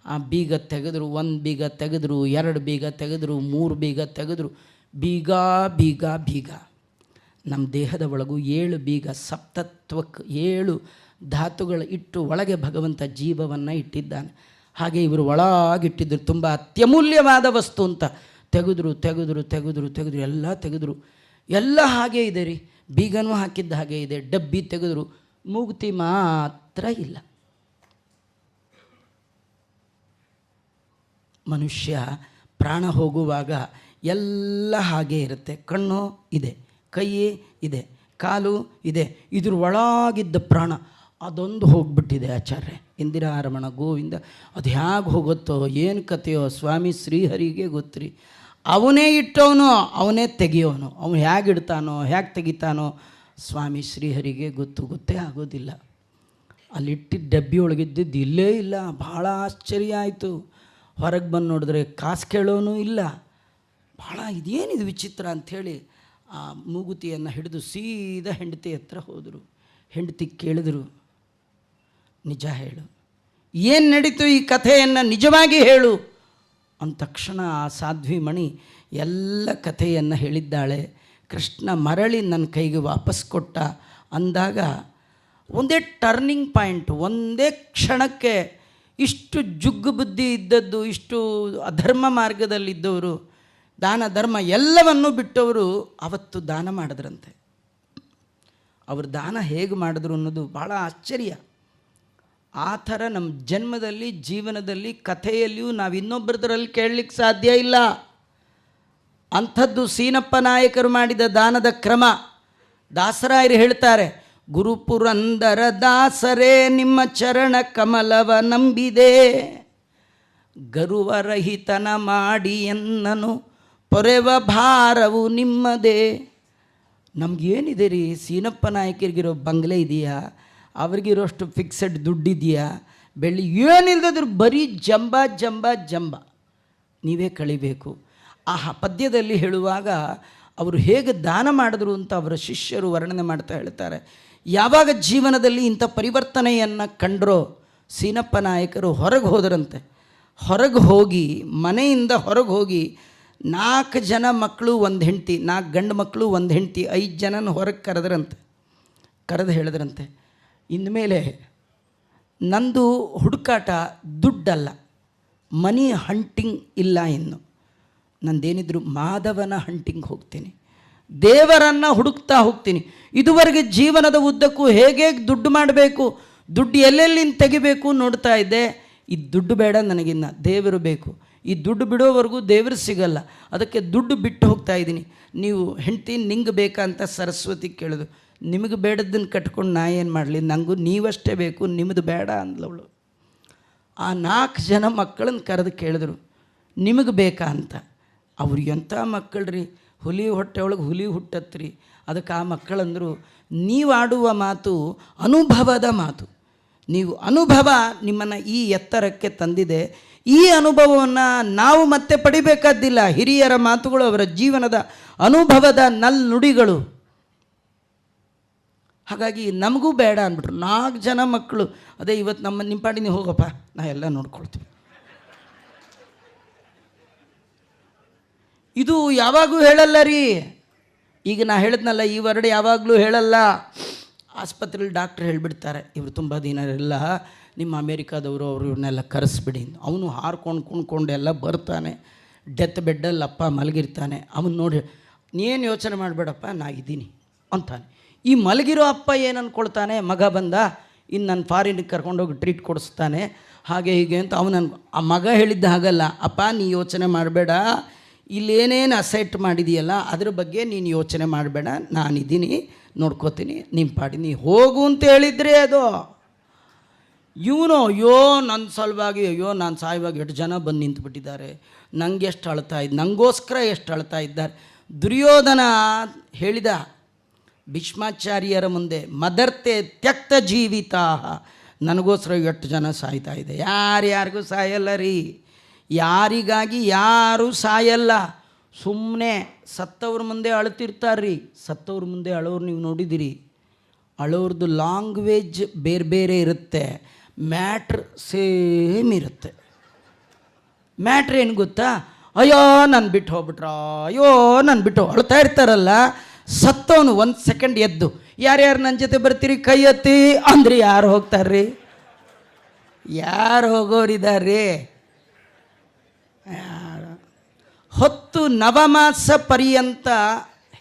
ಆ ಬೀಗ ತೆಗೆದ್ರು. 1 ಬೀಗ ತೆಗೆದ್ರು, 2 ಬೀಗ ತೆಗೆದ್ರು, 3 ಬೀಗ ತೆಗೆದ್ರು. ಬೀಗ ಬೀಗ ಬೀಗ. ನಮ್ಮ ದೇಹದ ಒಳಗೂ 7 ಬೀಗ, ಸಪ್ತತ್ವಕ್ಕೆ 7 ಧಾತುಗಳು ಇಟ್ಟು ಒಳಗೆ ಭಗವಂತ ಜೀವವನ್ನು ಇಟ್ಟಿದ್ದಾನೆ. ಹಾಗೆ ಇವರು ಒಳಗಿಟ್ಟಿದ್ರು. ತುಂಬ ಅತ್ಯಮೂಲ್ಯವಾದ ವಸ್ತು ಅಂತ ತೆಗೆದ್ರು ತೆಗೆದ್ರು ತೆಗೆದ್ರು ತೆಗೆದ್ರು ಎಲ್ಲ ತೆಗೆದ್ರು. ಎಲ್ಲ ಹಾಗೇ ಇದೆ ರೀ, ಬೀಗನೂ ಹಾಕಿದ್ದ ಹಾಗೆ ಇದೆ. ಡಬ್ಬಿ ತೆಗೆದ್ರು, ಮೂಗುತಿ ಮಾತ್ರ ಇಲ್ಲ. ಮನುಷ್ಯ ಪ್ರಾಣ ಹೋಗುವಾಗ ಎಲ್ಲ ಹಾಗೆ ಇರುತ್ತೆ. ಕಣ್ಣು ಇದೆ, ಕೈ ಇದೆ, ಕಾಲು ಇದೆ, ಇದ್ರ ಒಳಗಿದ್ದ ಪ್ರಾಣ ಅದೊಂದು ಹೋಗ್ಬಿಟ್ಟಿದೆ ಆಚಾರ್ಯ. ಇಂದಿರಾ ರಮಣ ಗೋವಿಂದ ಅದು ಹೇಗೆ ಹೋಗುತ್ತೋ ಏನು ಕಥೆಯೋ ಸ್ವಾಮಿ ಶ್ರೀಹರಿಗೆ ಗೊತ್ತ್ರಿ. ಅವನೇ ಇಟ್ಟವನು, ಅವನೇ ತೆಗಿಯೋನು. ಅವನು ಹೇಗೆ ಇಡ್ತಾನೋ ಹೇಗೆ ತೆಗಿತಾನೋ ಸ್ವಾಮಿ ಶ್ರೀಹರಿಗೆ ಗೊತ್ತೇ ಆಗೋದಿಲ್ಲ. ಅಲ್ಲಿಟ್ಟಿದ್ದ ಡಬ್ಬಿ ಒಳಗಿದ್ದಿದ್ದು ಇಲ್ಲೇ ಇಲ್ಲ. ಭಾಳ ಆಶ್ಚರ್ಯ ಆಯಿತು. ಹೊರಗೆ ಬಂದು ನೋಡಿದ್ರೆ ಕಾಸು ಕೇಳೋನು ಇಲ್ಲ. ಭಾಳ ಇದೇನಿದು ವಿಚಿತ್ರ ಅಂಥೇಳಿ ಆ ಮೂಗುತಿಯನ್ನು ಹಿಡಿದು ಸೀದಾ ಹೆಂಡತಿ ಹತ್ರ ಹೋದರು. ಹೆಂಡತಿ ಕೇಳಿದ್ರು, ನಿಜ ಹೇಳು, ಏನು ನಡೀತು ಈ ಕಥೆಯನ್ನು ನಿಜವಾಗಿ ಹೇಳು ಅಂದ ತಕ್ಷಣ ಆ ಸಾಧ್ವಿ ಮಣಿ ಎಲ್ಲ ಕಥೆಯನ್ನು ಹೇಳಿದ್ದಾಳೆ. ಕೃಷ್ಣ ಮರಳಿ ನನ್ನ ಕೈಗೆ ವಾಪಸ್ ಕೊಟ್ಟ ಅಂದಾಗ ಒಂದೇ ಟರ್ನಿಂಗ್ ಪಾಯಿಂಟ್, ಒಂದೇ ಕ್ಷಣಕ್ಕೆ ಇಷ್ಟು ಜುಗ್ಗು ಬುದ್ಧಿ ಇದ್ದದ್ದು, ಇಷ್ಟು ಅಧರ್ಮ ಮಾರ್ಗದಲ್ಲಿದ್ದವರು, ದಾನ ಧರ್ಮ ಎಲ್ಲವನ್ನೂ ಬಿಟ್ಟವರು ಅವತ್ತು ದಾನ ಮಾಡಿದ್ರಂತೆ. ಅವರು ದಾನ ಹೇಗೆ ಮಾಡಿದ್ರು ಅನ್ನೋದು ಭಾಳ ಆಶ್ಚರ್ಯ. ಆ ಥರ ನಮ್ಮ ಜನ್ಮದಲ್ಲಿ ಜೀವನದಲ್ಲಿ ಕಥೆಯಲ್ಲಿಯೂ ನಾವು ಇನ್ನೊಬ್ಬರದ್ರಲ್ಲಿ ಕೇಳಲಿಕ್ಕೆ ಸಾಧ್ಯ ಇಲ್ಲ. ಅಂಥದ್ದು ಸೀನಪ್ಪ ನಾಯಕರು ಮಾಡಿದ ದಾನದ ಕ್ರಮ. ದಾಸರಾಯರು ಹೇಳ್ತಾರೆ, ಗುರುಪುರಂದರ ದಾಸರೇ ನಿಮ್ಮ ಚರಣ ಕಮಲವ ನಂಬಿದೆ, ಗರುವರಹಿತನ ಮಾಡಿ ಎನ್ನನು ಪೊರೆವ ಭಾರವು ನಿಮ್ಮದೇ. ನಮಗೇನಿದೆ ರೀ, ಸೀನಪ್ಪ ನಾಯಕರಿಗಿರೋ ಬಂಗ್ಲೆ ಇದೆಯಾ, ಅವ್ರಿಗಿರೋಷ್ಟು ಫಿಕ್ಸೆಡ್ ದುಡ್ಡಿದೆಯಾ, ಬೆಳ್ಳಿ ಏನಿಲ್ಲದ್ರು ಬರೀ ಜಂಬ ಜಂಬ ಜಂಬ, ನೀವೇ ಕಳಿಬೇಕು. ಆ ಪದ್ಯದಲ್ಲಿ ಹೇಳುವಾಗ ಅವರು ಹೇಗೆ ದಾನ ಮಾಡಿದ್ರು ಅಂತ ಅವರ ಶಿಷ್ಯರು ವರ್ಣನೆ ಮಾಡ್ತಾ ಹೇಳ್ತಾರೆ. ಯಾವಾಗ ಜೀವನದಲ್ಲಿ ಇಂಥ ಪರಿವರ್ತನೆಯನ್ನು ಕಂಡ್ರೋ ಸೀನಪ್ಪ ನಾಯಕರು ಹೊರಗೆ ಹೋದರಂತೆ. ಹೊರಗೆ ಹೋಗಿ ಮನೆಯಿಂದ ಹೊರಗೆ ಹೋಗಿ 4 ಜನ ಮಕ್ಕಳು 1 ಹೆಂಡತಿ, 4 ಗಂಡು ಮಕ್ಕಳು 1 ಹೆಂಡತಿ, 5 ಜನನ ಹೊರಗೆ ಕರೆದ್ರಂತೆ. ಕರೆದು ಹೇಳಿದ್ರಂತೆ, ಇನ್ಮೇಲೆ ನಂದು ಹುಡುಕಾಟ ದುಡ್ಡಲ್ಲ, ಮನಿ ಹಂಟಿಂಗ್ ಇಲ್ಲ, ಇನ್ನು ನಂದೇನಿದ್ರು ಮಾಧವನ ಹಂಟಿಂಗ್ ಹೋಗ್ತೀನಿ, ದೇವರನ್ನು ಹುಡುಕ್ತಾ ಹೋಗ್ತೀನಿ. ಇದುವರೆಗೆ ಜೀವನದ ಉದ್ದಕ್ಕೂ ಹೇಗೆ ದುಡ್ಡು ಮಾಡಬೇಕು, ದುಡ್ಡು ಎಲ್ಲೆಲ್ಲಿಂದ ತೆಗಿಬೇಕು ನೋಡ್ತಾ ಇದ್ದೆ. ಈ ದುಡ್ಡು ಬೇಡ ನನಗಿನ್ನ, ದೇವರು ಬೇಕು. ಈ ದುಡ್ಡು ಬಿಡೋವರೆಗೂ ದೇವರು ಸಿಗಲ್ಲ, ಅದಕ್ಕೆ ದುಡ್ಡು ಬಿಟ್ಟು ಹೋಗ್ತಾ ಇದ್ದೀನಿ. ನೀವು ಹೆಂಡ್ತಿ ನಿಂಗೆ ಬೇಕಾ ಅಂತ ಸರಸ್ವತಿ ಕೇಳಿದ್ರು. ನಿಮಗೆ ಬೇಡದ್ದನ್ನು ಕಟ್ಕೊಂಡು ನಾ ಏನು ಮಾಡಲಿ, ನನಗೂ ನೀವಷ್ಟೇ ಬೇಕು, ನಿಮ್ಮದು ಬೇಡ ಅಂದ್ಲವಳು. ಆ 4 ಜನ ಮಕ್ಕಳನ್ನ ಕರೆದು ಕೇಳಿದ್ರು, ನಿಮಗೆ ಬೇಕಾ ಅಂತ. ಅವ್ರು ಎಂಥ ಮಕ್ಕಳು ರೀ, ಹುಲಿ ಹೊಟ್ಟೆ ಒಳಗೆ ಹುಲಿ ಹುಟ್ಟತ್ರಿ. ಅದಕ್ಕೆ ಆ ಮಕ್ಕಳಂದರು, ನೀವು ಆಡುವ ಮಾತು ಅನುಭವದ ಮಾತು, ನೀವು ಅನುಭವ ನಿಮ್ಮನ್ನು ಈ ಎತ್ತರಕ್ಕೆ ತಂದಿದೆ. ಈ ಅನುಭವವನ್ನು ನಾವು ಮತ್ತೆ ಪಡಿಬೇಕಾದ್ದಿಲ್ಲ. ಹಿರಿಯರ ಮಾತುಗಳು ಅವರ ಜೀವನದ ಅನುಭವದ ನುಡಿಗಳು. ಹಾಗಾಗಿ ನಮಗೂ ಬೇಡ ಅಂದ್ಬಿಟ್ರು 4 ಜನ ಮಕ್ಕಳು. ಅದೇ ಇವತ್ತು ನಿಮ್ಮ ಪಾಡಿ ನೀವು ಹೋಗಪ್ಪ, ನಾ ಎಲ್ಲ ನೋಡ್ಕೊಳ್ತೀವಿ. ಇದು ಯಾವಾಗೂ ಹೇಳಲ್ಲ ರೀ. ಈಗ ನಾ ಹೇಳಿದ್ನಲ್ಲ, ಈ ವರ್ಡ್ ಯಾವಾಗಲೂ ಹೇಳಲ್ಲ. ಆಸ್ಪತ್ರೆಯಲ್ಲಿ ಡಾಕ್ಟ್ರ್ ಹೇಳಿಬಿಡ್ತಾರೆ, ಇವರು ತುಂಬ ದಿನ ಇಲ್ಲ, ನಿಮ್ಮ ಅಮೇರಿಕಾದವರು ಅವರು ಇವ್ರನ್ನೆಲ್ಲ ಕರೆಸ್ಬಿಡಿ. ಅವನು ಹಾರ್ಕೊಂಡು ಕುಣ್ಕೊಂಡು ಎಲ್ಲ ಬರ್ತಾನೆ. ಡೆತ್ ಬೆಡ್ಡಲ್ಲಿ ಅಪ್ಪ ಮಲಗಿರ್ತಾನೆ. ಅವನು ನೋಡಿ, ನೀನು ಯೋಚನೆ ಮಾಡಬೇಡಪ್ಪ, ನಾ ಇದ್ದೀನಿ ಅಂತಾನೆ. ಈ ಮಲಗಿರೋ ಅಪ್ಪ ಏನು ಅಂದ್ಕೊಳ್ತಾನೆ, ಮಗ ಬಂದ ಇನ್ನು ನನ್ನ ಫಾರಿನಿಗೆ ಕರ್ಕೊಂಡೋಗಿ ಟ್ರೀಟ್ ಕೊಡಿಸ್ತಾನೆ, ಹಾಗೆ ಹೀಗೆ ಅಂತ ಆ ಮಗ ಹೇಳಿದ್ದ ಹಾಗಲ್ಲ. ಅಪ್ಪ ನೀ ಯೋಚನೆ ಮಾಡಬೇಡ, ಇಲ್ಲೇನೇನು ಅಸೆಟ್ ಮಾಡಿದೆಯಲ್ಲ ಅದ್ರ ಬಗ್ಗೆ ನೀನು ಯೋಚನೆ ಮಾಡಬೇಡ, ನಾನಿದ್ದೀನಿ, ನೋಡ್ಕೋತೀನಿ, ನಿಮ್ಮ ಪಾಡಿ ನೀ ಹೋಗು ಅಂತ ಹೇಳಿದ್ರೆ ಅದು. ಇವನು ಅಯ್ಯೋ ನನ್ನ ಸಲುವಾಗಿ, ಅಯ್ಯೋ ನಾನು ಸಾಯುವಾಗ 8 ಜನ ಬಂದು ನಿಂತುಬಿಟ್ಟಿದ್ದಾರೆ, ನಂಗೆ ಎಷ್ಟು ಅಳ್ತಾ ಇದ್ದು, ನನಗೋಸ್ಕರ ಎಷ್ಟು ಅಳ್ತಾ ಇದ್ದಾರೆ. ದುರ್ಯೋಧನ ಹೇಳಿದ ಭೀಷ್ಮಾಚಾರ್ಯರ ಮುಂದೆ, ಮದರ್ತೆ ತ್ಯಕ್ತ ಜೀವಿತಾ, ನನಗೋಸ್ಕರ 8 ಜನ ಸಾಯ್ತಾ ಇದೆ. ಯಾರ್ಯಾರಿಗೂ ಸಾಯಲ್ಲ ರೀ, ಯಾರಿಗಾಗಿ ಯಾರೂ ಸಾಯಲ್ಲ. ಸುಮ್ಮನೆ ಸತ್ತವ್ರ ಮುಂದೆ ಅಳ್ತಿರ್ತಾರ್ರಿ. ಸತ್ತವ್ರ ಮುಂದೆ ಅಳೋರು ನೀವು ನೋಡಿದಿರಿ, ಅಳೋರ್ದು ಲಾಂಗ್ವೇಜ್ ಬೇರೆ ಬೇರೆ ಇರುತ್ತೆ, ಮ್ಯಾಟ್ರ್ ಸೇಮ್ ಇರುತ್ತೆ. ಮ್ಯಾಟ್ರ್ ಏನು ಗೊತ್ತಾ, ಅಯ್ಯೋ ನಾನು ಬಿಟ್ಟು ಹೋಗ್ಬಿಟ್ರ, ಅಯ್ಯೋ ನಾನು ಬಿಟ್ಟು ಅಳ್ತಾ ಇರ್ತಾರಲ್ಲ. ಸತ್ತವನು 1 ಸೆಕೆಂಡ್ ಎದ್ದು, ಯಾರ್ಯಾರು ನನ್ನ ಜೊತೆ ಬರ್ತೀರಿ ಕೈ ಎತ್ತಿ ಅಂದ್ರೆ ಯಾರು ಹೋಗ್ತಾರ್ರಿ? ಯಾರು ಹೋಗೋರಿದ್ದಾರೆ? ಹೊತ್ತು ನವಮಾಸ ಪರ್ಯಂತ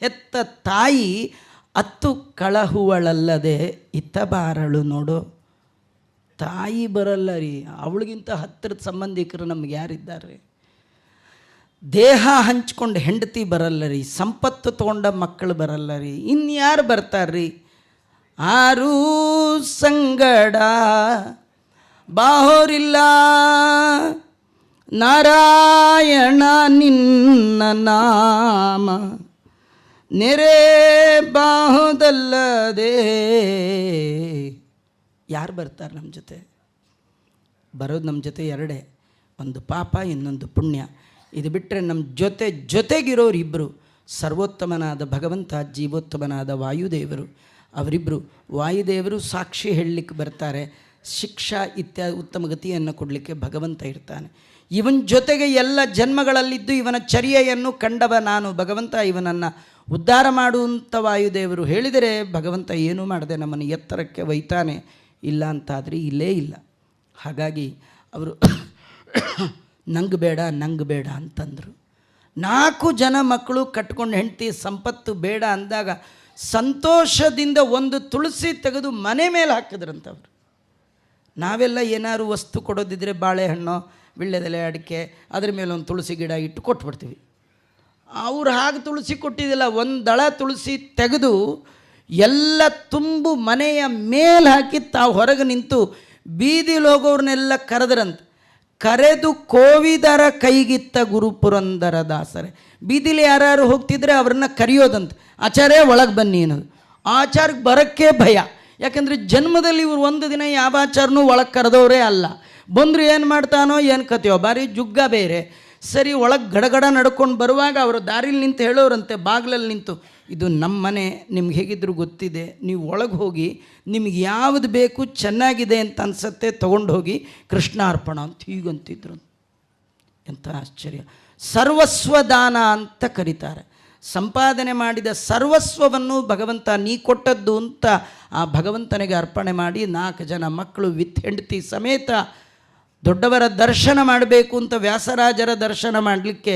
ಹೆತ್ತ ತಾಯಿ ಅತ್ತು ಕಳಹುವಳಲ್ಲದೆ ಇತ್ತ ಬಾರಳು ನೋಡು. ತಾಯಿ ಬರಲ್ಲ ರೀ, ಅವಳಿಗಿಂತ ಹತ್ತಿರದ ಸಂಬಂಧಿಕರು ನಮ್ಗೆ ಯಾರಿದ್ದಾರೆ? ದೇಹ ಹಂಚ್ಕೊಂಡು ಹೆಂಡತಿ ಬರಲ್ಲ ರೀ, ಸಂಪತ್ತು ತೊಗೊಂಡ ಮಕ್ಕಳು ಬರಲ್ಲ ರೀ, ಇನ್ಯಾರು ಬರ್ತಾರ್ರಿ? ಆರೂ ಸಂಗಡ ಬಾಹೋರಿಲ್ಲ ನಾರಾಯಣ ನಿನ್ನ ನಾಮ ನೆರೆ ಬಾಹುದಲ್ಲದೆ ಯಾರು ಬರ್ತಾರೆ ನಮ್ಮ ಜೊತೆ? ಬರೋದು ನಮ್ಮ ಜೊತೆ ಎರಡೇ, ಒಂದು ಪಾಪ, ಇನ್ನೊಂದು ಪುಣ್ಯ. ಇದು ಬಿಟ್ಟರೆ ನಮ್ಮ ಜೊತೆಗಿರೋರು ಇಬ್ಬರು, ಸರ್ವೋತ್ತಮನಾದ ಭಗವಂತ, ಜೀವೋತ್ತಮನಾದ ವಾಯುದೇವರು. ಅವರಿಬ್ಬರು, ವಾಯುದೇವರು ಸಾಕ್ಷಿ ಹೇಳಲಿಕ್ಕೆ ಬರ್ತಾರೆ, ಶಿಕ್ಷಾ ಇತ್ಯಾದಿ ಉತ್ತಮ ಗತಿಯನ್ನು ಕೊಡಲಿಕ್ಕೆ ಭಗವಂತ ಇರ್ತಾನೆ. ಇವನ ಜೊತೆಗೆ ಎಲ್ಲ ಜನ್ಮಗಳಲ್ಲಿದ್ದು ಇವನ ಚರ್ಯೆಯನ್ನು ಕಂಡವ ನಾನು ಭಗವಂತ, ಇವನನ್ನು ಉದ್ಧಾರ ಮಾಡುವಂಥ ವಾಯುದೇವರು ಹೇಳಿದರೆ ಭಗವಂತ ಏನೂ ಮಾಡದೆ ನಮ್ಮನ್ನು ಎತ್ತರಕ್ಕೆ ಒಯ್ತಾನೆ. ಇಲ್ಲ ಅಂತಾದರೆ ಇಲ್ಲೇ ಇಲ್ಲ. ಹಾಗಾಗಿ ಅವರು ನಂಗೆ ಬೇಡ ಅಂತಂದರು. 4 ಜನ ಮಕ್ಕಳು ಕಟ್ಕೊಂಡು ಹೆಂಡತಿ, ಸಂಪತ್ತು ಬೇಡ ಅಂದಾಗ ಸಂತೋಷದಿಂದ ಒಂದು ತುಳಸಿ ತೆಗೆದು ಮನೆ ಮೇಲೆ ಹಾಕಿದ್ರಂತವ್ರು. ನಾವೆಲ್ಲ ಏನಾದ್ರು ವಸ್ತು ಕೊಡೋದಿದ್ರೆ ಬಾಳೆಹಣ್ಣು, ವೀಳ್ಯದೆಲೆ, ಅಡಿಕೆ, ಅದ್ರ ಮೇಲೆ ಒಂದು ತುಳಸಿ ಗಿಡ ಇಟ್ಟು ಕೊಟ್ಬಿಡ್ತೀವಿ. ಅವ್ರು ಹಾಗೆ ತುಳಸಿ ಕೊಟ್ಟಿದ್ದಿಲ್ಲ, ಒಂದು ದಳ ತುಳಸಿ ತೆಗೆದು ಎಲ್ಲ ತುಂಬು ಮನೆಯ ಮೇಲೆ ಹಾಕಿ ತಾವು ಹೊರಗೆ ನಿಂತು ಬೀದಿಲಿ ಹೋಗೋರ್ನೆಲ್ಲ ಕರೆದ್ರಂತ. ಕರೆದು ಕೋವಿದರ ಕೈಗಿತ್ತ ಗುರು ಪುರಂದರ ದಾಸರೇ. ಬೀದಿಲಿ ಯಾರು ಹೋಗ್ತಿದ್ರೆ ಅವ್ರನ್ನ ಕರೆಯೋದಂತ, ಆಚಾರ್ಯ ಒಳಗೆ ಬನ್ನಿ ಅನ್ನೋದು. ಆಚಾರಕ್ಕೆ ಬರೋಕ್ಕೆ ಭಯ, ಯಾಕಂದರೆ ಜನ್ಮದಲ್ಲಿ ಇವ್ರು ಒಂದು ದಿನ ಯಾವ ಆಚಾರನೂ ಒಳಗೆ ಕರೆದವರೇ ಅಲ್ಲ. ಬಂದರು ಏನು ಮಾಡ್ತಾನೋ ಏನು ಕತೆಯೋ, ಬಾರಿ ಜುಗ್ಗ ಬೇರೆ. ಸರಿ, ಒಳಗೆ ಗಡಗಡ ನಡ್ಕೊಂಡು ಬರುವಾಗ ಅವರು ದಾರಿಲಿ ನಿಂತು ಹೇಳೋರಂತೆ, ಬಾಗಿಲಲ್ಲಿ ನಿಂತು, ಇದು ನಮ್ಮ ಮನೆ, ನಿಮ್ಗೆ ಹೇಗಿದ್ರು ಗೊತ್ತಿದೆ, ನೀವು ಒಳಗೆ ಹೋಗಿ ನಿಮಗೆ ಯಾವುದು ಬೇಕು ಚೆನ್ನಾಗಿದೆ ಅಂತ ಅನಿಸತ್ತೆ ತೊಗೊಂಡು ಹೋಗಿ ಕೃಷ್ಣಾರ್ಪಣ ಅಂತ ಹೀಗಂತಿದ್ರು. ಎಂಥ ಆಶ್ಚರ್ಯ! ಸರ್ವಸ್ವದಾನ ಅಂತ ಕರೀತಾರೆ. ಸಂಪಾದನೆ ಮಾಡಿದ ಸರ್ವಸ್ವವನ್ನು ಭಗವಂತ ನೀ ಕೊಟ್ಟದ್ದು ಅಂತ ಆ ಭಗವಂತನಿಗೆ ಅರ್ಪಣೆ ಮಾಡಿ 4 ಜನ ಮಕ್ಕಳು ವಿತ್ ಹೆಂಡತಿ ಸಮೇತ ದೊಡ್ಡವರ ದರ್ಶನ ಮಾಡಬೇಕು ಅಂತ ವ್ಯಾಸರಾಜರ ದರ್ಶನ ಮಾಡಲಿಕ್ಕೆ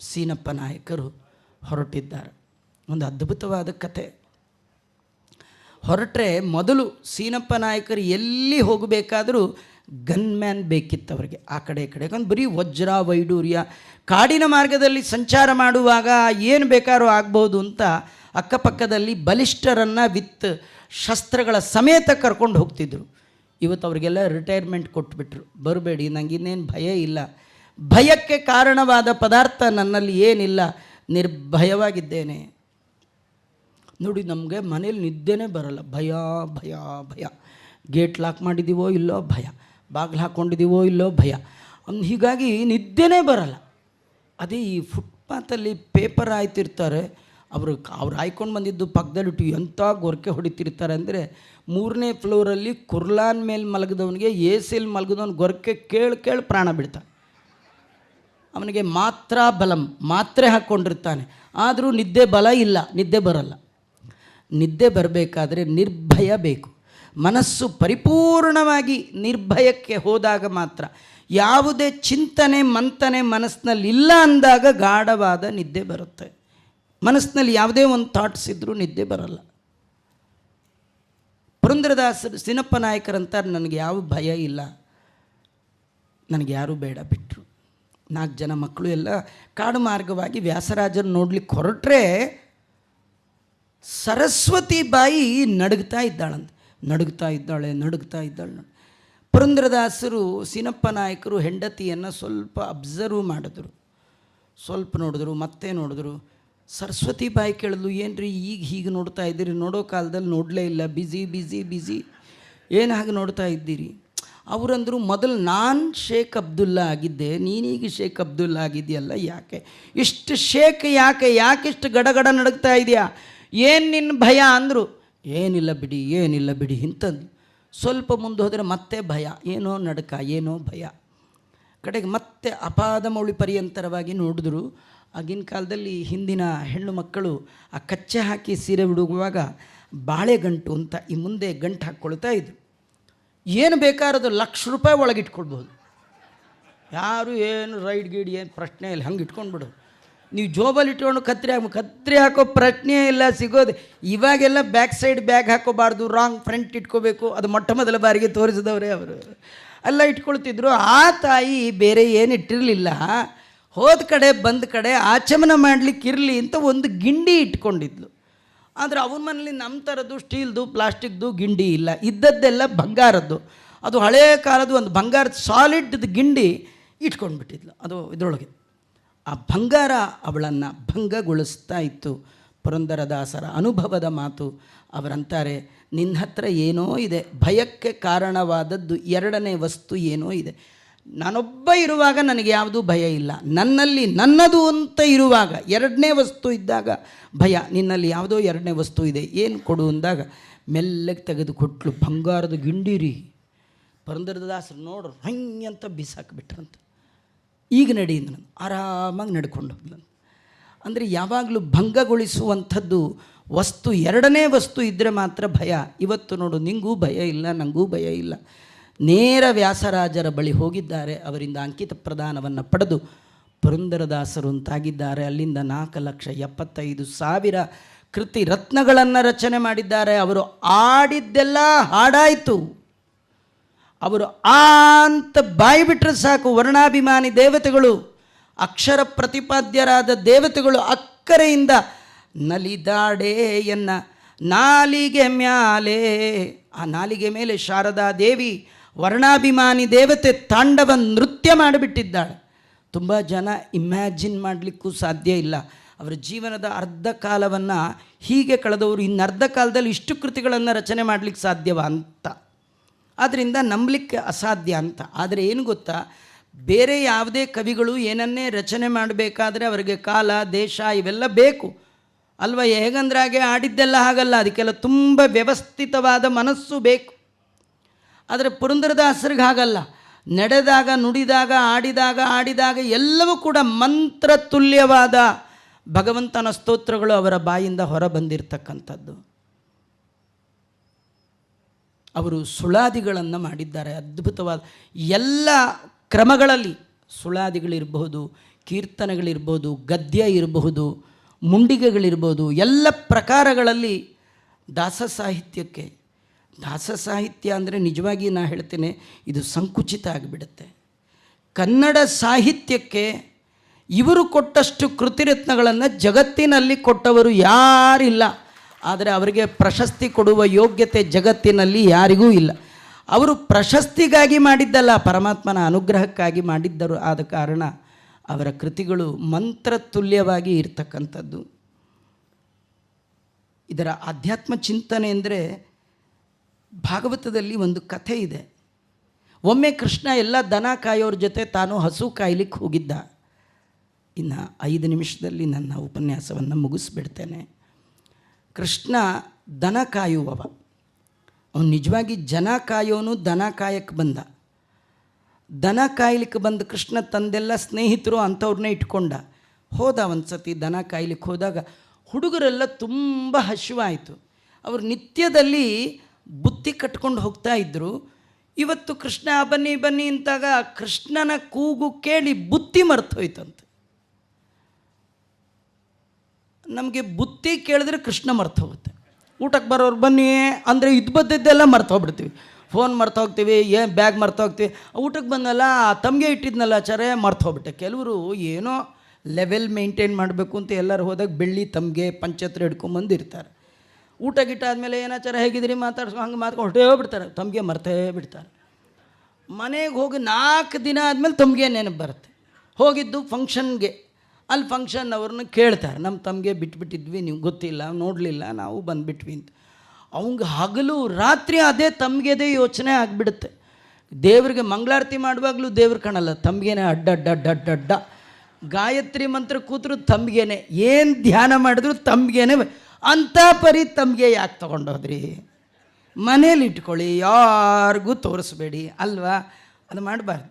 ಸೀನಪ್ಪ ನಾಯಕರು ಹೊರಟಿದ್ದಾರೆ. ಒಂದು ಅದ್ಭುತವಾದ ಕತೆ. ಹೊರಟ್ರೆ ಮೊದಲು ಸೀನಪ್ಪ ನಾಯಕರು ಎಲ್ಲಿ ಹೋಗಬೇಕಾದರೂ ಗನ್ಮ್ಯಾನ್ ಬೇಕಿತ್ತು ಅವರಿಗೆ. ಆ ಕಡೆ ಈ ಕಡೆ ಒಂದು ಬರೀ ವಜ್ರ ವೈಡೂರ್ಯ, ಕಾಡಿನ ಮಾರ್ಗದಲ್ಲಿ ಸಂಚಾರ ಮಾಡುವಾಗ ಏನು ಬೇಕಾದ್ರೂ ಆಗ್ಬೋದು ಅಂತ ಅಕ್ಕಪಕ್ಕದಲ್ಲಿ ಬಲಿಷ್ಠರನ್ನು ವಿತ್ ಶಸ್ತ್ರಗಳ ಸಮೇತ ಕರ್ಕೊಂಡು ಹೋಗ್ತಿದ್ರು. ಇವತ್ತು ಅವರಿಗೆಲ್ಲ ರಿಟೈರ್ಮೆಂಟ್ ಕೊಟ್ಬಿಟ್ರು. ಬರಬೇಡಿ, ನನಗೆ ಇನ್ನೇನು ಭಯ ಇಲ್ಲ, ಭಯಕ್ಕೆ ಕಾರಣವಾದ ಪದಾರ್ಥ ನನ್ನಲ್ಲಿ ಏನಿಲ್ಲ, ನಿರ್ಭಯವಾಗಿದ್ದೇನೆ. ನೋಡಿ, ನಮಗೆ ಮನೇಲಿ ನಿದ್ದೆನೇ ಬರಲ್ಲ, ಭಯ ಭಯ ಭಯ. ಗೇಟ್ ಲಾಕ್ ಮಾಡಿದ್ದೀವೋ ಇಲ್ಲೋ ಭಯ, ಬಾಗಿಲು ಹಾಕ್ಕೊಂಡಿದ್ದೀವೋ ಇಲ್ಲೋ ಭಯ. ಹೀಗಾಗಿ ನಿದ್ದೆನೇ ಬರಲ್ಲ. ಅದೇ ಈ ಫುಟ್ಪಾತಲ್ಲಿ ಪೇಪರ್ ಆಯ್ತಿರ್ತಾರೆ, ಅವ್ರು ಆಯ್ಕೊಂಡು ಬಂದಿದ್ದು ಪಕ್ಕದಲ್ಲಿಟ್ಟು ಎಂಥ ಗೊರಕೆ ಹೊಡಿತಿರ್ತಾರೆ ಅಂದರೆ, 3ನೇ ಫ್ಲೋರಲ್ಲಿ ಕುರ್ಲಾನ್ ಮೇಲೆ ಮಲಗಿದವನಿಗೆ ಎ.ಸಿಯಲ್ಲಿ ಮಲಗಿದವನು ಗೊರಕೆ ಕೇಳಿ ಪ್ರಾಣ ಬಿಡ್ತಾನೆ. ಅವನಿಗೆ ಮಾತ್ರ ಬಲಂ, ಮಾತ್ರೆ ಹಾಕ್ಕೊಂಡಿರ್ತಾನೆ, ಆದರೂ ನಿದ್ದೆ ಬಲ ಇಲ್ಲ, ನಿದ್ದೆ ಬರಲ್ಲ. ನಿದ್ದೆ ಬರಬೇಕಾದ್ರೆ ನಿರ್ಭಯ ಬೇಕು. ಮನಸ್ಸು ಪರಿಪೂರ್ಣವಾಗಿ ನಿರ್ಭಯಕ್ಕೆ ಹೋದಾಗ ಮಾತ್ರ, ಯಾವುದೇ ಚಿಂತನೆ ಮಂಥನೆ ಮನಸ್ಸಿನಲ್ಲಿ ಇಲ್ಲ ಅಂದಾಗ ಗಾಢವಾದ ನಿದ್ದೆ ಬರುತ್ತೆ. ಮನಸ್ಸಿನಲ್ಲಿ ಯಾವುದೇ ಒಂದು ಥಾಟ್ಸ್ ಇದ್ದರೂ ನಿದ್ದೆ ಬರಲ್ಲ. ಪುರಂದರದಾಸರು ಸೀನಪ್ಪ ನಾಯಕರಂತಾರೆ, ನನಗೆ ಯಾವ ಭಯ ಇಲ್ಲ, ನನಗೆ ಯಾರೂ ಬೇಡ, ಬಿಟ್ಟರು. 4 ಜನ ಮಕ್ಕಳು ಎಲ್ಲ ಕಾಡು ಮಾರ್ಗವಾಗಿ ವ್ಯಾಸರಾಜರು ನೋಡ್ಲಿಕ್ಕೆ ಹೊರಟ್ರೆ ಸರಸ್ವತಿ ಬಾಯಿ ನಡುಗ್ತಾ ಇದ್ದಾಳೆ. ಪುರಂದರದಾಸರು ಸೀನಪ್ಪ ನಾಯಕರು ಹೆಂಡತಿಯನ್ನು ಸ್ವಲ್ಪ ಅಬ್ಸರ್ವ್ ಮಾಡಿದ್ರು, ಸ್ವಲ್ಪ ನೋಡಿದ್ರು, ಮತ್ತೆ ನೋಡಿದ್ರು. ಸರಸ್ವತಿ ಬಾಯಿ ಕೇಳಿದ್ಲು, ಏನು ರೀ ಈಗ ಹೀಗೆ ನೋಡ್ತಾ ಇದ್ದೀರಿ, ನೋಡೋ ಕಾಲದಲ್ಲಿ ನೋಡಲೇ ಇಲ್ಲ, ಬಿಸಿ ಏನು ಹಾಗೆ ನೋಡ್ತಾ ಇದ್ದೀರಿ? ಅವರಂದರು, ಮೊದಲು ನಾನು ಶೇಖ್ ಅಬ್ದುಲ್ಲಾ ಆಗಿದ್ದೆ, ನೀನೀಗ ಶೇಖ್ ಅಬ್ದುಲ್ಲಾ ಆಗಿದೆಯಲ್ಲ, ಯಾಕೆ ಇಷ್ಟು ಶೇಖ್, ಯಾಕೆಷ್ಟು ಗಡಗಡ ನಡುಗ್ತಾ ಇದೆಯಾ, ಏನು ನಿನ್ನ ಭಯ ಅಂದರು. ಏನಿಲ್ಲ ಬಿಡಿ ಇಂಥದ್ದು. ಸ್ವಲ್ಪ ಮುಂದೆ ಹೋದರೆ ಮತ್ತೆ ಭಯ, ಏನೋ ನಡುಕ, ಏನೋ ಭಯ. ಕಡೆಗೆ ಮತ್ತೆ ಅಪಾದ ಮೌಳಿ ಪರ್ಯಂತರವಾಗಿ ನೋಡಿದ್ರು. ಆಗಿನ ಕಾಲದಲ್ಲಿ ಹಿಂದಿನ ಹೆಣ್ಣು ಮಕ್ಕಳು ಆ ಕಚ್ಚೆ ಹಾಕಿ ಸೀರೆ ಉಡುಗುವಾಗ ಬಾಳೆಗಂಟು ಅಂತ ಈ ಮುಂದೆ ಗಂಟು ಹಾಕ್ಕೊಳ್ತಾ ಇದ್ರು. ಏನು ಬೇಕಾರದು ₹1,00,000 ಒಳಗಿಟ್ಕೊಳ್ಬೋದು. ಯಾರು ಏನು ರೈಡ್ ಗೀಡ್ ಏನು ಪ್ರಶ್ನೆ ಇಲ್ಲ, ಹಂಗೆ ಇಟ್ಕೊಂಡ್ಬಿಡು. ನೀವು ಜೋಬಲ್ಲಿ ಇಟ್ಕೊಂಡು ಕತ್ರಿ ಹಾಕೋ ಪ್ರಶ್ನೆ ಇಲ್ಲ, ಸಿಗೋದು. ಇವಾಗೆಲ್ಲ ಬ್ಯಾಕ್ ಸೈಡ್ ಬ್ಯಾಗ್ ಹಾಕೋಬಾರ್ದು, ರಾಂಗ್ ಫ್ರಂಟ್ ಇಟ್ಕೋಬೇಕು. ಅದು ಮೊಟ್ಟ ಮೊದಲ ಬಾರಿಗೆ ತೋರಿಸಿದವರೇ ಅವರು. ಎಲ್ಲ ಇಟ್ಕೊಳ್ತಿದ್ರು. ಆ ತಾಯಿ ಬೇರೆ ಏನು ಇಟ್ಟಿರಲಿಲ್ಲ, ಹೋದ ಕಡೆ ಬಂದ ಕಡೆ ಆಚಮನ ಮಾಡಲಿಕ್ಕಿರಲಿ ಅಂತ ಒಂದು ಗಿಂಡಿ ಇಟ್ಕೊಂಡಿದ್ಲು. ಆದರೆ ಅವ್ರ ಮನೇಲಿ ನಮ್ಮ ಥರದ್ದು ಸ್ಟೀಲ್ದು ಪ್ಲಾಸ್ಟಿಕ್ದು ಗಿಂಡಿ ಇಲ್ಲ, ಇದ್ದದ್ದೆಲ್ಲ ಬಂಗಾರದ್ದು. ಅದು ಹಳೆಯ ಕಾಲದ ಒಂದು ಬಂಗಾರದ ಸಾಲಿಡ್ ಗಿಂಡಿ ಇಟ್ಕೊಂಡ್ಬಿಟ್ಟಿದ್ಲು ಅದು ಇದರೊಳಗೆ. ಆ ಬಂಗಾರ ಅವಳನ್ನು ಭಂಗಗೊಳಿಸ್ತಾ ಇತ್ತು. ಪುರಂದರದಾಸರ ಅನುಭವದ ಮಾತು. ಅವರಂತಾರೆ, ನಿನ್ನ ಹತ್ರ ಏನೋ ಇದೆ, ಭಯಕ್ಕೆ ಕಾರಣವಾದದ್ದು ಎರಡನೇ ವಸ್ತು ಏನೋ ಇದೆ. ನಾನೊಬ್ಬ ಇರುವಾಗ ನನಗೆ ಯಾವುದೂ ಭಯ ಇಲ್ಲ, ನನ್ನಲ್ಲಿ ನನ್ನದು ಅಂತ ಇರುವಾಗ ಎರಡನೇ ವಸ್ತು ಇದ್ದಾಗ ಭಯ. ನಿನ್ನಲ್ಲಿ ಯಾವುದೋ ಎರಡನೇ ವಸ್ತು ಇದೆ, ಏನು ಕೊಡು ಅಂದಾಗ ಮೆಲ್ಲಗೆ ತೆಗೆದು ಕೊಟ್ಲು. ಬಂಗಾರದ ಗಿಂಡಿರಿ. ಪುರಂದರದಾಸರು ನೋಡ್ರು, ಹಂಗೆ ಅಂತ ಬಿಸಾಕಿಬಿಟ್ರಂತ. ಈಗ ನಡೀಂದ ಆರಾಮಾಗಿ ನಡ್ಕೊಂಡು ಹೋಗ್ಲಂತ. ಅಂದರೆ ಯಾವಾಗಲೂ ಭಂಗಗೊಳಿಸುವಂಥದ್ದು ವಸ್ತು ಎರಡನೇ ವಸ್ತು ಇದ್ದರೆ ಮಾತ್ರ ಭಯ. ಇವತ್ತು ನೋಡು, ನಿಂಗೂ ಭಯ ಇಲ್ಲ, ನನಗೂ ಭಯ ಇಲ್ಲ. ನೇರ ವ್ಯಾಸರಾಜರ ಬಳಿ ಹೋಗಿದ್ದಾರೆ, ಅವರಿಂದ ಅಂಕಿತ ಪ್ರದಾನವನ್ನು ಪಡೆದು ಪುರಂದರದಾಸರು ಅಂತಾಗಿದ್ದಾರೆ. ಅಲ್ಲಿಂದ 4,75,000 ಕೃತಿ ರತ್ನಗಳನ್ನು ರಚನೆ ಮಾಡಿದ್ದಾರೆ. ಅವರು ಆಡಿದ್ದೆಲ್ಲ ಹಾಡಾಯಿತು. ಅವರು ಆ ಅಂತ ಬಾಯಿ ಬಿಟ್ಟರೆ ಸಾಕು, ವರ್ಣಾಭಿಮಾನಿ ದೇವತೆಗಳು, ಅಕ್ಷರ ಪ್ರತಿಪಾದ್ಯರಾದ ದೇವತೆಗಳು ಅಕ್ಕರೆಯಿಂದ ನಲಿದಾಡೇ ಎನ್ನ ನಾಲಿಗೆ ಮ್ಯಾಲೆ. ಆ ನಾಲಿಗೆ ಮೇಲೆ ಶಾರದಾ ದೇವಿ ವರ್ಣಾಭಿಮಾನಿ ದೇವತೆ ತಾಂಡವ ನೃತ್ಯ ಮಾಡಿಬಿಟ್ಟಿದ್ದಾಳೆ. ತುಂಬ ಜನ ಇಮ್ಯಾಜಿನ್ ಮಾಡಲಿಕ್ಕೂ ಸಾಧ್ಯ ಇಲ್ಲ. ಅವರ ಜೀವನದ ಅರ್ಧ ಕಾಲವನ್ನು ಹೀಗೆ ಕಳೆದವರು ಇನ್ನರ್ಧ ಕಾಲದಲ್ಲಿ ಇಷ್ಟು ಕೃತಿಗಳನ್ನು ರಚನೆ ಮಾಡಲಿಕ್ಕೆ ಸಾಧ್ಯವ ಅಂತ, ಆದ್ದರಿಂದ ನಂಬಲಿಕ್ಕೆ ಅಸಾಧ್ಯ ಅಂತ. ಆದರೆ ಏನು ಗೊತ್ತಾ, ಬೇರೆ ಯಾವುದೇ ಕವಿಗಳು ಏನನ್ನೇ ರಚನೆ ಮಾಡಬೇಕಾದ್ರೆ ಅವರಿಗೆ ಕಾಲ ದೇಶ ಇವೆಲ್ಲ ಬೇಕು ಅಲ್ವ. ಹೇಗಂದ್ರೆ ಹಾಗೆ ಆಡಿದ್ದೆಲ್ಲ ಹಾಗಲ್ಲ, ಅದಕ್ಕೆಲ್ಲ ತುಂಬ ವ್ಯವಸ್ಥಿತವಾದ ಮನಸ್ಸು ಬೇಕು. ಆದರೆ ಪುರಂದರದಾಸರಿಗೆ ಹಾಗಲ್ಲ. ನಡೆದಾಗ, ನುಡಿದಾಗ, ಆಡಿದಾಗ ಎಲ್ಲವೂ ಕೂಡ ಮಂತ್ರ ತುಲ್ಯವಾದ ಭಗವಂತನ ಸ್ತೋತ್ರಗಳು ಅವರ ಬಾಯಿಂದ ಹೊರ ಬಂದಿರತಕ್ಕಂಥದ್ದು. ಅವರು ಸುಳಾದಿಗಳನ್ನು ಮಾಡಿದ್ದಾರೆ, ಅದ್ಭುತವಾದ ಎಲ್ಲ ಕ್ರಮಗಳಲ್ಲಿ. ಸುಳಾದಿಗಳಿರ್ಬೋದು, ಕೀರ್ತನೆಗಳಿರ್ಬೋದು, ಗದ್ಯ ಇರಬಹುದು, ಮುಂಡಿಗೆಗಳಿರ್ಬೋದು, ಎಲ್ಲ ಪ್ರಕಾರಗಳಲ್ಲಿ ದಾಸ ಸಾಹಿತ್ಯಕ್ಕೆ. ದಾಸ ಸಾಹಿತ್ಯ ಅಂದರೆ ನಿಜವಾಗಿ ನಾನು ಹೇಳ್ತೇನೆ, ಇದು ಸಂಕುಚಿತ ಆಗಿಬಿಡುತ್ತೆ. ಕನ್ನಡ ಸಾಹಿತ್ಯಕ್ಕೆ ಇವರು ಕೊಟ್ಟಷ್ಟು ಕೃತಿರತ್ನಗಳನ್ನು ಜಗತ್ತಿನಲ್ಲಿ ಕೊಟ್ಟವರು ಯಾರಿಲ್ಲ. ಆದರೆ ಅವರಿಗೆ ಪ್ರಶಸ್ತಿ ಕೊಡುವ ಯೋಗ್ಯತೆ ಜಗತ್ತಿನಲ್ಲಿ ಯಾರಿಗೂ ಇಲ್ಲ. ಅವರು ಪ್ರಶಸ್ತಿಗಾಗಿ ಮಾಡಿದ್ದಲ್ಲ, ಪರಮಾತ್ಮನ ಅನುಗ್ರಹಕ್ಕಾಗಿ ಮಾಡಿದ್ದರು. ಆದ ಕಾರಣ ಅವರ ಕೃತಿಗಳು ಮಂತ್ರ ತುಲ್ಯವಾಗಿ ಇರ್ತಕ್ಕಂಥದ್ದು. ಇದರ ಆಧ್ಯಾತ್ಮ ಚಿಂತನೆ ಅಂದರೆ, ಭಾಗವತದಲ್ಲಿ ಒಂದು ಕಥೆ ಇದೆ. ಒಮ್ಮೆ ಕೃಷ್ಣ ಎಲ್ಲ ದನ ಕಾಯೋರ ಜೊತೆ ತಾನು ಹಸು ಕಾಯ್ಲಿಕ್ಕೆ ಹೋಗಿದ್ದ. ಇನ್ನು 5 ನಿಮಿಷದಲ್ಲಿ ನನ್ನ ಉಪನ್ಯಾಸವನ್ನು ಮುಗಿಸ್ಬಿಡ್ತೇನೆ. ಕೃಷ್ಣ ದನ ಕಾಯುವವ, ಅವನು ನಿಜವಾಗಿ ಜನ ಕಾಯೋನು. ದನ ಕಾಯಕ್ಕೆ ಬಂದ. ದನ ಕಾಯ್ಲಿಕ್ಕೆ ಬಂದ ಕೃಷ್ಣ ತಂದೆಲ್ಲ ಸ್ನೇಹಿತರು ಅಂಥವ್ರನ್ನೇ ಇಟ್ಕೊಂಡ. ಹೋದ ಒಂದು ಸತಿ ದನ ಕಾಯ್ಲಿಕ್ಕೆ ಹೋದಾಗ ಹುಡುಗರೆಲ್ಲ ತುಂಬ ಹಸಿವಾಯಿತು. ಅವರು ನಿತ್ಯದಲ್ಲಿ ಬುತ್ತಿ ಕಟ್ಕೊಂಡು ಹೋಗ್ತಾ ಇದ್ದರು. ಇವತ್ತು ಕೃಷ್ಣ ಬನ್ನಿ ಬನ್ನಿ ಅಂತಾಗ ಕೃಷ್ಣನ ಕೂಗು ಕೇಳಿ ಬುತ್ತಿ ಮರ್ತೋಯ್ತಂತೆ. ನಮಗೆ ಬುತ್ತಿ ಕೇಳಿದ್ರೆ ಕೃಷ್ಣ ಮರ್ತು ಹೋಗುತ್ತೆ. ಊಟಕ್ಕೆ ಬರೋರು ಬನ್ನಿ ಅಂದರೆ ಇದು ಬದ್ದಿದ್ದೆಲ್ಲ ಮರ್ತು ಹೋಗ್ಬಿಡ್ತೀವಿ. ಫೋನ್ ಮರ್ತು ಹೋಗ್ತೀವಿ, ಏನು ಬ್ಯಾಗ್ ಮರ್ತು ಹೋಗ್ತೀವಿ. ಊಟಕ್ಕೆ ಬಂದಲ್ಲ ತಮಗೆ ಇಟ್ಟಿದ್ನಲ್ಲ ಚರೆ ಮರ್ತು ಹೋಗ್ಬಿಟ್ಟೆ. ಕೆಲವರು ಏನೋ ಲೆವೆಲ್ ಮೇಂಟೈನ್ ಮಾಡಬೇಕು ಅಂತ ಎಲ್ಲರೂ ಹೋದಾಗ ಬೆಳ್ಳಿ ತಮಗೆ ಪಂಚತ್ರ ಹಿಡ್ಕೊಂಬಂದಿರ್ತಾರೆ. ಊಟ ಗಿಟ್ಟ ಆದಮೇಲೆ ಏನಾಚಾರ ಹೇಗಿದ್ರಿ ಮಾತಾಡ್ಸ್ಕೊ ಹಂಗೆ ಮಾತ್ಕೊಂಡು ಹೊಟ್ಟೆ ಹೋಗ್ಬಿಡ್ತಾರೆ, ತಮಗೆ ಮರ್ತೇ ಬಿಡ್ತಾರೆ. ಮನೆಗೆ ಹೋಗಿ 4 ದಿನ ಆದಮೇಲೆ ತಮಗೆ ನೆನಪು ಬರುತ್ತೆ. ಹೋಗಿದ್ದು ಫಂಕ್ಷನ್ಗೆ, ಅಲ್ಲಿ ಫಂಕ್ಷನ್ ಅವ್ರನ್ನ ಕೇಳ್ತಾರೆ, ನಮ್ಮ ತಮಗೆ ಬಿಟ್ಬಿಟ್ಟಿದ್ವಿ, ನೀವು ಗೊತ್ತಿಲ್ಲ, ನೋಡಲಿಲ್ಲ, ನಾವು ಬಂದುಬಿಟ್ವಿ ಅಂತ. ಅವಂಗೆ ಹಗಲು ರಾತ್ರಿ ಅದೇ ತಮಗೆದೇ ಯೋಚನೆ ಆಗಿಬಿಡುತ್ತೆ. ದೇವ್ರಿಗೆ ಮಂಗಳಾರತಿ ಮಾಡುವಾಗಲೂ ದೇವ್ರು ಕಾಣಲ್ಲ, ತಮಗೇನೆ ಅಡ್ಡ. ಗಾಯತ್ರಿ ಮಂತ್ರ ಕೂತರು ತಮಗೇನೆ, ಏನು ಧ್ಯಾನ ಮಾಡಿದ್ರು ತಮಗೇನೆ. ಅಂಥ ಪರಿ ತಮಗೆ ಯಾಕೆ ತೊಗೊಂಡೋದ್ರಿ? ಮನೇಲಿ ಇಟ್ಕೊಳ್ಳಿ, ಯಾರಿಗೂ ತೋರಿಸ್ಬೇಡಿ ಅಲ್ವಾ. ಅದು ಮಾಡಬಾರ್ದು.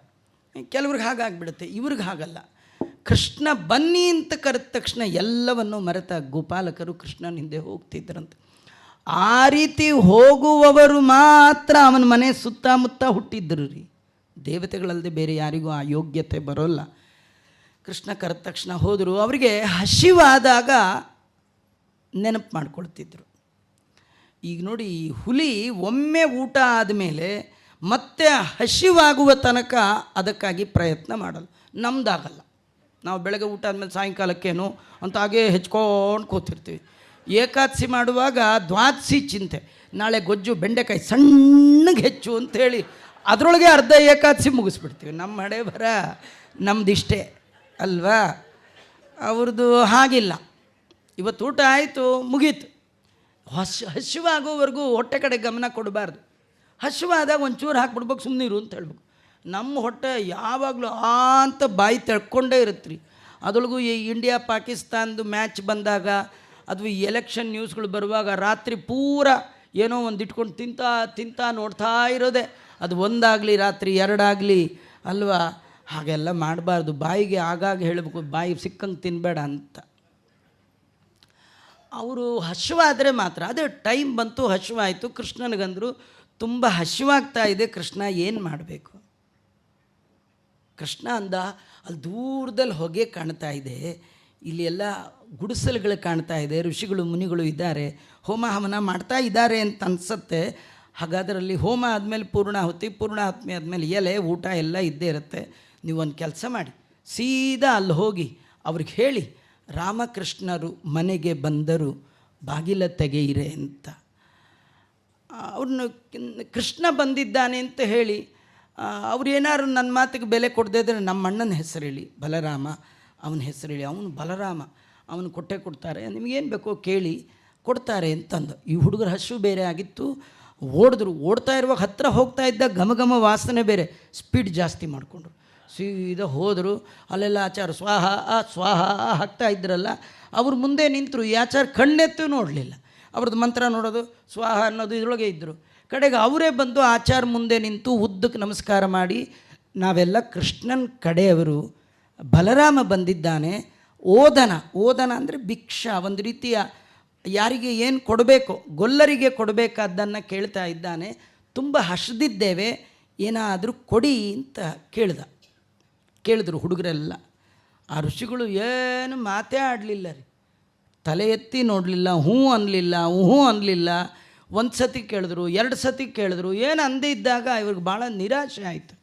ಕೆಲವ್ರಿಗೆ ಹಾಗಾಗಿಬಿಡುತ್ತೆ, ಇವ್ರಿಗೆ ಹಾಗಲ್ಲ. ಕೃಷ್ಣ ಬನ್ನಿ ಅಂತ ಕರೆದ ತಕ್ಷಣ ಎಲ್ಲವನ್ನು ಮರೆತ ಗೋಪಾಲಕರು ಕೃಷ್ಣನ ಹಿಂದೆ ಹೋಗ್ತಿದ್ರಂತೆ. ಆ ರೀತಿ ಹೋಗುವವರು ಮಾತ್ರ ಅವನ ಮನೆ ಸುತ್ತಮುತ್ತ ಹುಟ್ಟಿದ್ದರು ರೀ. ದೇವತೆಗಳಲ್ಲದೆ ಬೇರೆ ಯಾರಿಗೂ ಆ ಯೋಗ್ಯತೆ ಬರೋಲ್ಲ. ಕೃಷ್ಣ ಕರೆದ ತಕ್ಷಣ ಹೋದರು. ಅವರಿಗೆ ಹಸಿವಾದಾಗ ನೆನಪು ಮಾಡ್ಕೊಳ್ತಿದ್ರು. ಈಗ ನೋಡಿ, ಹುಲಿ ಒಮ್ಮೆ ಊಟ ಆದಮೇಲೆ ಮತ್ತೆ ಹಸಿವಾಗುವ ತನಕ ಅದಕ್ಕಾಗಿ ಪ್ರಯತ್ನ ಮಾಡಲ್ಲ. ನಮ್ಮದಾಗಲ್ಲ. ನಾವು ಬೆಳಗ್ಗೆ ಊಟ ಆದಮೇಲೆ ಸಾಯಂಕಾಲಕ್ಕೇನು ಅಂತ ಹಾಗೇ ಹೆಚ್ಕೊಂಡು ಕೂತಿರ್ತೀವಿ. ಏಕಾದಶಿ ಮಾಡುವಾಗ ದ್ವಾದಶಿ ಚಿಂತೆ, ನಾಳೆ ಗೊಜ್ಜು ಬೆಂಡೆಕಾಯಿ ಸಣ್ಣಗೆ ಹೆಚ್ಚು ಅಂಥೇಳಿ ಅದರೊಳಗೆ ಅರ್ಧ ಏಕಾದಶಿ ಮುಗಿಸ್ಬಿಡ್ತೀವಿ. ನಮ್ಮ ಹಣೆ ಬರ ನಮ್ಮದಿಷ್ಟೇ ಅಲ್ವಾ? ಅವ್ರದ್ದು ಹಾಗಿಲ್ಲ. ಇವತ್ತು ಊಟ ಆಯಿತು, ಮುಗೀತು. ಹಸಿವಾಗೋವರೆಗೂ ಹೊಟ್ಟೆ ಕಡೆ ಗಮನ ಕೊಡಬಾರ್ದು. ಹಸಿವಾದಾಗ ಒಂಚೂರು ಹಾಕ್ಬಿಡ್ಬೇಕು, ಸುಮ್ಮನಿರು ಅಂತ ಹೇಳ್ಬೇಕು. ನಮ್ಮ ಹೊಟ್ಟೆ ಯಾವಾಗಲೂ ಅಂತ ಬಾಯಿ ತೆಳ್ಕೊಂಡೇ ಇರುತ್ತೆ ರೀ. ಅದರೊಳಗೂ ಈ ಇಂಡಿಯಾ ಪಾಕಿಸ್ತಾನದ ಮ್ಯಾಚ್ ಬಂದಾಗ ಅಥವಾ ಈ ಎಲೆಕ್ಷನ್ ನ್ಯೂಸ್ಗಳು ಬರುವಾಗ ರಾತ್ರಿ ಪೂರ ಏನೋ ಒಂದು ಇಟ್ಕೊಂಡು ತಿಂತಾ ನೋಡ್ತಾ ಇರೋದೆ. ಅದು ಒಂದಾಗಲಿ ರಾತ್ರಿ ಎರಡಾಗಲಿ ಅಲ್ವಾ? ಹಾಗೆಲ್ಲ ಮಾಡಬಾರ್ದು. ಬಾಯಿಗೆ ಆಗಾಗ ಹೇಳಬೇಕು, ಬಾಯಿ ಸಿಕ್ಕಂಗೆ ತಿನ್ನಬೇಡ ಅಂತ. ಅವರು ಹಸಿವಾದರೆ ಮಾತ್ರ, ಅದೇ ಟೈಮ್ ಬಂತು, ಹಸಿವಾಯಿತು. ಕೃಷ್ಣನಿಗಂದರು ತುಂಬ ಹಸಿವಾಗ್ತಾ ಇದೆ ಕೃಷ್ಣ, ಏನು ಮಾಡಬೇಕು? ಕೃಷ್ಣ ಅಂದ, ಅಲ್ಲಿ ದೂರದಲ್ಲಿ ಹೊಗೆ ಕಾಣ್ತಾ ಇದೆ, ಇಲ್ಲಿ ಎಲ್ಲ ಗುಡಿಸಲುಗಳು ಕಾಣ್ತಾ ಇದೆ, ಋಷಿಗಳು ಮುನಿಗಳು ಇದ್ದಾರೆ, ಹೋಮ ಹವನ ಮಾಡ್ತಾ ಇದ್ದಾರೆ ಅಂತ ಅನಿಸುತ್ತೆ. ಹಾಗಾದ್ರೆ ಅಲ್ಲಿ ಹೋಮ ಆದಮೇಲೆ ಪೂರ್ಣಾಹುತಿ ಆದಮೇಲೆ ಎಲೆ ಊಟ ಎಲ್ಲ ಇದ್ದೇ ಇರುತ್ತೆ. ನೀವೊಂದು ಕೆಲಸ ಮಾಡಿ, ಸೀದಾ ಅಲ್ಲಿ ಹೋಗಿ ಅವ್ರಿಗೆ ಹೇಳಿ, ರಾಮಕೃಷ್ಣರು ಮನೆಗೆ ಬಂದರು, ಬಾಗಿಲ ತೆಗೆಯಿರೆ ಅಂತ. ಅವ್ರನ್ನ ಕೃಷ್ಣ ಬಂದಿದ್ದಾನೆ ಅಂತ ಹೇಳಿ, ಅವ್ರು ಏನಾದ್ರು ನನ್ನ ಮಾತಿಗೆ ಬೆಲೆ ಕೊಡದೇ ಇದ್ದರೆ ನಮ್ಮ ಅಣ್ಣನ ಹೆಸರು ಹೇಳಿ, ಬಲರಾಮ, ಅವನ ಹೆಸರು ಹೇಳಿ, ಅವನು ಬಲರಾಮ, ಅವನು ಕೊಟ್ಟೆ ಕೊಡ್ತಾರೆ, ನಿಮಗೇನು ಬೇಕೋ ಕೇಳಿ ಕೊಡ್ತಾರೆ ಅಂತಂದು. ಈ ಹುಡುಗರ ಹಸು ಬೇರೆ ಆಗಿತ್ತು. ಓಡ್ತಾ ಇರುವಾಗ ಹತ್ತಿರ ಹೋಗ್ತಾ ಇದ್ದ ಘಮ ವಾಸನೆ ಬೇರೆ, ಸ್ಪೀಡ್ ಜಾಸ್ತಿ ಮಾಡಿಕೊಂಡ್ರು. ಸೀದಾ ಹೋದರು. ಅಲ್ಲೆಲ್ಲ ಆಚಾರ ಸ್ವಾಹ ಸ್ವಾಹ ಹಾಕ್ತಾ ಇದ್ರಲ್ಲ, ಅವ್ರು ಮುಂದೆ ನಿಂತರು. ಈ ಆಚಾರ ಕಣ್ಣೆತ್ತು ನೋಡಲಿಲ್ಲ. ಅವ್ರದ್ದು ಮಂತ್ರ ನೋಡೋದು, ಸ್ವಾಹ ಅನ್ನೋದು ಇದರೊಳಗೆ ಇದ್ದರು. ಕಡೆಗೆ ಅವರೇ ಬಂದು ಆಚಾರ ಮುಂದೆ ನಿಂತು ಉದ್ದಕ್ಕೆ ನಮಸ್ಕಾರ ಮಾಡಿ, ನಾವೆಲ್ಲ ಕೃಷ್ಣನ ಕಡೆಯವರು, ಬಲರಾಮ ಬಂದಿದ್ದಾನೆ, ಓದನ ಅಂದರೆ ಭಿಕ್ಷಾ, ಒಂದು ರೀತಿಯ ಯಾರಿಗೆ ಏನು ಕೊಡಬೇಕು, ಗೊಲ್ಲರಿಗೆ ಕೊಡಬೇಕಾದ್ದನ್ನು ಕೇಳ್ತಾ ಇದ್ದಾನೆ, ತುಂಬ ಹಸಿದಿದ್ದೇವೆ, ಏನಾದರೂ ಕೊಡಿ ಅಂತ ಕೇಳಿದ್ರು ಹುಡುಗರೆಲ್ಲ. ಆ ಋಷಿಗಳು ಏನು ಮಾತೇ ಆಡಲಿಲ್ಲ ರೀ, ತಲೆ ಎತ್ತಿ ನೋಡಲಿಲ್ಲ, ಹ್ಞೂ ಅನ್ನಲಿಲ್ಲ. ಒಂದು ಸತಿ ಕೇಳಿದ್ರು, 2 ಸತಿ ಕೇಳಿದ್ರು, ಏನು ಅಂದೇ ಇದ್ದಾಗ ಇವ್ರಿಗೆ ಭಾಳ ನಿರಾಶೆ ಆಯಿತು.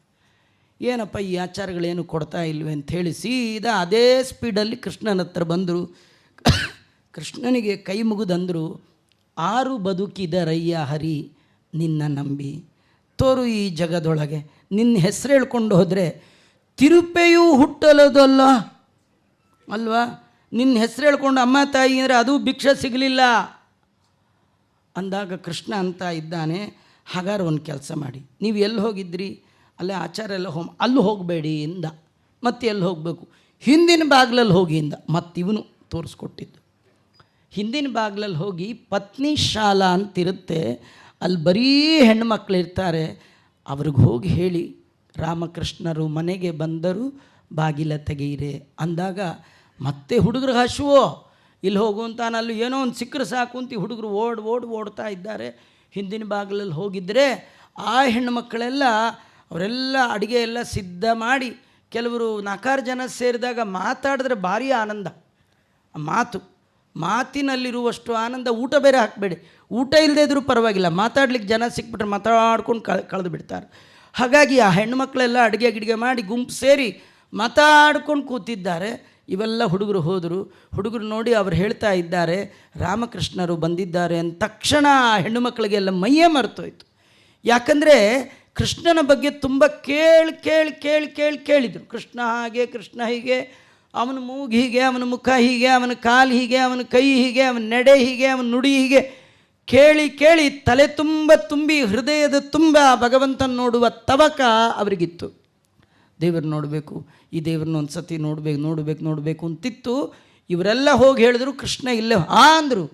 ಏನಪ್ಪ ಈ ಆಚಾರಗಳೇನು ಕೊಡ್ತಾ ಇಲ್ವೇ ಅಂಥೇಳಿ ಸೀದಾ ಅದೇ ಸ್ಪೀಡಲ್ಲಿ ಕೃಷ್ಣನ ಹತ್ರ ಬಂದರು. ಕೃಷ್ಣನಿಗೆ ಕೈ ಮುಗಿದಂದರು, 6 ಬದುಕಿದರಯ್ಯ ಹರಿ ನಿನ್ನ ನಂಬಿ, ತೋರು ಈ ಜಗದೊಳಗೆ ನಿನ್ನ ಹೆಸರು ಹೇಳ್ಕೊಂಡು ಹೋದರೆ ತಿರುಪೆಯೂ ಹುಟ್ಟಲದಲ್ಲ ಅಲ್ವಾ? ನಿನ್ನ ಹೆಸರು ಹೇಳ್ಕೊಂಡು ಅಮ್ಮ ತಾಯಿ ಅಂದರೆ ಅದು ಭಿಕ್ಷೆ ಸಿಗಲಿಲ್ಲ ಅಂದಾಗ ಕೃಷ್ಣ ಅಂತ ಇದ್ದಾನೆ, ಹಾಗಾದ್ರೆ ಒಂದು ಕೆಲಸ ಮಾಡಿ, ನೀವು ಎಲ್ಲಿ ಹೋಗಿದ್ರಿ, ಅಲ್ಲೇ ಆಚಾರ ಎಲ್ಲ ಅಲ್ಲಿ ಹೋಗಬೇಡಿ ಇಂದ. ಮತ್ತೆ ಎಲ್ಲಿ ಹೋಗಬೇಕು? ಹಿಂದಿನ ಬಾಗಿಲಲ್ಲಿ ಹೋಗಿ ಇಂದ. ಮತ್ತಿವನು ತೋರಿಸ್ಕೊಟ್ಟಿದ್ದು ಹಿಂದಿನ ಬಾಗಿಲಲ್ಲಿ ಹೋಗಿ ಪತ್ನಿ ಶಾಲಾ ಅಂತಿರುತ್ತೆ, ಅಲ್ಲಿ ಬರೀ ಹೆಣ್ಣುಮಕ್ಳು ಇರ್ತಾರೆ, ಅವ್ರಿಗೆ ಹೋಗಿ ಹೇಳಿ, ರಾಮಕೃಷ್ಣರು ಮನೆಗೆ ಬಂದರು, ಬಾಗಿಲ ತೆಗೆಯಿರೆ ಅಂದಾಗ ಮತ್ತೆ ಹುಡುಗರಿಗೆ ಹಸುವೋ ಇಲ್ಲಿ ಹೋಗುವಂತಾನ, ಅಲ್ಲಿ ಏನೋ ಒಂದು ಸಿಕ್ಕರೆ ಸಾಕು ಅಂತ ಹುಡುಗರು ಓಡ್ತಾ ಇದ್ದಾರೆ. ಹಿಂದಿನ ಬಾಗಿಲಲ್ಲಿ ಹೋಗಿದ್ದರೆ ಆ ಹೆಣ್ಣುಮಕ್ಕಳೆಲ್ಲ ಅವರೆಲ್ಲ ಅಡುಗೆ ಎಲ್ಲ ಸಿದ್ಧ ಮಾಡಿ, ಕೆಲವರು 4 ಜನ ಸೇರಿದಾಗ ಮಾತಾಡಿದ್ರೆ ಭಾರಿ ಆನಂದ. ಮಾತಿನಲ್ಲಿರುವಷ್ಟು ಆನಂದ ಊಟ ಬೇರೆ ಹಾಕಬೇಡಿ, ಊಟ ಇಲ್ಲದೇ ಇದ್ರೂ ಪರವಾಗಿಲ್ಲ, ಮಾತಾಡ್ಲಿಕ್ಕೆ ಜನ ಸಿಕ್ಬಿಟ್ರೆ ಮಾತಾಡ್ಕೊಂಡು ಕಳೆದು ಬಿಡ್ತಾರೆ. ಹಾಗಾಗಿ ಆ ಹೆಣ್ಣುಮಕ್ಕಳೆಲ್ಲ ಅಡುಗೆ ಮಾಡಿ ಗುಂಪು ಸೇರಿ ಮಾತಾಡ್ಕೊಂಡು ಕೂತಿದ್ದಾರೆ. ಇವೆಲ್ಲ ಹುಡುಗರು ಹೋದರು. ಹುಡುಗರು ನೋಡಿ ಅವ್ರು ಹೇಳ್ತಾ ಇದ್ದಾರೆ, ರಾಮಕೃಷ್ಣರು ಬಂದಿದ್ದಾರೆ ಅಂದ ತಕ್ಷಣ ಆ ಹೆಣ್ಣುಮಕ್ಕಳಿಗೆಲ್ಲ ಮೈಯೇ ಮರೆತೋಯ್ತು. ಯಾಕಂದರೆ ಕೃಷ್ಣನ ಬಗ್ಗೆ ತುಂಬ ಕೇಳಿದರು. ಕೃಷ್ಣ ಹೀಗೆ, ಅವನ ಮೂಗು ಹೀಗೆ, ಅವನ ಮುಖ ಹೀಗೆ, ಅವನ ಕಾಲು ಹೀಗೆ, ಅವನ ಕೈ ಹೀಗೆ, ಅವನ ನಡೆ ಹೀಗೆ, ಅವನ ನುಡಿ ಹೀಗೆ ಕೇಳಿ ತಲೆ ತುಂಬಿ ಹೃದಯದ ತುಂಬ ಭಗವಂತನ ನೋಡುವ ತವಕ ಅವರಿಗಿತ್ತು. ದೇವರು ನೋಡಬೇಕು, ಈ ದೇವ್ರನ್ನ ಒಂದು ಸತಿ ನೋಡಬೇಕು ಅಂತಿತ್ತು. ಇವರೆಲ್ಲ ಹೋಗಿ ಹೇಳಿದ್ರು, ಕೃಷ್ಣ ಇಲ್ಲೇ ಅಂದರು,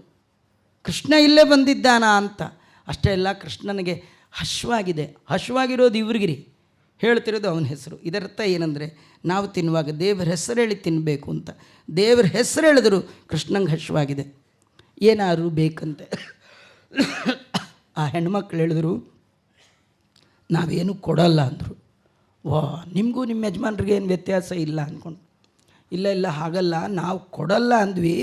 ಕೃಷ್ಣ ಇಲ್ಲೇ ಬಂದಿದ್ದಾನ ಅಂತ. ಅಷ್ಟೇ ಅಲ್ಲ, ಕೃಷ್ಣನಿಗೆ ಹಶ್ವಾಗಿರೋದು ಇವ್ರಿಗಿರಿ, ಹೇಳ್ತಿರೋದು ಅವನ ಹೆಸರು. ಇದರರ್ಥ ಏನಂದರೆ, ನಾವು ತಿನ್ನುವಾಗ ದೇವರ ಹೆಸರು ಹೇಳಿ ತಿನ್ನಬೇಕು ಅಂತ. ದೇವರ ಹೆಸರು ಹೇಳಿದ್ರು ಕೃಷ್ಣಂಗೆ ಹಶ್ವಾಗಿದೆ, ಏನಾದ್ರು ಬೇಕಂತೆ. ಆ ಹೆಣ್ಮಕ್ಳು ಹೇಳಿದ್ರು, ನಾವೇನು ಕೊಡಲ್ಲ ಅಂದರು. ನಿಮಗೂ ನಿಮ್ಮ ಯಜಮಾನ್ರಿಗೆ ಏನು ವ್ಯತ್ಯಾಸ ಇಲ್ಲ ಅಂದ್ಕೊಂಡು, ಇಲ್ಲ ಹಾಗಲ್ಲ, ನಾವು ಕೊಡಲ್ಲ ಅಂದ್ವಿ,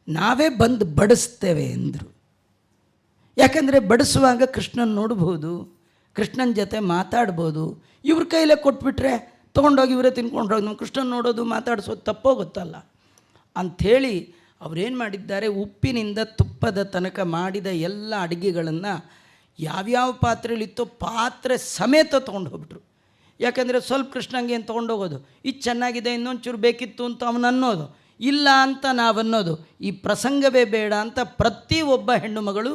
ನಾವೇ ಬಂದು ಬಡಿಸ್ತೇವೆ ಅಂದರು. ಯಾಕಂದರೆ ಬಡಿಸುವಾಗ ಕೃಷ್ಣನ ನೋಡ್ಬೋದು, ಕೃಷ್ಣನ ಜೊತೆ ಮಾತಾಡ್ಬೋದು. ಇವ್ರ ಕೈಲೇ ಕೊಟ್ಬಿಟ್ರೆ ತೊಗೊಂಡೋಗಿ ಇವರೇ ತಿನ್ಕೊಂಡೋಗಿ ನಮ್ಮ ಕೃಷ್ಣನ ನೋಡೋದು ಮಾತಾಡಿಸೋದು ತಪ್ಪೋಗುತ್ತಲ್ಲ ಅಂಥೇಳಿ ಅವರೇನು ಮಾಡಿದ್ದಾರೆ, ಉಪ್ಪಿನಿಂದ ತುಪ್ಪದ ತನಕ ಮಾಡಿದ ಎಲ್ಲ ಅಡುಗೆಗಳನ್ನು ಯಾವ್ಯಾವ ಪಾತ್ರೆಯಲ್ಲಿತ್ತೋ ಪಾತ್ರೆ ಸಮೇತ ತೊಗೊಂಡು ಹೋಗ್ಬಿಟ್ರು. ಯಾಕಂದರೆ ಸ್ವಲ್ಪ ಕೃಷ್ಣಂಗೆ ಏನು ತೊಗೊಂಡೋಗೋದು, ಇದು ಚೆನ್ನಾಗಿದೆ ಇನ್ನೊಂಚೂರು ಬೇಕಿತ್ತು ಅಂತ ಅವನು ಅನ್ನೋದು, ಇಲ್ಲ ಅಂತ ನಾವು ಅನ್ನೋದು, ಈ ಪ್ರಸಂಗವೇ ಬೇಡ ಅಂತ ಪ್ರತಿಯೊಬ್ಬ ಹೆಣ್ಣು ಮಗಳು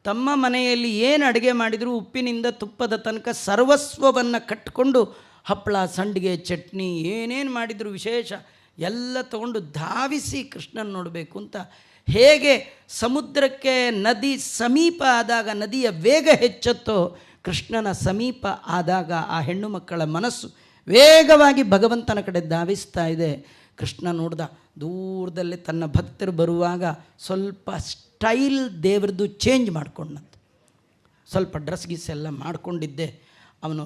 ತಮ್ಮ ಮನೆಯಲ್ಲಿ ಏನು ಅಡುಗೆ ಮಾಡಿದರೂ ಉಪ್ಪಿನಿಂದ ತುಪ್ಪದ ತನಕ ಸರ್ವಸ್ವವನ್ನು ಕಟ್ಟಿಕೊಂಡು ಹಪ್ಪಳ ಸಂಡಿಗೆ ಚಟ್ನಿ ಏನೇನು ಮಾಡಿದರೂ ವಿಶೇಷ ಎಲ್ಲ ತಗೊಂಡು ಧಾವಿಸಿ ಕೃಷ್ಣನ ನೋಡಬೇಕು ಅಂತ. ಹೇಗೆ ಸಮುದ್ರಕ್ಕೆ ನದಿ ಸಮೀಪ ಆದಾಗ ನದಿಯ ವೇಗ ಹೆಚ್ಚುತ್ತೋ ಕೃಷ್ಣನ ಸಮೀಪ ಆದಾಗ ಆ ಹೆಣ್ಣು ಮಕ್ಕಳ ಮನಸ್ಸು ವೇಗವಾಗಿ ಭಗವಂತನ ಕಡೆ ಧಾವಿಸ್ತಾ ಇದೆ. ಕೃಷ್ಣ ನೋಡ್ದ ದೂರದಲ್ಲಿ ತನ್ನ ಭಕ್ತರು ಬರುವಾಗ ಸ್ವಲ್ಪ ಸ್ಟೈಲ್ ದೇವ್ರದ್ದು ಚೇಂಜ್ ಮಾಡ್ಕೊಂಡಂತೆ. ಸ್ವಲ್ಪ ಡ್ರೆಸ್ ಗಿಸ್ ಎಲ್ಲ ಮಾಡಿಕೊಂಡಿದ್ದೆ, ಅವನು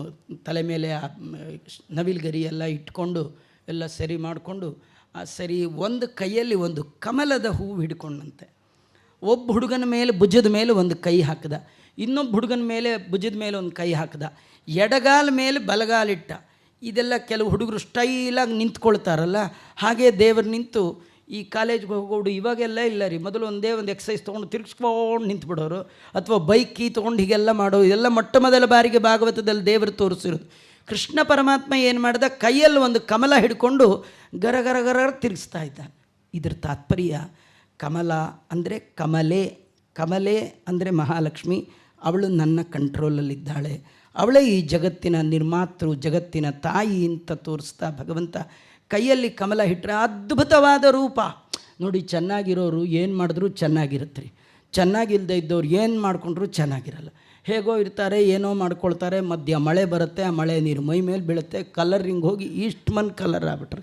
ತಲೆ ಮೇಲೆ ನವಿಲ್ಗರಿ ಎಲ್ಲ ಇಟ್ಕೊಂಡು ಎಲ್ಲ ಸರಿ ಮಾಡಿಕೊಂಡು ಸರಿ ಒಂದು ಕೈಯಲ್ಲಿ ಒಂದು ಕಮಲದ ಹೂವು ಹಿಡ್ಕೊಂಡಂತೆ. ಒಬ್ಬ ಹುಡುಗನ ಮೇಲೆ ಭುಜದ ಮೇಲೆ ಒಂದು ಕೈ ಹಾಕಿದ, ಇನ್ನೊಬ್ಬ ಹುಡುಗನ ಮೇಲೆ ಭುಜದ ಮೇಲೆ ಒಂದು ಕೈ ಹಾಕಿದ, ಎಡಗಾಲ ಮೇಲೆ ಬಲಗಾಲಿಟ್ಟ. ಇದೆಲ್ಲ ಕೆಲವು ಹುಡುಗರು ಸ್ಟೈಲಾಗಿ ನಿಂತ್ಕೊಳ್ತಾರಲ್ಲ, ಹಾಗೆ ದೇವರು ನಿಂತು ಈ ಕಾಲೇಜ್ಗೆ ಹೋಗೋಡು ಇವಾಗೆಲ್ಲ ಇಲ್ಲ ರೀ, ಮೊದಲು ಒಂದೇ ಒಂದು ಎಕ್ಸಸೈಸ್ ತೊಗೊಂಡು ತಿರ್ಗಿಸ್ಕೊಂಡು ನಿಂತ್ಬಿಡೋರು, ಅಥವಾ ಬೈಕ್ ಕೀ ತೊಗೊಂಡು ಹೀಗೆಲ್ಲ ಮಾಡೋರು. ಇದೆಲ್ಲ ಮೊಟ್ಟ ಮೊದಲ ಬಾರಿಗೆ ಭಾಗವತದಲ್ಲಿ ದೇವರು ತೋರಿಸಿರೋದು. ಕೃಷ್ಣ ಪರಮಾತ್ಮ ಏನು ಮಾಡಿದ, ಕೈಯಲ್ಲಿ ಒಂದು ಕಮಲ ಹಿಡ್ಕೊಂಡು ಗರ ಗರ ಗರ ತಿರುಗಿಸ್ತಾ ಇದ್ದಾನೆ. ಇದ್ರ ತಾತ್ಪರ್ಯ ಕಮಲ ಅಂದರೆ ಕಮಲೆ, ಕಮಲೆ ಅಂದರೆ ಮಹಾಲಕ್ಷ್ಮಿ, ಅವಳು ನನ್ನ ಕಂಟ್ರೋಲಲ್ಲಿದ್ದಾಳೆ, ಅವಳೇ ಈ ಜಗತ್ತಿನ ನಿರ್ಮಾತೃ, ಜಗತ್ತಿನ ತಾಯಿ ಅಂತ ತೋರಿಸ್ತಾ ಭಗವಂತ ಕೈಯಲ್ಲಿ ಕಮಲ ಇಟ್ಟರೆ ಅದ್ಭುತವಾದ ರೂಪ ನೋಡಿ. ಚೆನ್ನಾಗಿರೋರು ಏನು ಮಾಡಿದ್ರೂ ಚೆನ್ನಾಗಿರುತ್ತೆ ರೀ, ಚೆನ್ನಾಗಿಲ್ಲದೆ ಇದ್ದವ್ರು ಏನು ಮಾಡಿಕೊಂಡ್ರೂ ಚೆನ್ನಾಗಿರಲ್ಲ. ಹೇಗೋ ಇರ್ತಾರೆ, ಏನೋ ಮಾಡ್ಕೊಳ್ತಾರೆ, ಮಧ್ಯ ಮಳೆ ಬರುತ್ತೆ, ಆ ಮಳೆ ನೀರು ಮೈ ಮೇಲೆ ಬೀಳುತ್ತೆ, ಕಲರಿಂಗ್ ಹೋಗಿ ಈಸ್ಟ್ಮನ್ ಕಲರ್ ಆಗ್ಬಿಟ್ರೆ.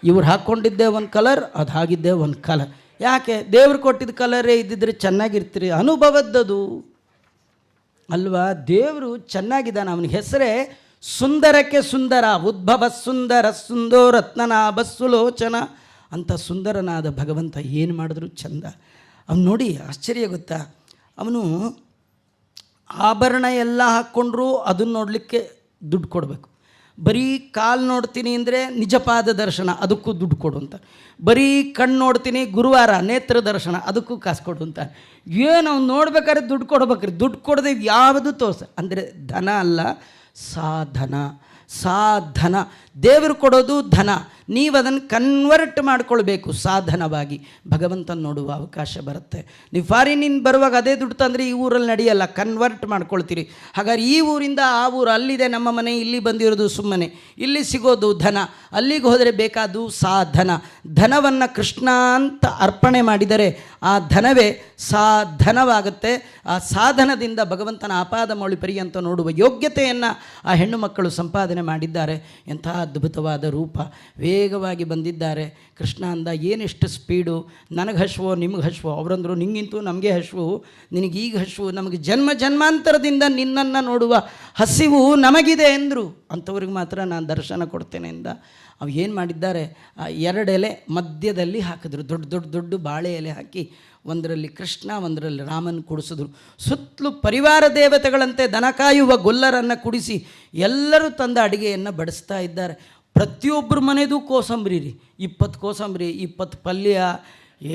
ಇವ್ರು ಹಾಕ್ಕೊಂಡಿದ್ದೇ ಒಂದು ಕಲರ್, ಅದು ಹಾಗಿದ್ದೇ ಒಂದು ಕಲರ್. ಯಾಕೆ? ದೇವ್ರು ಕೊಟ್ಟಿದ್ದ ಕಲರೇ ಇದ್ದಿದ್ರೆ ಚೆನ್ನಾಗಿರ್ತೀರಿ, ಅನುಭವದ್ದದು ಅಲ್ವಾ. ದೇವರು ಚೆನ್ನಾಗಿದ್ದಾನೆ, ಅವನ ಹೆಸರೇ ಸುಂದರಕ್ಕೆ ಸುಂದರ, ಉದ್ಭವ ಸುಂದರ ಸುಂದೋ ರತ್ನನಾಭ ಸುಲೋಚನ ಅಂತ ಸುಂದರನಾದ ಭಗವಂತ ಏನು ಮಾಡಿದ್ರು ಚಂದ. ಅವನು ನೋಡಿ ಆಶ್ಚರ್ಯ ಗೊತ್ತಾ, ಅವನು ಆಭರಣ ಎಲ್ಲ ಹಾಕ್ಕೊಂಡ್ರೂ ಅದನ್ನು ನೋಡಲಿಕ್ಕೆ ದುಡ್ಡು ಕೊಡಬೇಕು. ಬರೀ ಕಾಲು ನೋಡ್ತೀನಿ ಅಂದರೆ ನಿಜಪಾದ ದರ್ಶನ, ಅದಕ್ಕೂ ದುಡ್ಡು ಕೊಡು ಅಂತ. ಬರೀ ಕಣ್ಣು ನೋಡ್ತೀನಿ ಗುರುವಾರ ನೇತ್ರ ದರ್ಶನ, ಅದಕ್ಕೂ ಕಾಸು ಕೊಡು ಅಂತ. ಏನು ಅವ್ನು ನೋಡ್ಬೇಕಾದ್ರೆ ದುಡ್ಡು ಕೊಡ್ಬೇಕ್ರಿ, ದುಡ್ಡು ಕೊಡದೆ ಯಾವುದು ತೋರ್ಸ ಅಂದರೆ ಧನ ಅಲ್ಲ, ಸಾಧನ. ಸಾಧನ ದೇವರು ಕೊಡೋದು ಧನ, ನೀವು ಅದನ್ನು ಕನ್ವರ್ಟ್ ಮಾಡ್ಕೊಳ್ಬೇಕು ಸಾಧನವಾಗಿ. ಭಗವಂತನ ನೋಡುವ ಅವಕಾಶ ಬರುತ್ತೆ. ನೀವು ಫಾರಿನಿಂದ ಬರುವಾಗ ಅದೇ ದುಡ್ಡು ತಂದರೆ ಈ ಊರಲ್ಲಿ ನಡೆಯಲ್ಲ, ಕನ್ವರ್ಟ್ ಮಾಡ್ಕೊಳ್ತೀರಿ. ಹಾಗಾದ್ರೆ ಈ ಊರಿಂದ ಆ ಊರು ಅಲ್ಲಿದೆ ನಮ್ಮ ಮನೆ, ಇಲ್ಲಿ ಬಂದಿರೋದು ಸುಮ್ಮನೆ, ಇಲ್ಲಿ ಸಿಗೋದು ಧನ, ಅಲ್ಲಿಗೆ ಹೋದರೆ ಬೇಕಾದು ಸಾಧನ. ಧನವನ್ನು ಕೃಷ್ಣ ಅಂತ ಅರ್ಪಣೆ ಮಾಡಿದರೆ ಆ ಧನವೇ ಸಾಧನವಾಗುತ್ತೆ. ಆ ಸಾಧನದಿಂದ ಭಗವಂತನ ಆಪಾದ ಮೌಳಿ ಪರ್ಯಂತ ನೋಡುವ ಯೋಗ್ಯತೆಯನ್ನು ಆ ಹೆಣ್ಣು ಮಕ್ಕಳು ಸಂಪಾದನೆ ಮಾಡಿದ್ದಾರೆ. ಎಂಥ ಅದ್ಭುತವಾದ ರೂಪ, ವೇಗವಾಗಿ ಬಂದಿದ್ದಾರೆ. ಕೃಷ್ಣ ಅಂದ, ಏನೆಷ್ಟು ಸ್ಪೀಡು, ನನಗೆ ಹಶ್ವೋ ನಿಮಗೆ ಹಶ್ವೋ. ಅವರಂದರು, ನಿಂಗಿಂತೂ ನಮಗೆ ಹಶ್ವು, ನಿನಗೀಗ ಹಶ್ವು, ನಮಗೆ ಜನ್ಮ ಜನ್ಮಾಂತರದಿಂದ ನಿನ್ನನ್ನು ನೋಡುವ ಹಸಿವು ನಮಗಿದೆ ಎಂದರು. ಅಂಥವ್ರಿಗೆ ಮಾತ್ರ ನಾನು ದರ್ಶನ ಕೊಡ್ತೇನೆ ಎಂದ. ಅವು ಏನು ಮಾಡಿದ್ದಾರೆ, ಎರಡು ಎಲೆ ಮಧ್ಯದಲ್ಲಿ ಹಾಕಿದ್ರು, ದೊಡ್ಡ ದೊಡ್ಡ ದೊಡ್ಡ ಬಾಳೆ ಎಲೆ ಹಾಕಿ ಒಂದರಲ್ಲಿ ಕೃಷ್ಣ ಒಂದರಲ್ಲಿ ರಾಮನ ಕುಡಿಸಿದ್ರು. ಸುತ್ತಲೂ ಪರಿವಾರ ದೇವತೆಗಳಂತೆ ದನ ಕಾಯುವ ಗೊಲ್ಲರನ್ನು ಕುಡಿಸಿ ಎಲ್ಲರೂ ತಂದ ಅಡುಗೆಯನ್ನು ಬಡಿಸ್ತಾ ಇದ್ದಾರೆ. ಪ್ರತಿಯೊಬ್ಬರ ಮನೆಯದು ಕೋಸಂಬರಿ ರೀ, 20 ಕೋಸಂಬರಿ, 20 ಪಲ್ಯ,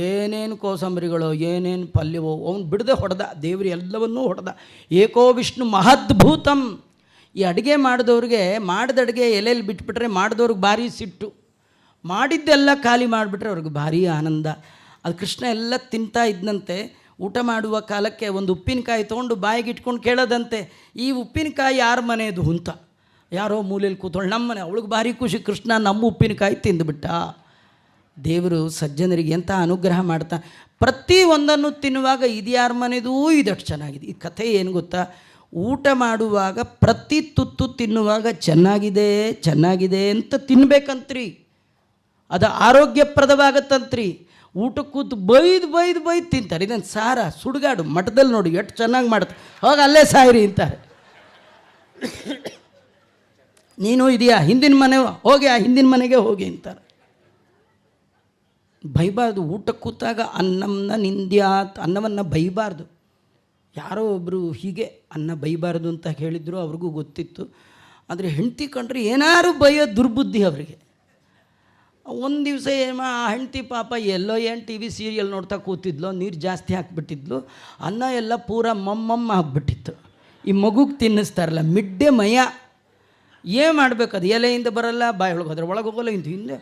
ಏನೇನು ಕೋಸಂಬರಿಗಳೋ ಏನೇನು ಪಲ್ಯವೋ ಅವನು ಬಿಡದೆ ಹೊಡೆದ. ದೇವರು ಎಲ್ಲವನ್ನೂ ಹೊಡೆದ. ಏಕೋ ವಿಷ್ಣು ಮಹದ್ಭೂತಂ. ಈ ಅಡುಗೆ ಮಾಡಿದವ್ರಿಗೆ ಮಾಡಿದ ಅಡುಗೆ ಎಲೆಯಲ್ಲಿ ಬಿಟ್ಬಿಟ್ರೆ ಮಾಡಿದವ್ರಿಗೆ ಭಾರಿ ಸಿಟ್ಟು, ಮಾಡಿದ್ದೆಲ್ಲ ಖಾಲಿ ಮಾಡಿಬಿಟ್ರೆ ಅವ್ರಿಗೆ ಭಾರಿ ಆನಂದ. ಅದು ಕೃಷ್ಣ ಎಲ್ಲ ತಿಂತಾ ಇದ್ದಂತೆ. ಊಟ ಮಾಡುವ ಕಾಲಕ್ಕೆ ಒಂದು ಉಪ್ಪಿನಕಾಯಿ ತೊಗೊಂಡು ಬಾಯಿಗೆ ಇಟ್ಕೊಂಡು ಕೇಳೋದಂತೆ, ಈ ಉಪ್ಪಿನಕಾಯಿ ಯಾರ ಮನೆಯದು ಅಂತ. ಯಾರೋ ಮೂಲೆಯಲ್ಲಿ ಕೂತ್ಕೊಳ್ಳಿ, ನಮ್ಮ ಮನೆ. ಅವಳಿಗೆ ಭಾರಿ ಖುಷಿ, ಕೃಷ್ಣ ನಮ್ಮ ಉಪ್ಪಿನಕಾಯಿ ತಿಂದುಬಿಟ್ಟ. ದೇವರು ಸಜ್ಜನರಿಗೆ ಎಂಥ ಅನುಗ್ರಹ ಮಾಡ್ತಾ, ಪ್ರತಿ ಒಂದನ್ನು ತಿನ್ನುವಾಗ ಇದು ಯಾರ ಮನೆಯದೂ ಇದಷ್ಟು ಚೆನ್ನಾಗಿದೆ. ಈ ಕಥೆ ಏನು ಗೊತ್ತಾ, ಊಟ ಮಾಡುವಾಗ ಪ್ರತಿ ತುತ್ತು ತಿನ್ನುವಾಗ ಚೆನ್ನಾಗಿದೆ ಚೆನ್ನಾಗಿದೆ ಅಂತ ತಿನ್ಬೇಕಂತ್ರಿ, ಅದು ಆರೋಗ್ಯಪ್ರದವಾಗತ್ತಂತ್ರಿ. ಊಟಕ್ಕೆ ಕೂತು ಬೈದು ಬೈದು ಬೈದು ತಿಂತಾರೆ. ಇದನ್ನು ಸಾರ ಸುಡುಗಾಡು ಮಠದಲ್ಲಿ ನೋಡಿ ಎಷ್ಟು ಚೆನ್ನಾಗಿ ಮಾಡುತ್ತೆ, ಹೋಗಿ ಅಲ್ಲೇ ಸಾಯಿರಿ ಅಂತಾರೆ. ನೀನು ಇದೆಯಾ ಹಿಂದಿನ ಮನೆ, ಹೋಗಿ ಆ ಹಿಂದಿನ ಮನೆಗೆ ಹೋಗಿ ಅಂತಾರೆ. ಬೈಬಾರ್ದು. ಊಟಕ್ಕೆ ಕೂತಾಗ ಅನ್ನವನ್ನು ನಿಂದ್ಯಾತ್, ಅನ್ನವನ್ನು ಬೈಬಾರ್ದು. ಯಾರೋ ಒಬ್ಬರು ಹೀಗೆ ಅನ್ನ ಬೈಬಾರ್ದು ಅಂತ ಹೇಳಿದ್ರು, ಅವ್ರಿಗೂ ಗೊತ್ತಿತ್ತು. ಆದರೆ ಹೆಂಡತಿ ಕಂಡ್ರೆ ಏನಾರು ಬೈಯೋ ದುರ್ಬುದ್ಧಿ ಅವರಿಗೆ. ಒಂದು ದಿವಸ ಆ ಹೆಂಡತಿ ಪಾಪ ಎಲ್ಲೋ ಏನು ಟಿ ವಿ ಸೀರಿಯಲ್ ನೋಡ್ತಾ ಕೂತಿದ್ಲು, ನೀರು ಜಾಸ್ತಿ ಹಾಕ್ಬಿಟ್ಟಿದ್ಲು, ಅನ್ನ ಎಲ್ಲ ಪೂರ ಮಮ್ಮಮ್ಮ ಆಗಿಬಿಟ್ಟಿತ್ತು. ಈ ಮಗುಗೆ ತಿನ್ನಿಸ್ತಾರಲ್ಲ ಮಿಡ್ಡೆ ಮಯ, ಏನು ಮಾಡಬೇಕು, ಅದು ಎಲೆಯಿಂದ ಬರಲ್ಲ, ಬಾಯಿ ಒಳಗೆ ಹೋದ್ರೆ ಒಳಗೆ ಹೋಗಲ್ಲ, ಇಂದು ಹಿಂದೆ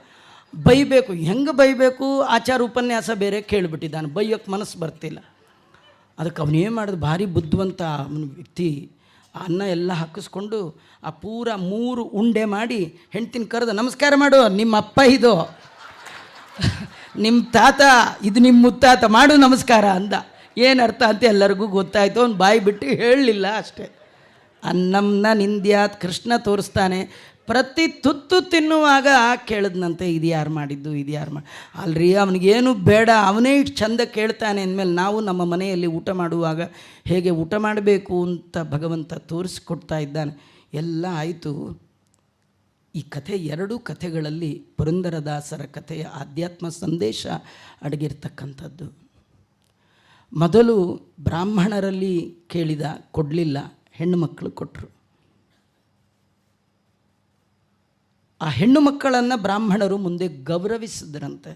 ಬೈಬೇಕು. ಹೆಂಗೆ ಬೈಬೇಕು, ಆಚಾರ ಉಪನ್ಯಾಸ ಬೇರೆ ಕೇಳಿಬಿಟ್ಟಿದ್ದಾನೆ, ಬೈಯೋಕ್ಕೆ ಮನಸ್ಸು ಬರ್ತಿಲ್ಲ. ಅದಕ್ಕೆ ಅವನೇನು ಮಾಡಿದ, ಭಾರಿ ಬುದ್ಧಿವಂತ ಅವನ ವ್ಯಕ್ತಿ. ಆ ಅನ್ನ ಎಲ್ಲ ಹಾಕಿಸ್ಕೊಂಡು ಆ ಪೂರ 3 ಉಂಡೆ ಮಾಡಿ ಹೆಂಡ್ತಿನ ಕರೆದು, ನಮಸ್ಕಾರ ಮಾಡು, ನಿಮ್ಮ ಅಪ್ಪ ಇದು, ನಿಮ್ಮ ತಾತ ಇದು, ನಿಮ್ಮ ಮುತ್ತಾತ, ಮಾಡು ನಮಸ್ಕಾರ ಅಂದ. ಏನು ಅರ್ಥ ಅಂತ ಎಲ್ಲರಿಗೂ ಗೊತ್ತಾಯಿತು. ಅವ್ನು ಬಾಯಿ ಬಿಟ್ಟು ಹೇಳಲಿಲ್ಲ ಅಷ್ಟೇ. ಅನ್ನಂನ ನಿಂದ್ಯಾತ್ ಕೃಷ್ಣ ತೋರಿಸ್ತಾನೆ. ಪ್ರತಿ ತುತ್ತು ತಿನ್ನುವಾಗ ಕೇಳಿದ್ನಂತೆ, ಇದು ಯಾರು ಮಾಡಿದ್ದು, ಇದು ಯಾರು ಮಾಡಿ. ಅಲ್ರಿ ಅವನಿಗೇನು ಬೇಡ, ಅವನೇ ಇಷ್ಟು ಚಂದ ಕೇಳ್ತಾನೆ ಅಂದಮೇಲೆ ನಾವು ನಮ್ಮ ಮನೆಯಲ್ಲಿ ಊಟ ಮಾಡುವಾಗ ಹೇಗೆ ಊಟ ಮಾಡಬೇಕು ಅಂತ ಭಗವಂತ ತೋರಿಸ್ಕೊಡ್ತಾ ಇದ್ದಾನೆ. ಎಲ್ಲ ಆಯಿತು. ಈ ಕಥೆ 2 ಕಥೆಗಳಲ್ಲಿ ಪುರಂದರದಾಸರ ಕಥೆಯ ಆಧ್ಯಾತ್ಮ ಸಂದೇಶ ಅಡಗಿರ್ತಕ್ಕಂಥದ್ದು. ಮೊದಲು ಬ್ರಾಹ್ಮಣರಲ್ಲಿ ಕೇಳಿದ, ಕೊಡಲಿಲ್ಲ, ಹೆಣ್ಣು ಮಕ್ಕಳು ಕೊಟ್ಟರು. ಆ ಹೆಣ್ಣು ಮಕ್ಕಳನ್ನು ಬ್ರಾಹ್ಮಣರು ಮುಂದೆ ಗೌರವಿಸಿದ್ರಂತೆ.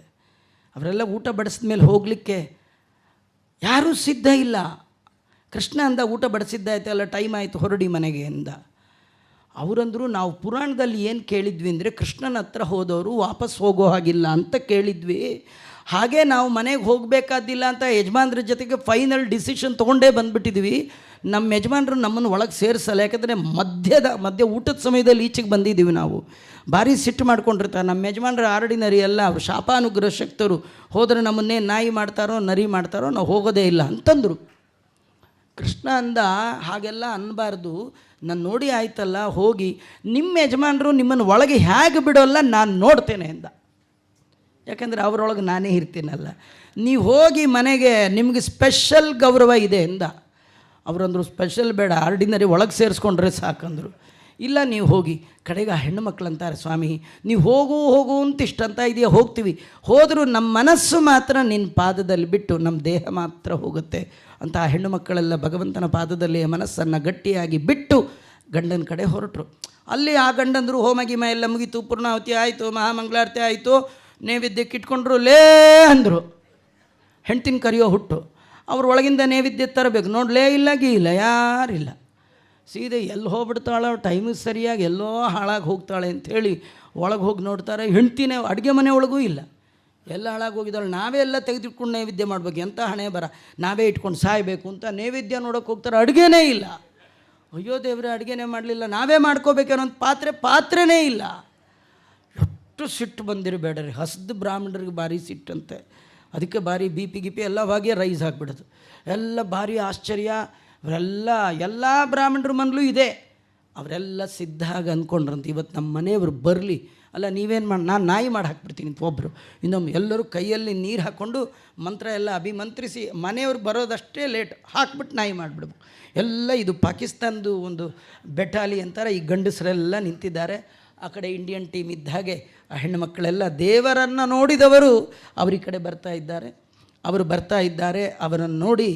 ಅವರೆಲ್ಲ ಊಟ ಬಡಿಸಿದ ಮೇಲೆ ಹೋಗಲಿಕ್ಕೆ ಯಾರೂ ಸಿದ್ಧ ಇಲ್ಲ. ಕೃಷ್ಣ ಅಂದ, ಊಟ ಬಡಿಸಿದ್ದಾಯ್ತಲ್ಲ, ಟೈಮ್ ಆಯಿತು, ಹೊರಡಿ ಮನೆಗೆ ಅಂದ. ಅವರಂದರು, ನಾವು ಪುರಾಣದಲ್ಲಿ ಏನು ಕೇಳಿದ್ವಿ ಅಂದರೆ ಕೃಷ್ಣನ ಹತ್ರ ಹೋದವರು ವಾಪಸ್ ಹೋಗೋ ಹಾಗಿಲ್ಲ ಅಂತ ಕೇಳಿದ್ವಿ. ಹಾಗೆ ನಾವು ಮನೆಗೆ ಹೋಗಬೇಕಾದಿಲ್ಲ ಅಂತ ಯಜಮಾನ್ರ ಜೊತೆಗೆ ಫೈನಲ್ ಡಿಸಿಷನ್ ತೊಗೊಂಡೇ ಬಂದುಬಿಟ್ಟಿದ್ವಿ. ನಮ್ಮ ಯಜಮಾನ್ರು ನಮ್ಮನ್ನು ಒಳಗೆ ಸೇರಿಸಲ್ಲ, ಯಾಕಂದರೆ ಮಧ್ಯ ಊಟದ ಸಮಯದಲ್ಲಿ ಈಚೆಗೆ ಬಂದಿದ್ದೀವಿ. ನಾವು ಭಾರಿ ಸಿಟ್ಟು ಮಾಡ್ಕೊಂಡಿರ್ತಾರೆ. ನಮ್ಮ ಯಜಮಾನ್ರು ಆರ್ಡಿನರಿ ಅಲ್ಲ, ಅವರು ಶಾಪಾನುಗ್ರಹ ಶಕ್ತರು. ಹೋದರೆ ನಮ್ಮನ್ನೇ ನಾಯಿ ಮಾಡ್ತಾರೋ ನರಿ ಮಾಡ್ತಾರೋ, ನಾವು ಹೋಗೋದೇ ಇಲ್ಲ ಅಂತಂದರು. ಕೃಷ್ಣ ಅಂದ, ಹಾಗೆಲ್ಲ ಅನ್ನಬಾರ್ದು, ನಾನು ನೋಡಿ ಆಯ್ತಲ್ಲ, ಹೋಗಿ ನಿಮ್ಮ ಯಜಮಾನರು ನಿಮ್ಮನ್ನು ಒಳಗೆ ಹೇಗೆ ಬಿಡೋಲ್ಲ ನಾನು ನೋಡ್ತೇನೆ ಅಂದ. ಯಾಕೆಂದರೆ ಅವರೊಳಗೆ ನಾನೇ ಇರ್ತೀನಲ್ಲ, ನೀವು ಹೋಗಿ ಮನೆಗೆ, ನಿಮಗೆ ಸ್ಪೆಷಲ್ ಗೌರವ ಇದೆ ಎಂದ. ಅವರಂದರು, ಸ್ಪೆಷಲ್ ಬೇಡ, ಆರ್ಡಿನರಿ ಒಳಗೆ ಸೇರಿಸ್ಕೊಂಡ್ರೆ ಸಾಕಂದರು. ಇಲ್ಲ, ನೀವು ಹೋಗಿ. ಕಡೆಗೆ ಆ ಹೆಣ್ಣು ಮಕ್ಕಳು ಅಂತಾರೆ, ಸ್ವಾಮಿ ನೀವು ಹೋಗು ಅಂತ ಇಷ್ಟಂತ ಇದೆಯಾ, ಹೋಗ್ತೀವಿ. ಹೋದರೂ ನಮ್ಮ ಮನಸ್ಸು ಮಾತ್ರ ನಿನ್ನ ಪಾದದಲ್ಲಿ ಬಿಟ್ಟು ನಮ್ಮ ದೇಹ ಮಾತ್ರ ಹೋಗುತ್ತೆ ಅಂತ ಆ ಹೆಣ್ಣು ಮಕ್ಕಳೆಲ್ಲ ಭಗವಂತನ ಪಾದದಲ್ಲಿ ಮನಸ್ಸನ್ನು ಗಟ್ಟಿಯಾಗಿ ಬಿಟ್ಟು ಗಂಡನ ಕಡೆ ಹೊರಟರು. ಅಲ್ಲಿ ಆ ಗಂಡಂದರು ಹೋಮ ಗಿಮ ಎಲ್ಲ ಮುಗೀತು, ಪೂರ್ಣಾವತಿ ಆಯಿತು, ಮಹಾಮಂಗಳಾರತಿ ಆಯಿತು, ನೈವೇದ್ಯಕ್ಕೆ ಇಟ್ಕೊಂಡ್ರು. ಲೇ ಅಂದರು, ಹೆಂಡ್ತಿನ ಕರೆಯೋ ಹುಟ್ಟು. ಅವ್ರ ಒಳಗಿಂದ ನೈವೇದ್ಯ ತರಬೇಕು, ನೋಡಲೇ ಇಲ್ಲ ಗೀಲ್ಲ ಯಾರಿಲ್ಲ. ಸೀದೆ ಎಲ್ಲಿ ಹೋಗ್ಬಿಡ್ತಾಳೆ, ಟೈಮಿಗೆ ಸರಿಯಾಗಿ ಎಲ್ಲೋ ಹಾಳಾಗಿ ಹೋಗ್ತಾಳೆ ಅಂಥೇಳಿ ಒಳಗೆ ಹೋಗಿ ನೋಡ್ತಾರೆ. ಹೆಂಡ್ತಿನೇ ಅಡುಗೆ ಮನೆ ಒಳಗೂ ಇಲ್ಲ, ಎಲ್ಲ ಹಾಳಾಗಿ ಹೋಗಿದ್ದಾಳೆ. ನಾವೇ ಎಲ್ಲ ತೆಗೆದಿಟ್ಕೊಂಡು ನೈವೇದ್ಯ ಮಾಡ್ಬೇಕು, ಎಂಥ ಹಣೆ ಬರ, ನಾವೇ ಇಟ್ಕೊಂಡು ಸಾಯಬೇಕು ಅಂತ ನೈವೇದ್ಯ ನೋಡೋಕೆ ಹೋಗ್ತಾರೆ. ಅಡುಗೆನೇ ಇಲ್ಲ. ಅಯ್ಯೋ ದೇವ್ರೆ, ಅಡುಗೆನೇ ಮಾಡಲಿಲ್ಲ, ನಾವೇ ಮಾಡ್ಕೋಬೇಕನ್ನೋ ಒಂದು ಪಾತ್ರೆನೇ ಇಲ್ಲ. ಎಷ್ಟು ಸಿಟ್ಟು ಬಂದಿರಬೇಡ್ರಿ, ಹಸ್ದು ಬ್ರಾಹ್ಮಣರಿಗೆ ಭಾರಿ ಸಿಟ್ಟಂತೆ. ಅದಕ್ಕೆ ಭಾರಿ ಬಿ ಪಿ ಗಿಪಿ ಎಲ್ಲ ಹಾಗೆ ರೈಸ್ ಆಗಿಬಿಡೋದು. ಎಲ್ಲ ಭಾರಿ ಆಶ್ಚರ್ಯ. ಎಲ್ಲ ಬ್ರಾಹ್ಮಣರ ಮನಲ್ಲೂ ಇದೆ. ಅವರೆಲ್ಲ ಸಿದ್ಧ ಆಗಿ ಅಂದ್ಕೊಂಡ್ರಂತ, ಇವತ್ತು ನಮ್ಮ ಮನೆಯವರು ಬರಲಿ, ಅಲ್ಲ ನೀವೇನು ಮಾಡಿ, ನಾನು ನಾಯಿ ಮಾಡಿ ಹಾಕ್ಬಿಡ್ತೀನಿ ಅಂತ ಒಬ್ಬರು. ಇನ್ನೊಮ್ಮೆ ಎಲ್ಲರೂ ಕೈಯಲ್ಲಿ ನೀರು ಹಾಕ್ಕೊಂಡು ಮಂತ್ರ ಎಲ್ಲ ಅಭಿಮಂತ್ರಿಸಿ, ಮನೆಯವ್ರು ಬರೋದಷ್ಟೇ ಲೇಟ್ ಹಾಕ್ಬಿಟ್ಟು ನಾಯಿ ಮಾಡಿಬಿಡ್ಬೇಕು. ಎಲ್ಲ ಇದು ಪಾಕಿಸ್ತಾನದ್ದು ಒಂದು ಬೆಟಾಲಿ ಅಂತಾರೆ. ಈ ಗಂಡಸರೆಲ್ಲ ನಿಂತಿದ್ದಾರೆ. ಆ ಕಡೆ ಇಂಡಿಯನ್ ಟೀಮ್ ಇದ್ದ ಹಾಗೆ ಆ ಹೆಣ್ಣು ಮಕ್ಕಳೆಲ್ಲ ದೇವರನ್ನು ನೋಡಿದವರು ಅವ್ರ ಕಡೆ ಬರ್ತಾ ಇದ್ದಾರೆ. ಅವರು ಬರ್ತಾ ಇದ್ದಾರೆ. ಅವರನ್ನು ನೋಡಿ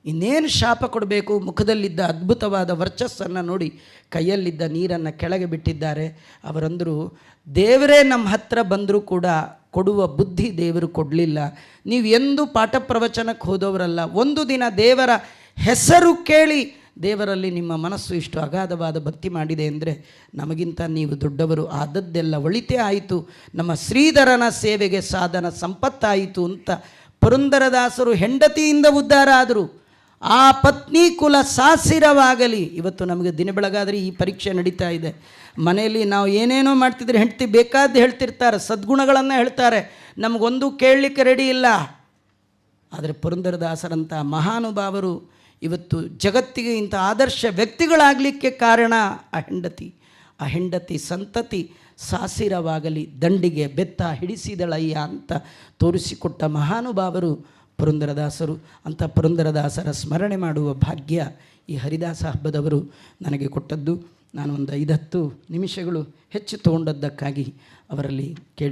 ಇನ್ನೇನು ಶಾಪ ಕೊಡಬೇಕು, ಮುಖದಲ್ಲಿದ್ದ ಅದ್ಭುತವಾದ ವರ್ಚಸ್ಸನ್ನು ನೋಡಿ ಕೈಯಲ್ಲಿದ್ದ ನೀರನ್ನು ಕೆಳಗೆ ಬಿಟ್ಟಿದ್ದಾರೆ. ಅವರಂದರು, ದೇವರೇ ನಮ್ಮ ಹತ್ರ ಬಂದರೂ ಕೂಡ ಕೊಡುವ ಬುದ್ಧಿ ದೇವರು ಕೊಡಲಿಲ್ಲ. ನೀವು ಎಂದು ಪಾಠ ಪ್ರವಚನಕ್ಕೆ ಹೋದವರಲ್ಲ. ಒಂದು ದಿನ ದೇವರ ಹೆಸರು ಕೇಳಿ ದೇವರಲ್ಲಿ ನಿಮ್ಮ ಮನಸ್ಸು ಇಷ್ಟು ಅಗಾಧವಾದ ಭಕ್ತಿ ಮಾಡಿದೆ ಅಂದರೆ ನಮಗಿಂತ ನೀವು ದೊಡ್ಡವರು. ಆದದ್ದೆಲ್ಲ ಒಳಿತೇ ಆಯಿತು, ನಮ್ಮ ಶ್ರೀಧರನ ಸೇವೆಗೆ ಸಾಧನ ಸಂಪತ್ತಾಯಿತು ಅಂತ ಪುರಂದರದಾಸರು ಹೆಂಡತಿಯಿಂದ ಉದ್ಧಾರ ಆದರು. ಆ ಪತ್ನಿ ಕುಲ ಸಾಸಿರವಾಗಲಿ. ಇವತ್ತು ನಮಗೆ ದಿನ ಬೆಳಗಾದರೆ ಈ ಪರೀಕ್ಷೆ ನಡೀತಾ ಇದೆ. ಮನೆಯಲ್ಲಿ ನಾವು ಏನೇನೋ ಮಾಡ್ತಿದ್ರೆ ಹೆಂಡತಿ ಬೇಕಾದ್ದು ಹೇಳ್ತಿರ್ತಾರೆ, ಸದ್ಗುಣಗಳನ್ನು ಹೇಳ್ತಾರೆ, ನಮಗೊಂದು ಕೇಳಲಿಕ್ಕೆ ರೆಡಿ ಇಲ್ಲ. ಆದರೆ ಪುರಂದರದಾಸರಂಥ ಮಹಾನುಭಾವರು ಇವತ್ತು ಜಗತ್ತಿಗೆ ಇಂಥ ಆದರ್ಶ ವ್ಯಕ್ತಿಗಳಾಗಲಿಕ್ಕೆ ಕಾರಣ ಆ ಹೆಂಡತಿ ಸಂತತಿ ಸಾಸಿರವಾಗಲಿ, ದಂಡಿಗೆ ಬೆತ್ತ ಹಿಡಿಸಿದಳಯ್ಯ ಅಂತ ತೋರಿಸಿಕೊಟ್ಟ ಮಹಾನುಭಾವರು ಪುರಂದರದಾಸರು. ಅಂಥ ಪುರಂದರದಾಸರ ಸ್ಮರಣೆ ಮಾಡುವ ಭಾಗ್ಯ ಈ ಹರಿದಾಸ ಹಬ್ಬದವರು ನನಗೆ ಕೊಟ್ಟದ್ದು. ನಾನು ಒಂದು 5-10 ನಿಮಿಷಗಳು ಹೆಚ್ಚು ತಗೊಂಡದ್ದಕ್ಕಾಗಿ ಅವರಲ್ಲಿ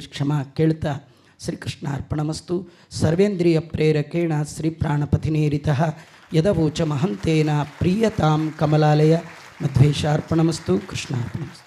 ಕ್ಷಮಾ ಕೇಳ್ತಾ, ಶ್ರೀಕೃಷ್ಣ ಅರ್ಪಣಮಸ್ತು. ಸರ್ವೇಂದ್ರಿಯ ಪ್ರೇರಕೇಣ ಶ್ರೀ ಪ್ರಾಣಪತಿನೇರಿತಃ ಯದವೋಚ ಮಹಂತೇನ ಪ್ರೀಯತಾಂ ಕಮಲಾಲಯ ಮಧ್ವೇಶಾರ್ಪಣಮಸ್ತು ಕೃಷ್ಣಾರ್ಪಣಮಸ್ತು.